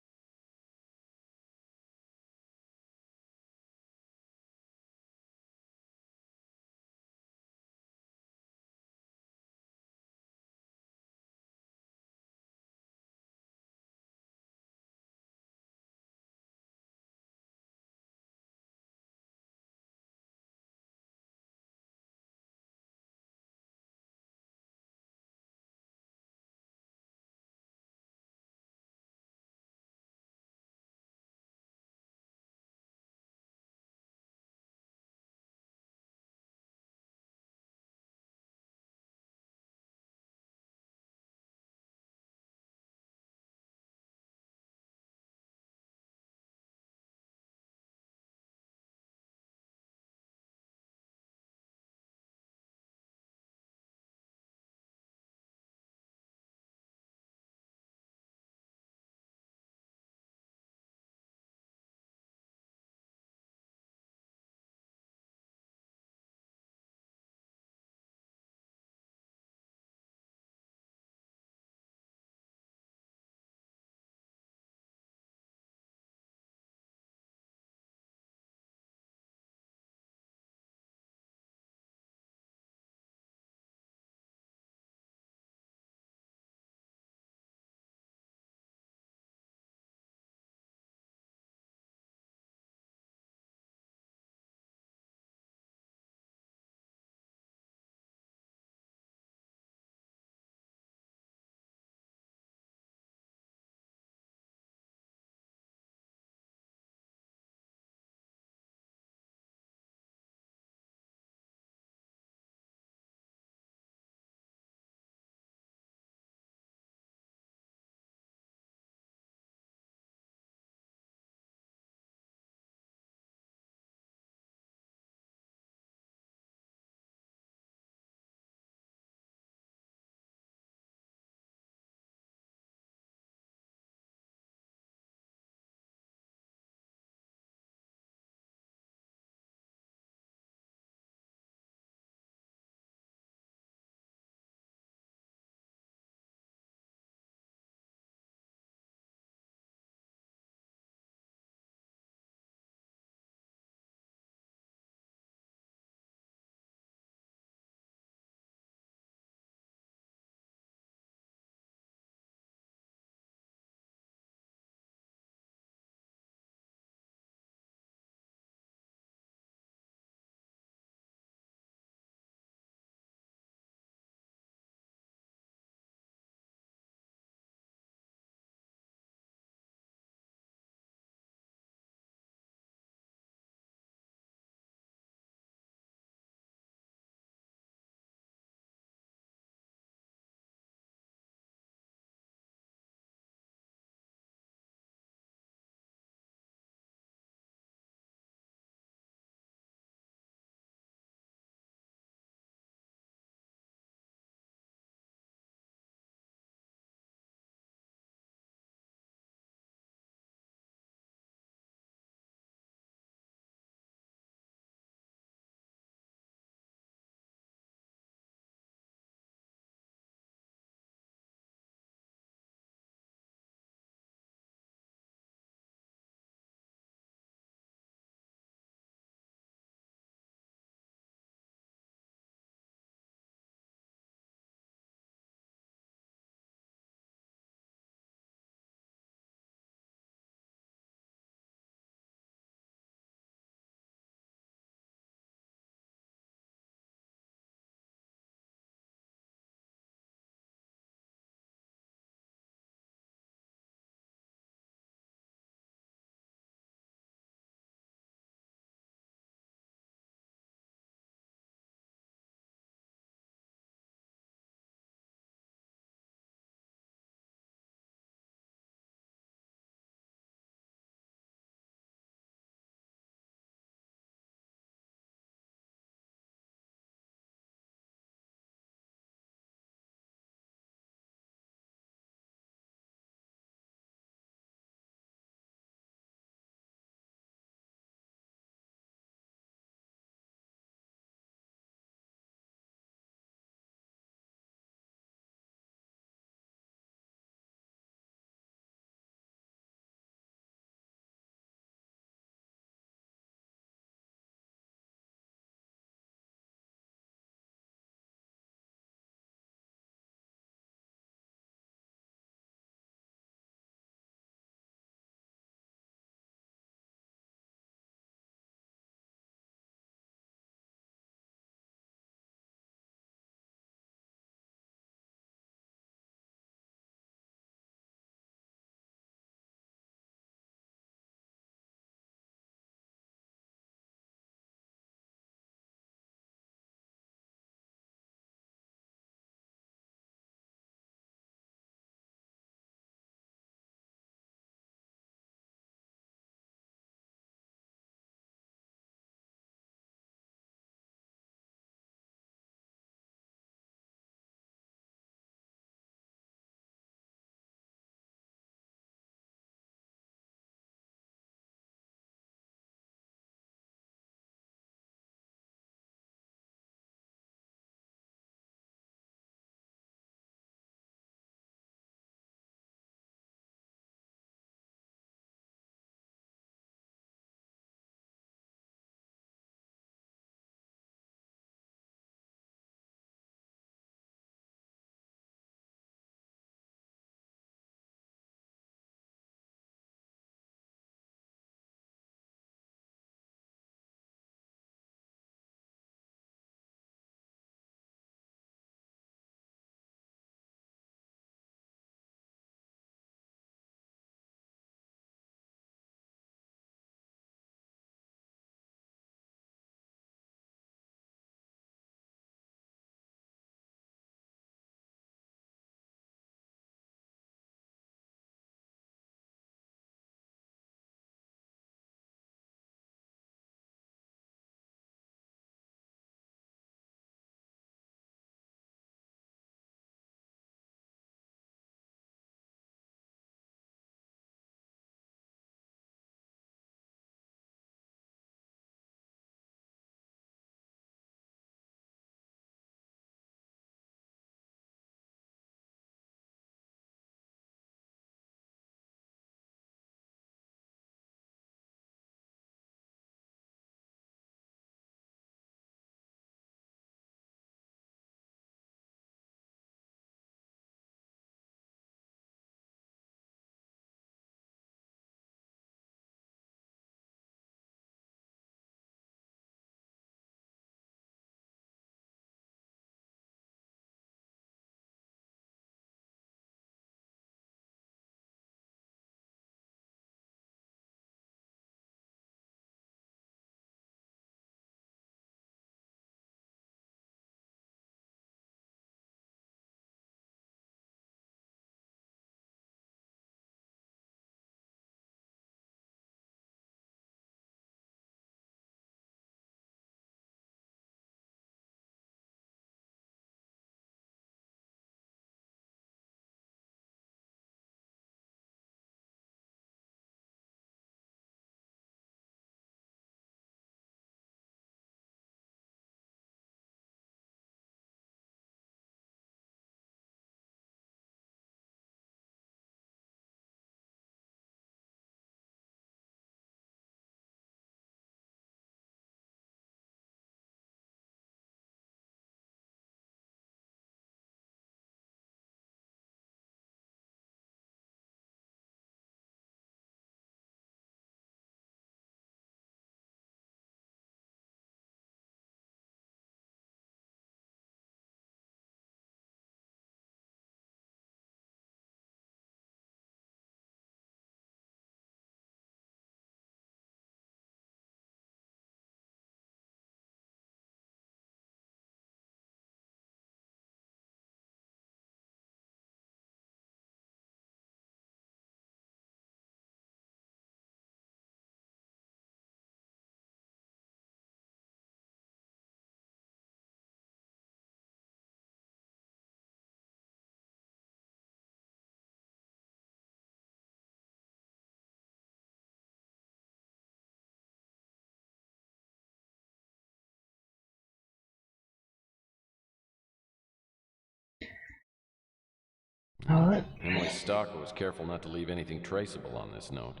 Alright. Emily Stalker was careful not to leave anything traceable on this note.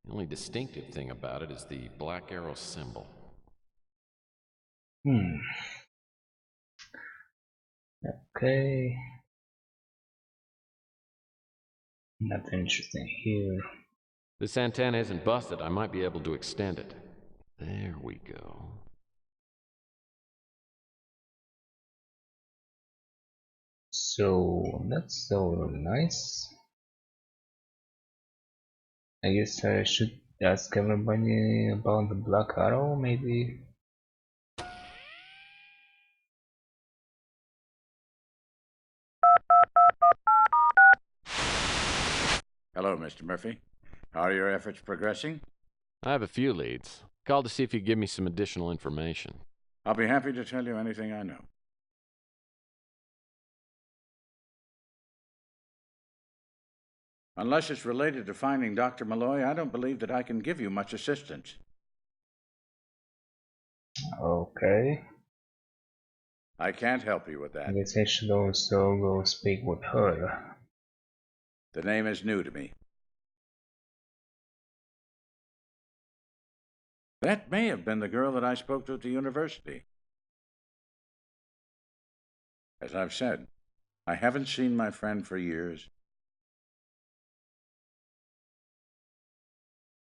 The only distinctive thing about it is the black arrow symbol. Okay. Nothing interesting here. This antenna isn't busted. I might be able to extend it. There we go. So that's so nice. I guess I should ask everybody about the black arrow, maybe. Hello, Mr. Murphy. How are your efforts progressing? I have a few leads. Called to see if you could give me some additional information. I'll be happy to tell you anything I know. Unless it's related to finding Dr. Malloy, I don't believe that I can give you much assistance. Okay. I can't help you with that. I guess I should also go speak with her. The name is new to me. That may have been the girl that I spoke to at the university. As I've said, I haven't seen my friend for years.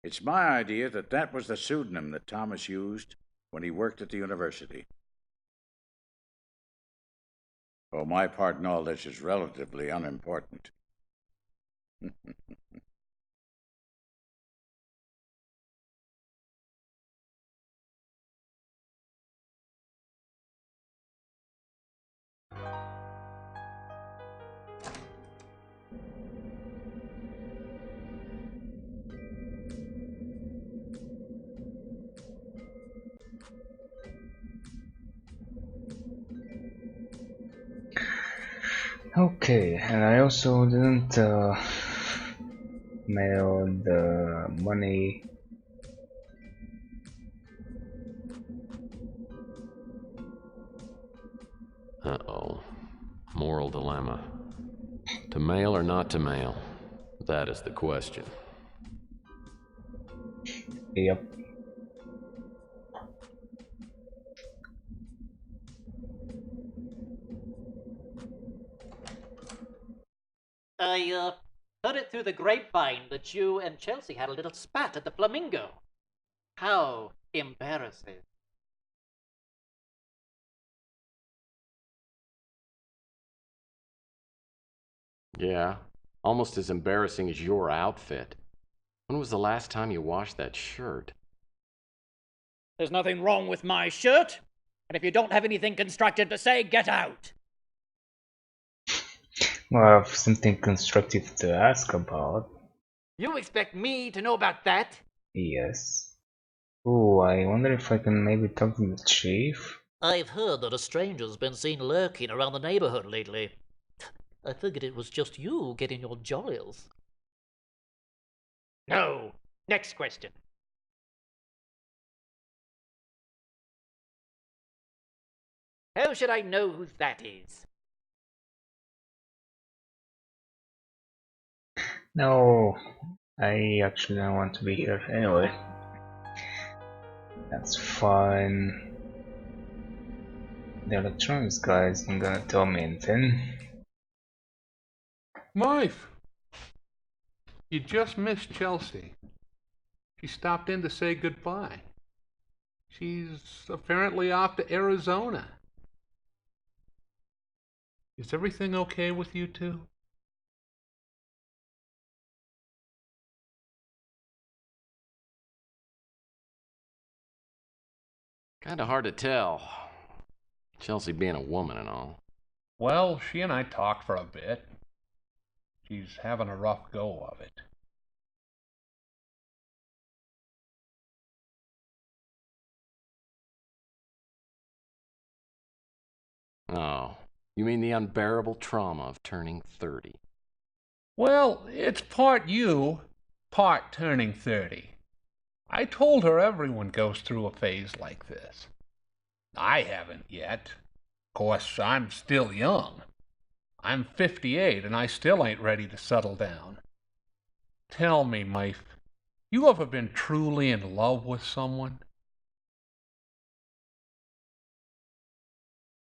It's my idea that that was the pseudonym that Thomas used when he worked at the university. Oh, my part in all this is relatively unimportant. Okay, and I also didn't mail the money. Uh-oh. Moral dilemma. To mail or not to mail? That is the question. Yep. I heard it through the grapevine that you and Chelsea had a little spat at the Flamingo. How embarrassing. Yeah, almost as embarrassing as your outfit. When was the last time you washed that shirt? There's nothing wrong with my shirt, and if you don't have anything constructive to say, get out. Well, I have something constructive to ask about. You expect me to know about that? Yes. Ooh, I wonder if I can maybe talk to the chief? I've heard that a stranger's been seen lurking around the neighborhood lately. I figured it was just you getting your jollies. No. Next question. How should I know who that is? No, I actually don't want to be here anyway. That's fine. The electronics guy isn't gonna tell me anything. Murph! You just missed Chelsea. She stopped in to say goodbye. She's apparently off to Arizona. Is everything okay with you two? Kinda hard to tell. Chelsea being a woman and all. Well, she and I talked for a bit. She's having a rough go of it. Oh, you mean the unbearable trauma of turning 30? Well, it's part you, part turning 30. I told her everyone goes through a phase like this. I haven't yet. Of course, I'm still young. I'm 58 and I still ain't ready to settle down. Tell me, Mike, you ever been truly in love with someone?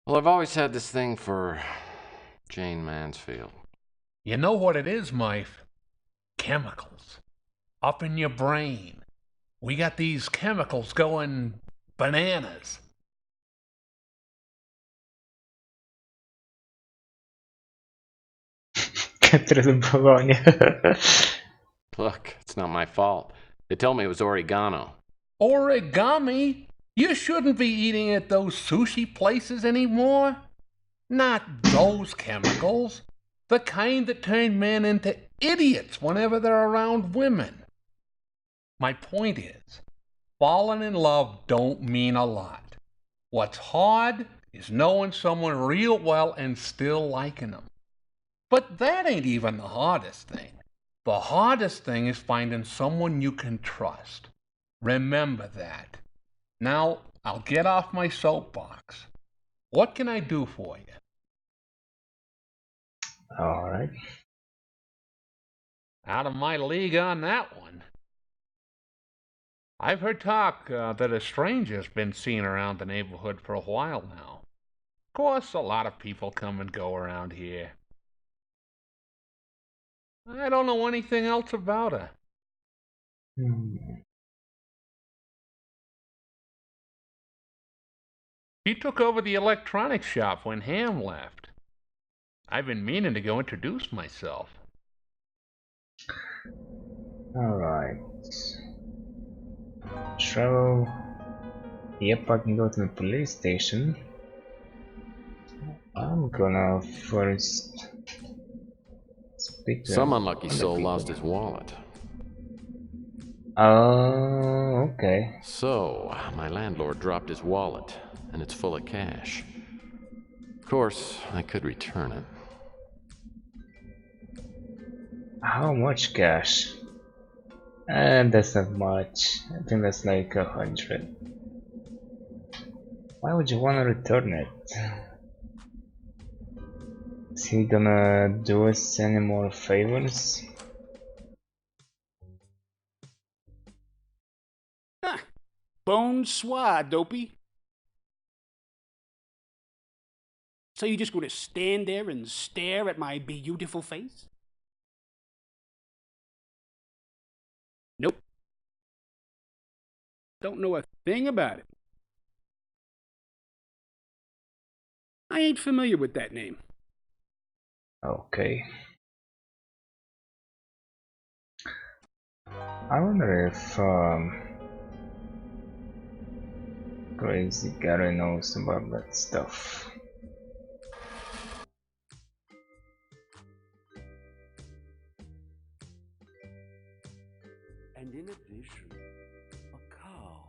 Well, I've always had this thing for Jane Mansfield. You know what it is, Mike? Chemicals. Up in your brain. We got these chemicals going bananas. Bologna. Look, it's not my fault. They told me it was oregano. Origami? You shouldn't be eating at those sushi places anymore. Not those chemicals. The kind that turn men into idiots whenever they're around women. My point is, falling in love don't mean a lot. What's hard is knowing someone real well and still liking them. But that ain't even the hardest thing. The hardest thing is finding someone you can trust. Remember that. Now, I'll get off my soapbox. What can I do for you? Alright. Out of my league on that one. I've heard talk that a stranger's been seen around the neighborhood for a while now. Of course, a lot of people come and go around here. I don't know anything else about her. She took over the electronics shop when Ham left. I've been meaning to go introduce myself. Alright. Travel. Yep, I can go to the police station. I'm gonna first speak to Some unlucky other soul people. lost his wallet. Oh, okay. So, my landlord dropped his wallet, and it's full of cash. Of course, I could return it. How much cash? And that's not much. I think that's like 100. Why would you wanna return it? Is he gonna do us any more favors? Bonsoir, dopey. So you just gonna stand there and stare at my beautiful face? Nope. Don't know a thing about it. I ain't familiar with that name. Okay. I wonder if Crazy Gary knows about that stuff. And in addition, a cow.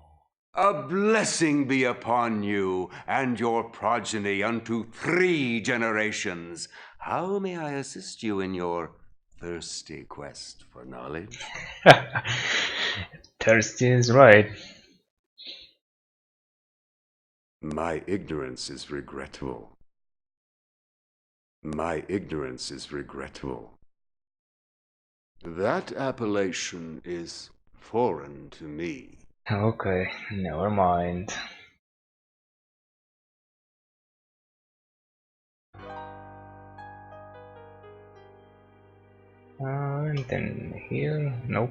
A blessing be upon you and your progeny unto 3 generations. How may I assist you in your thirsty quest for knowledge? Thirsty is right. My ignorance is regrettable. My ignorance is regrettable. That appellation is foreign to me. Okay, never mind. And then here, nope.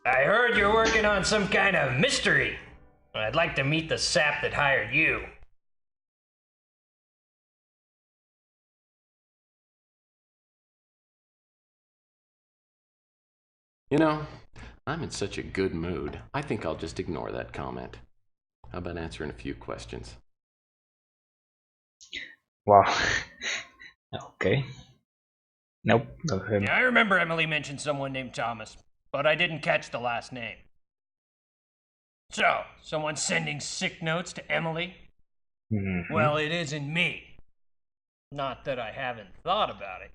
I heard you're working on some kind of mystery. I'd like to meet the sap that hired you. You know, I'm in such a good mood, I think I'll just ignore that comment. How about answering a few questions? Wow. Okay. Nope, not him. Yeah, I remember Emily mentioned someone named Thomas, but I didn't catch the last name. So, someone sending sick notes to Emily? Mm-hmm. Well, it isn't me. Not that I haven't thought about it.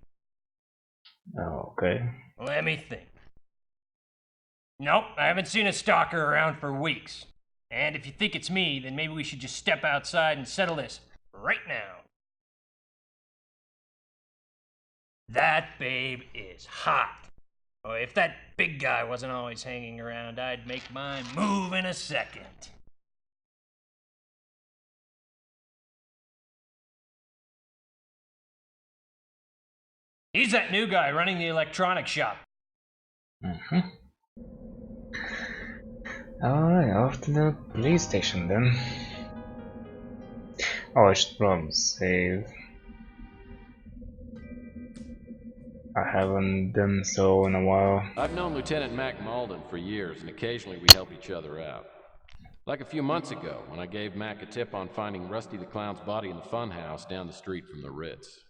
Okay. Let me think. Nope, I haven't seen a stalker around for weeks. And if you think it's me, then maybe we should just step outside and settle this right now. That babe is hot. Oh, if that big guy wasn't always hanging around, I'd make my move in a second. He's that new guy running the electronics shop. Mm-hmm. Alright, off to the police station then. Oh, I should probably save. I haven't done so in a while. I've known Lieutenant Mac Malden for years, and occasionally we help each other out. Like a few months ago, when I gave Mac a tip on finding Rusty the Clown's body in the funhouse down the street from the Ritz.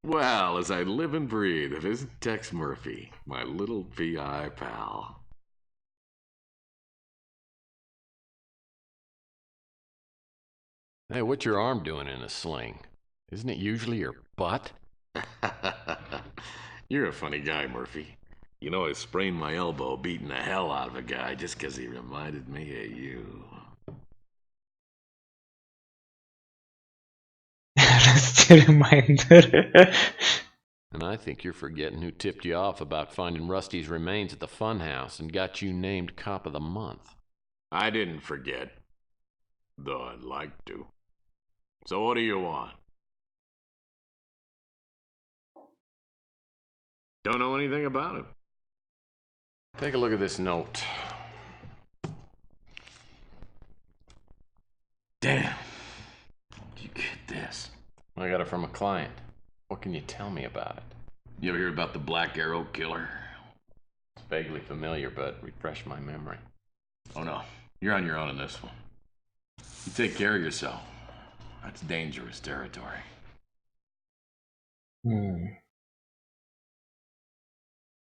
Well, as I live and breathe, it isn't Tex Murphy, my little VI pal. Hey, what's your arm doing in a sling? Isn't it usually your butt? You're a funny guy, Murphy. You know, I sprained my elbow beating the hell out of a guy just 'cause he reminded me of you. Rusty reminder. And I think you're forgetting who tipped you off about finding Rusty's remains at the funhouse and got you named Cop of the Month. I didn't forget, though I'd like to. So what do you want? Don't know anything about it. Take a look at this note. Damn. Did you get this? I got it from a client. What can you tell me about it? You ever hear about the Black Arrow Killer? It's vaguely familiar, but refresh my memory. Oh no, you're on your own in this one. You take care of yourself. That's dangerous territory.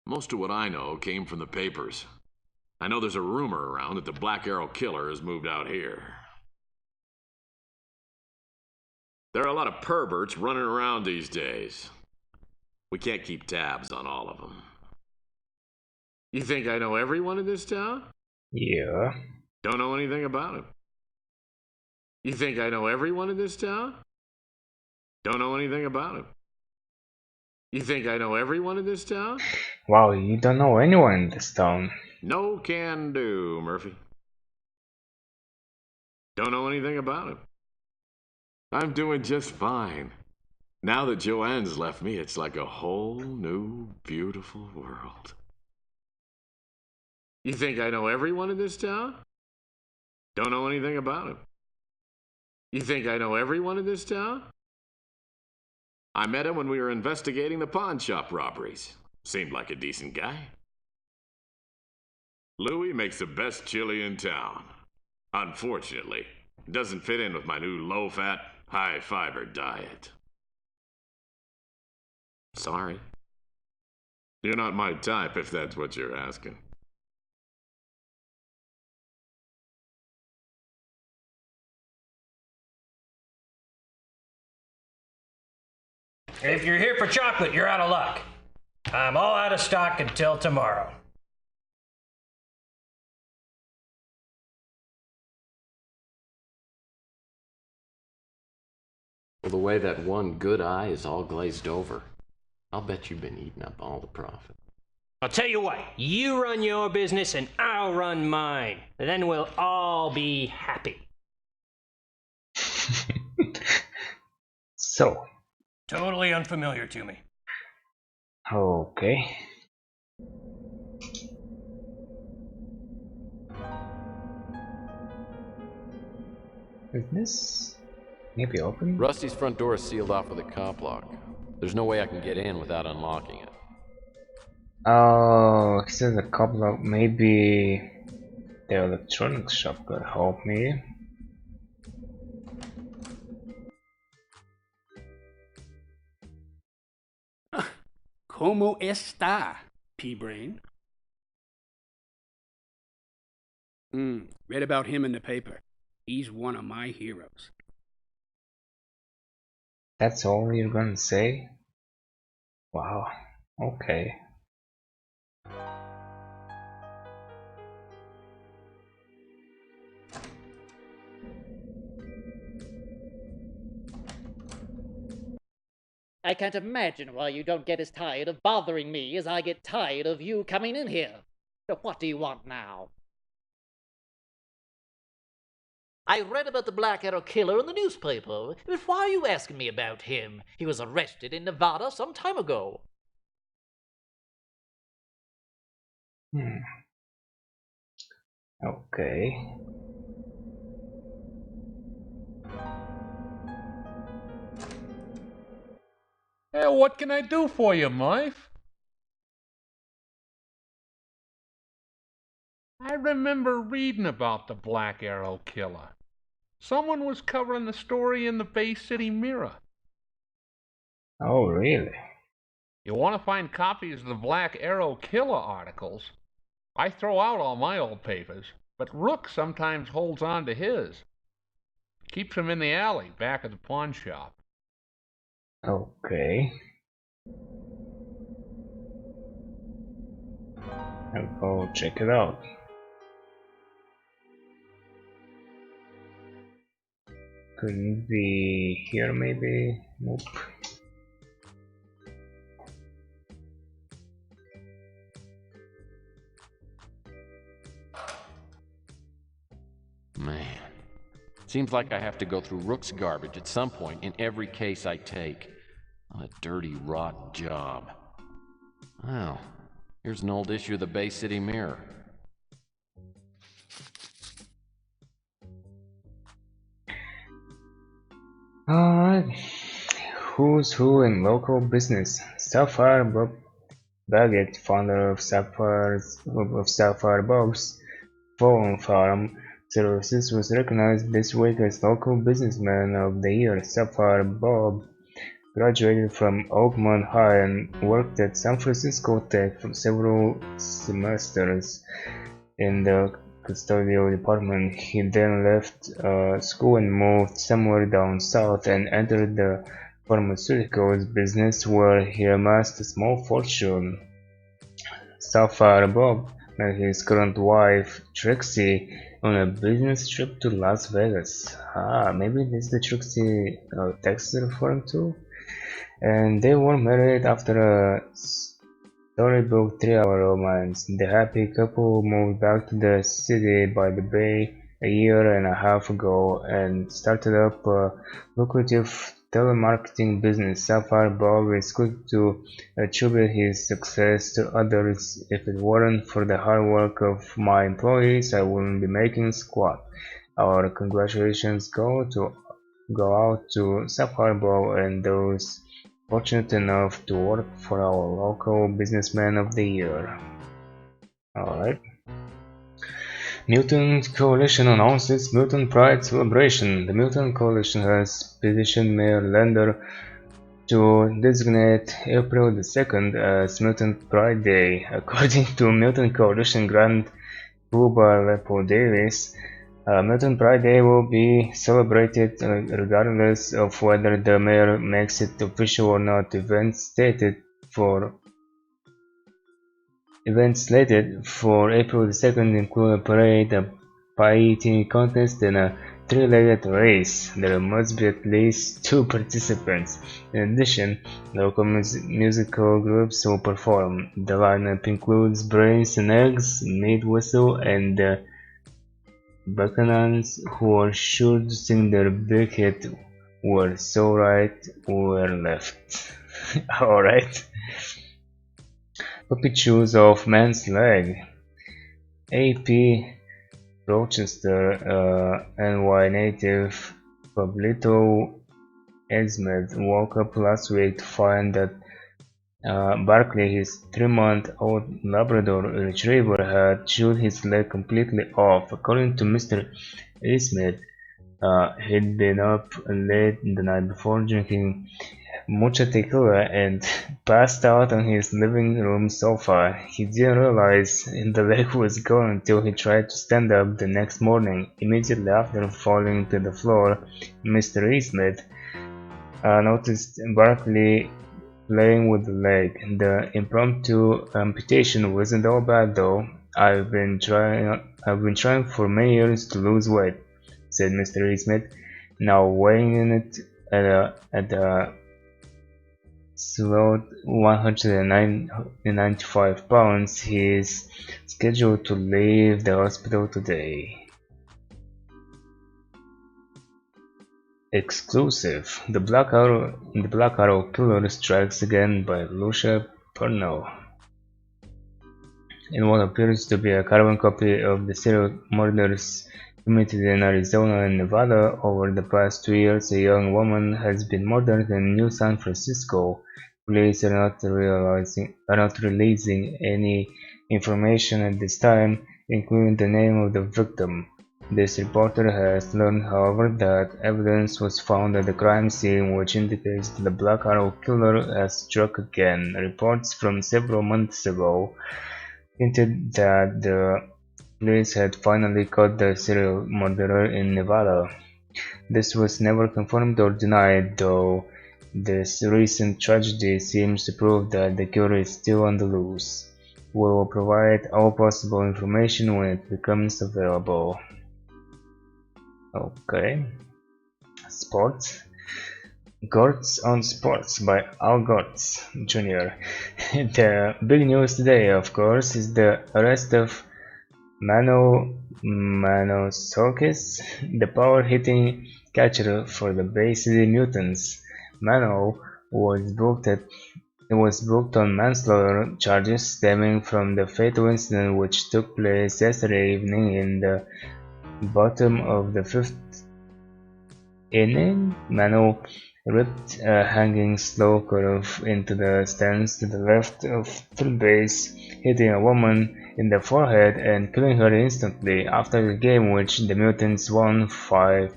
Most of what I know came from the papers. I know there's a rumor around that the Black Arrow Killer has moved out here. There are a lot of perverts running around these days. We can't keep tabs on all of them. You think I know everyone in this town? Yeah. Don't know anything about it. You think I know everyone in this town? Don't know anything about it. You think I know everyone in this town? Wow, you don't know anyone in this town. No can do, Murphy. Don't know anything about it. I'm doing just fine. Now that Joanne's left me, it's like a whole new, beautiful world. You think I know everyone in this town? Don't know anything about it. You think I know everyone in this town? I met him when we were investigating the pawn shop robberies. Seemed like a decent guy. Louis makes the best chili in town. Unfortunately, it doesn't fit in with my new low-fat, high-fiber diet. Sorry. You're not my type, if that's what you're asking. If you're here for chocolate, you're out of luck. I'm all out of stock until tomorrow. Well, the way that one good eye is all glazed over, I'll bet you've been eating up all the profit. I'll tell you what, you run your business and I'll run mine. Then we'll all be happy. So. Totally unfamiliar to me. Okay. Is this maybe open? Rusty's front door is sealed off with a cop lock. There's no way I can get in without unlocking it. Oh, he says a couple of maybe the electronics shop could help me. ¿Cómo está, P-Brain? Read about him in the paper. He's one of my heroes. That's all you're gonna say? Wow, okay. I can't imagine why you don't get as tired of bothering me as I get tired of you coming in here. But what do you want now? I read about the Black Arrow killer in the newspaper, but why are you asking me about him? He was arrested in Nevada some time ago. Okay. Hey, what can I do for you, Murph? I remember reading about the Black Arrow killer. Someone was covering the story in the Bay City Mirror. Oh, really? You want to find copies of the Black Arrow killer articles? I throw out all my old papers, but Rook sometimes holds on to his. Keeps them in the alley back at the pawn shop. Okay. I'll go check it out. Couldn't be here, maybe? Nope. Man, seems like I have to go through Rook's garbage at some point in every case I take. A dirty, rotten job. Well, here's an old issue of the Bay City Mirror. Alright. Who's who in local business? Sapphire Bob Baggett, founder of Sapphire Bob's Fallen Farm Services, was recognized this week as Local Businessman of the Year. Sapphire Bob graduated from Oakmont High and worked at San Francisco Tech for several semesters in the custodial department. He then left school and moved somewhere down south and entered the pharmaceuticals business, where he amassed a small fortune. Sapphire Bob met his current wife, Trixie, on a business trip to Las Vegas. Maybe this is the Trixie Tex is referring to? And they were married after a storybook 3-hour romance. The happy couple moved back to the city by the bay a year and a half ago and started up a lucrative telemarketing business. Sapphire Bob is quick to attribute his success to others. If it weren't for the hard work of my employees, I wouldn't be making squat. Our congratulations go out to Sapphire Bob and those fortunate enough to work for our Local Businessman of the Year. Alright. Mutant Coalition announces Mutant Pride celebration. The Mutant Coalition has petitioned Mayor Lander to designate April the 2nd as Mutant Pride Day. According to Mutant Coalition Grand Cuba Lepo Davis, Mutant Pride Day will be celebrated regardless of whether the mayor makes it official or not. Events slated for April the 2nd include a parade, a pie eating contest, and a three-legged race. There must be at least 2 participants. In addition, local musical groups will perform. The lineup includes Brains and Eggs, Meat Whistle, and the Bacchanals, who are sure to sing their big hit "We're So Right, We're Left." Alright. Puppy Shoes of Man's Leg. AP Rochester, NY native Pablito Esmed woke up last week to find that Barkley, his 3-month-old Labrador Retriever, had chewed his leg completely off. According to Mr. Esmed, he'd been up late the night before drinking mucha tequila and passed out on his living room sofa. He didn't realize the leg was gone until he tried to stand up the next morning. Immediately after falling to the floor, Mr. Eastman noticed Barkley playing with the leg. The impromptu amputation wasn't all bad though. I've been trying for many years to lose weight, said Mr. Eastman, now weighing in it at a slowed 195 pounds. He is scheduled to leave the hospital today. Exclusive: The Black Arrow Killer Strikes Again by Lucia Purnell. In what appears to be a carbon copy of the serial murders committed in Arizona and Nevada over the past 2 years, a young woman has been murdered in New San Francisco. Police are not releasing any information at this time, including the name of the victim. This reporter has learned, however, that evidence was found at the crime scene which indicates that the Black Arrow Killer has struck again. Reports from several months ago hinted that the police had finally caught the serial murderer in Nevada. This was never confirmed or denied, though this recent tragedy seems to prove that the killer is still on the loose. We will provide all possible information when it becomes available. Okay. Sports. Gortz on Sports by Al Gortz Jr. The big news today, of course, is the arrest of Mano Manosokis, the power-hitting catcher for the Bay City Mutants. Mano was booked on manslaughter charges stemming from the fatal incident which took place yesterday evening in the bottom of the 5th inning. Mano ripped a hanging slow curve into the stands to the left of third base, hitting a woman in the forehead and killing her instantly. After the game, which the Mutants won 5-4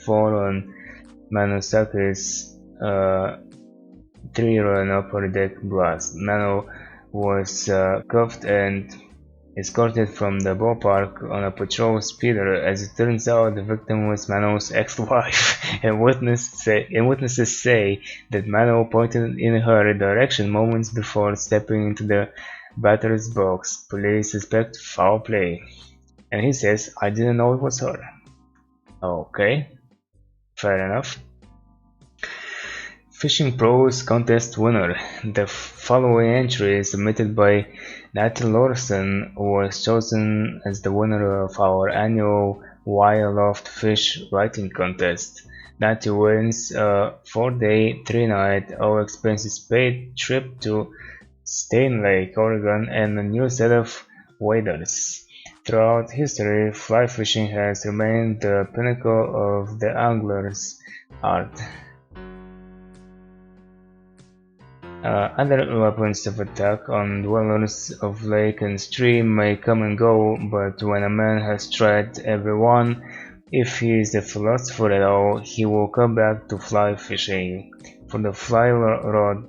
on Manosakis' 3-run upper deck blast, Mano was cuffed and escorted from the ballpark on a patrol speeder. As it turns out, the victim was Mano's ex-wife, and witnesses say that Mano pointed in her direction moments before stepping into the batter's box. Police suspect foul play, and he says, "I didn't know it was her." Okay, fair enough. Fishing Pros Contest winner. The following entry, submitted by Nathan Lawson, was chosen as the winner of our annual Why Aloft Fish writing contest. Natty wins a 4-day, 3-night, all expenses paid trip to Stain Lake, Oregon, and a new set of waders. Throughout history, fly fishing has remained the pinnacle of the angler's art. Other weapons of attack on dwellers of lake and stream may come and go, but when a man has tried every one, if he is a philosopher at all, he will come back to fly fishing. For the fly rod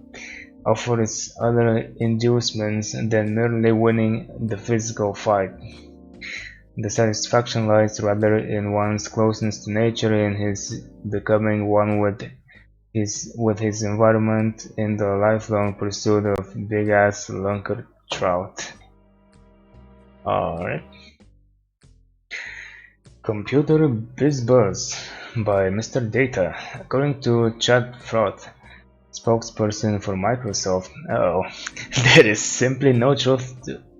offers other inducements than merely winning the physical fight. The satisfaction lies rather in one's closeness to nature, in his becoming one with his environment, in the lifelong pursuit of big-ass lunker trout. Alright. Computer BizBuzz by Mr. Data. According to Chad Fraught, spokesperson for Microsoft, there is simply no truth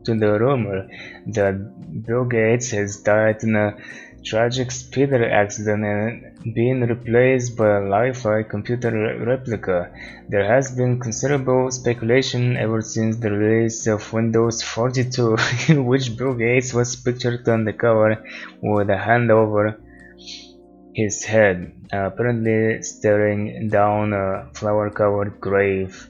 to the rumor that Bill Gates has died in a tragic speeder accident and been replaced by a lifelike computer replica. There has been considerable speculation ever since the release of Windows 42, in which Bill Gates was pictured on the cover with a hand over his head, apparently staring down a flower-covered grave.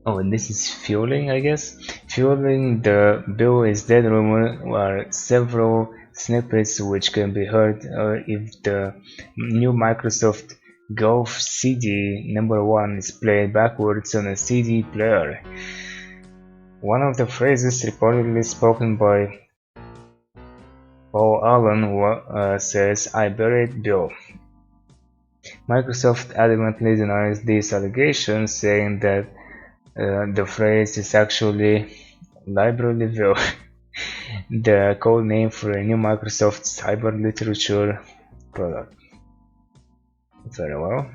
Oh, and this is fueling, I guess. Fueling the Bill is Dead rumor are several snippets which can be heard if the new Microsoft Golf CD #1 is played backwards on a CD player. One of the phrases reportedly spoken by Paul Allen says, "I buried Bill." Microsoft adamantly denies these allegations, saying that the phrase is actually Libreville, the code name for a new Microsoft cyber literature product. Very well.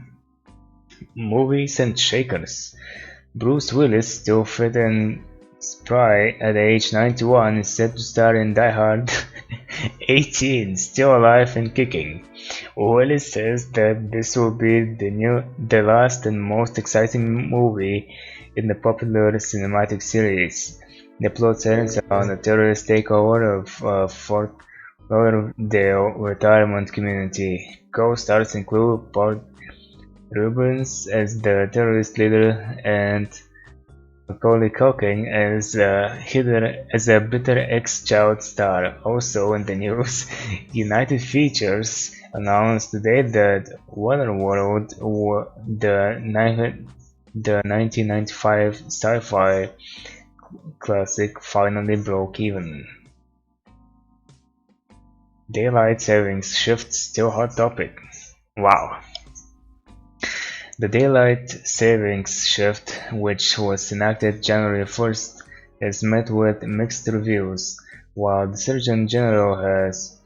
Movies and shakers. Bruce Willis, still fit and spry at age 91, is set to star in Die Hard 18, still alive and kicking. Willis says that this will be the last and most exciting movie in the popular cinematic series. The plot centers around a terrorist takeover of Fort Lauderdale retirement community. Co-stars include Paul Rubens as the terrorist leader and Macaulay Culkin as a bitter ex-child star. Also in the news, United Features announced today that Waterworld, the 1995 sci-fi classic, finally broke even. Daylight savings shift still hot topic. Wow. The daylight savings shift, which was enacted January 1st, has met with mixed reviews, while the Surgeon General has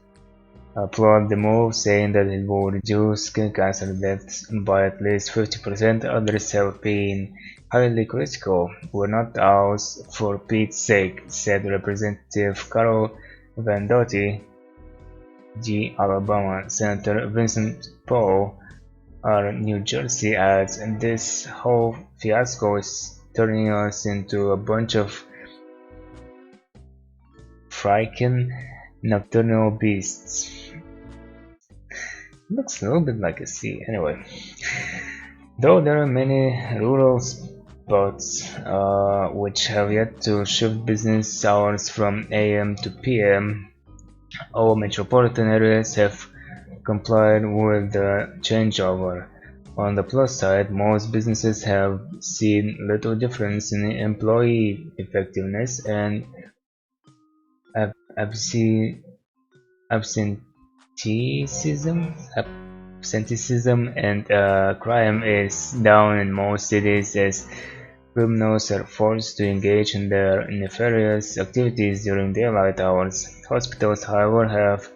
applauded the move, saying that it will reduce skin cancer deaths by at least 50%. Others have been highly critical. "We're not owls, for Pete's sake," said Representative Carol Van Doty. G. Alabama Senator Vincent Poe, New Jersey, adds, "And this whole fiasco is turning us into a bunch of freaking nocturnal beasts." Looks a little bit like a sea. Anyway, though there are many rural spots which have yet to shift business hours from AM to PM, all metropolitan areas have complied with the changeover. On the plus side, most businesses have seen little difference in employee effectiveness, and absenteeism and crime is down in most cities as criminals are forced to engage in their nefarious activities during daylight hours. Hospitals, however, have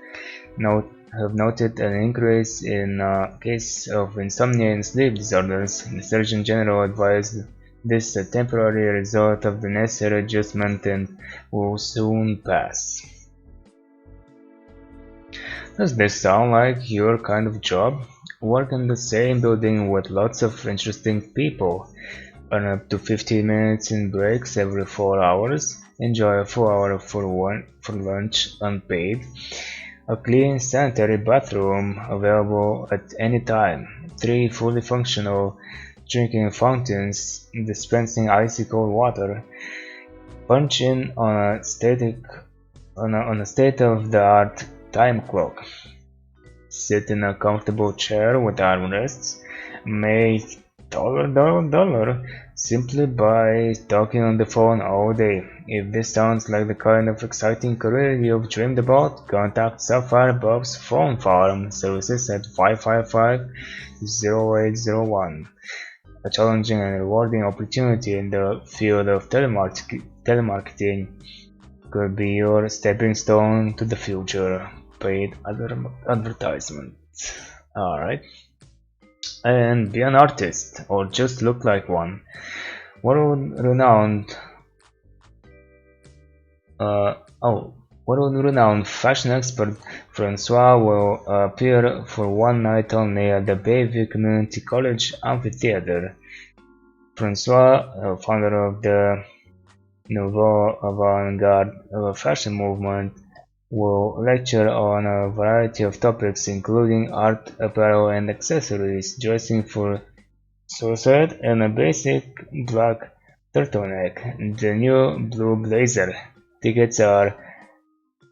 noted an increase in cases of insomnia and sleep disorders. The Surgeon General advised this a temporary result of the necessary adjustment and will soon pass. Does this sound like your kind of job? Work in the same building with lots of interesting people. Earn up to 15 minutes in breaks every 4 hours. Enjoy a full hour for lunch unpaid. A clean sanitary bathroom available at any time. 3 fully functional drinking fountains dispensing icy cold water. Punch in on a state-of-the-art time clock. Sit in a comfortable chair with armrests. Make $, simply by talking on the phone all day. If this sounds like the kind of exciting career you've dreamed about, contact Sapphire Bob's Phone Farm services at 555-0801. A challenging and rewarding opportunity in the field of telemarketing could be your stepping stone to the future. Paid advertisement. Alright. And be an artist, or just look like one. World-renowned fashion expert Francois will appear for one night only at the Bayview Community College Amphitheater. Francois, founder of the Nouveau Avant-Garde fashion movement, will lecture on a variety of topics including art, apparel and accessories, dressing for suicide, and a basic black Turtleneck, the new Blue Blazer. Tickets are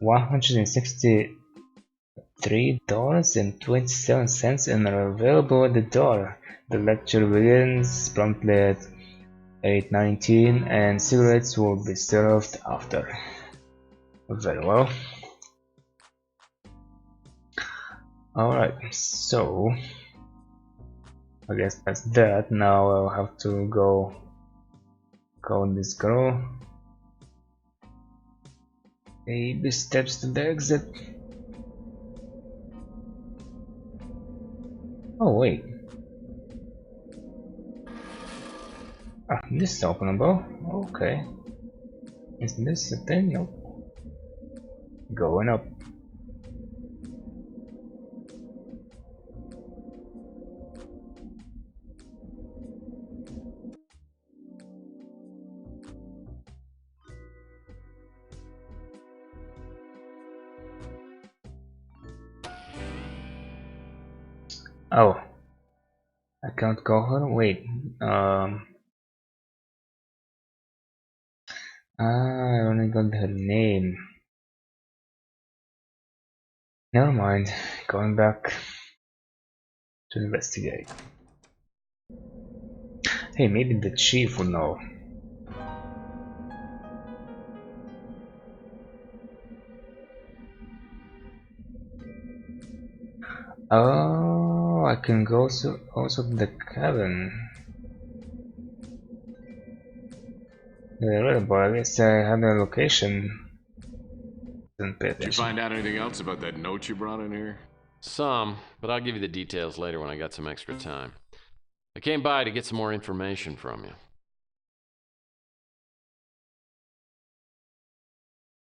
$163.27 and are available at the door. The lecture begins promptly at 8:19 and cigarettes will be served after. Very well. Alright, so I guess that's that. Now I'll have to go call this girl. Baby steps to the exit. Oh wait. Ah, this is openable. Okay. Is this a thing? Nope. Going up. Oh, I can't call her. Wait. I only got her name. Never mind. Going back to investigate. Hey, maybe the chief will know. Oh, I can go also to the cabin. Yeah, but I guess I had a location. Didn't pay Did you attention. find out anything else about that note you brought in here? Some, but I'll give you the details later when I got some extra time. I came by to get some more information from you.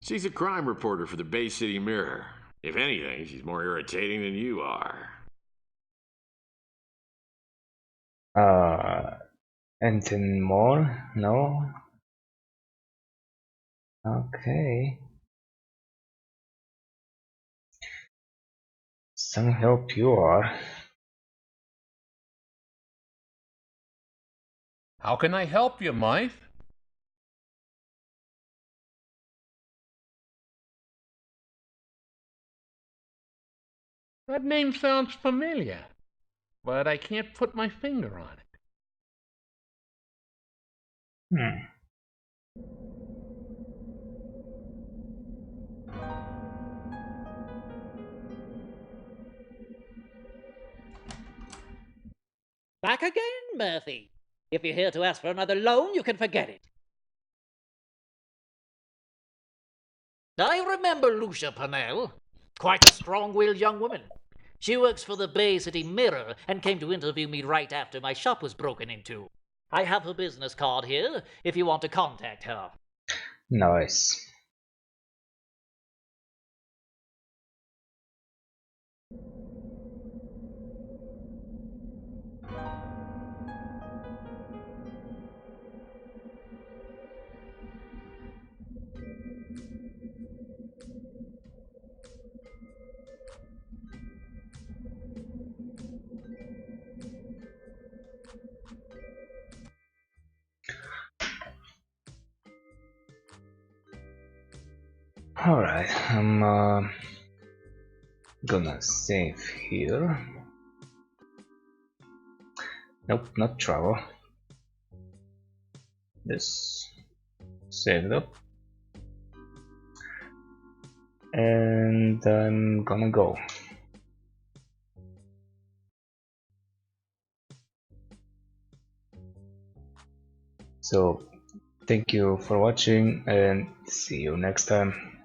She's a crime reporter for the Bay City Mirror. If anything, she's more irritating than you are. Anything more? No? Okay. Some help you are. How can I help you, Mike? That name sounds familiar, but I can't put my finger on it. Back again, Murphy. If you're here to ask for another loan, you can forget it. I remember Lucia Purnell. Quite a strong-willed young woman. She works for the Bay City Mirror and came to interview me right after my shop was broken into. I have her business card here if you want to contact her. Nice. Alright, I'm gonna save here. Nope, not travel. Just save it up. And I'm gonna go. So, thank you for watching and see you next time.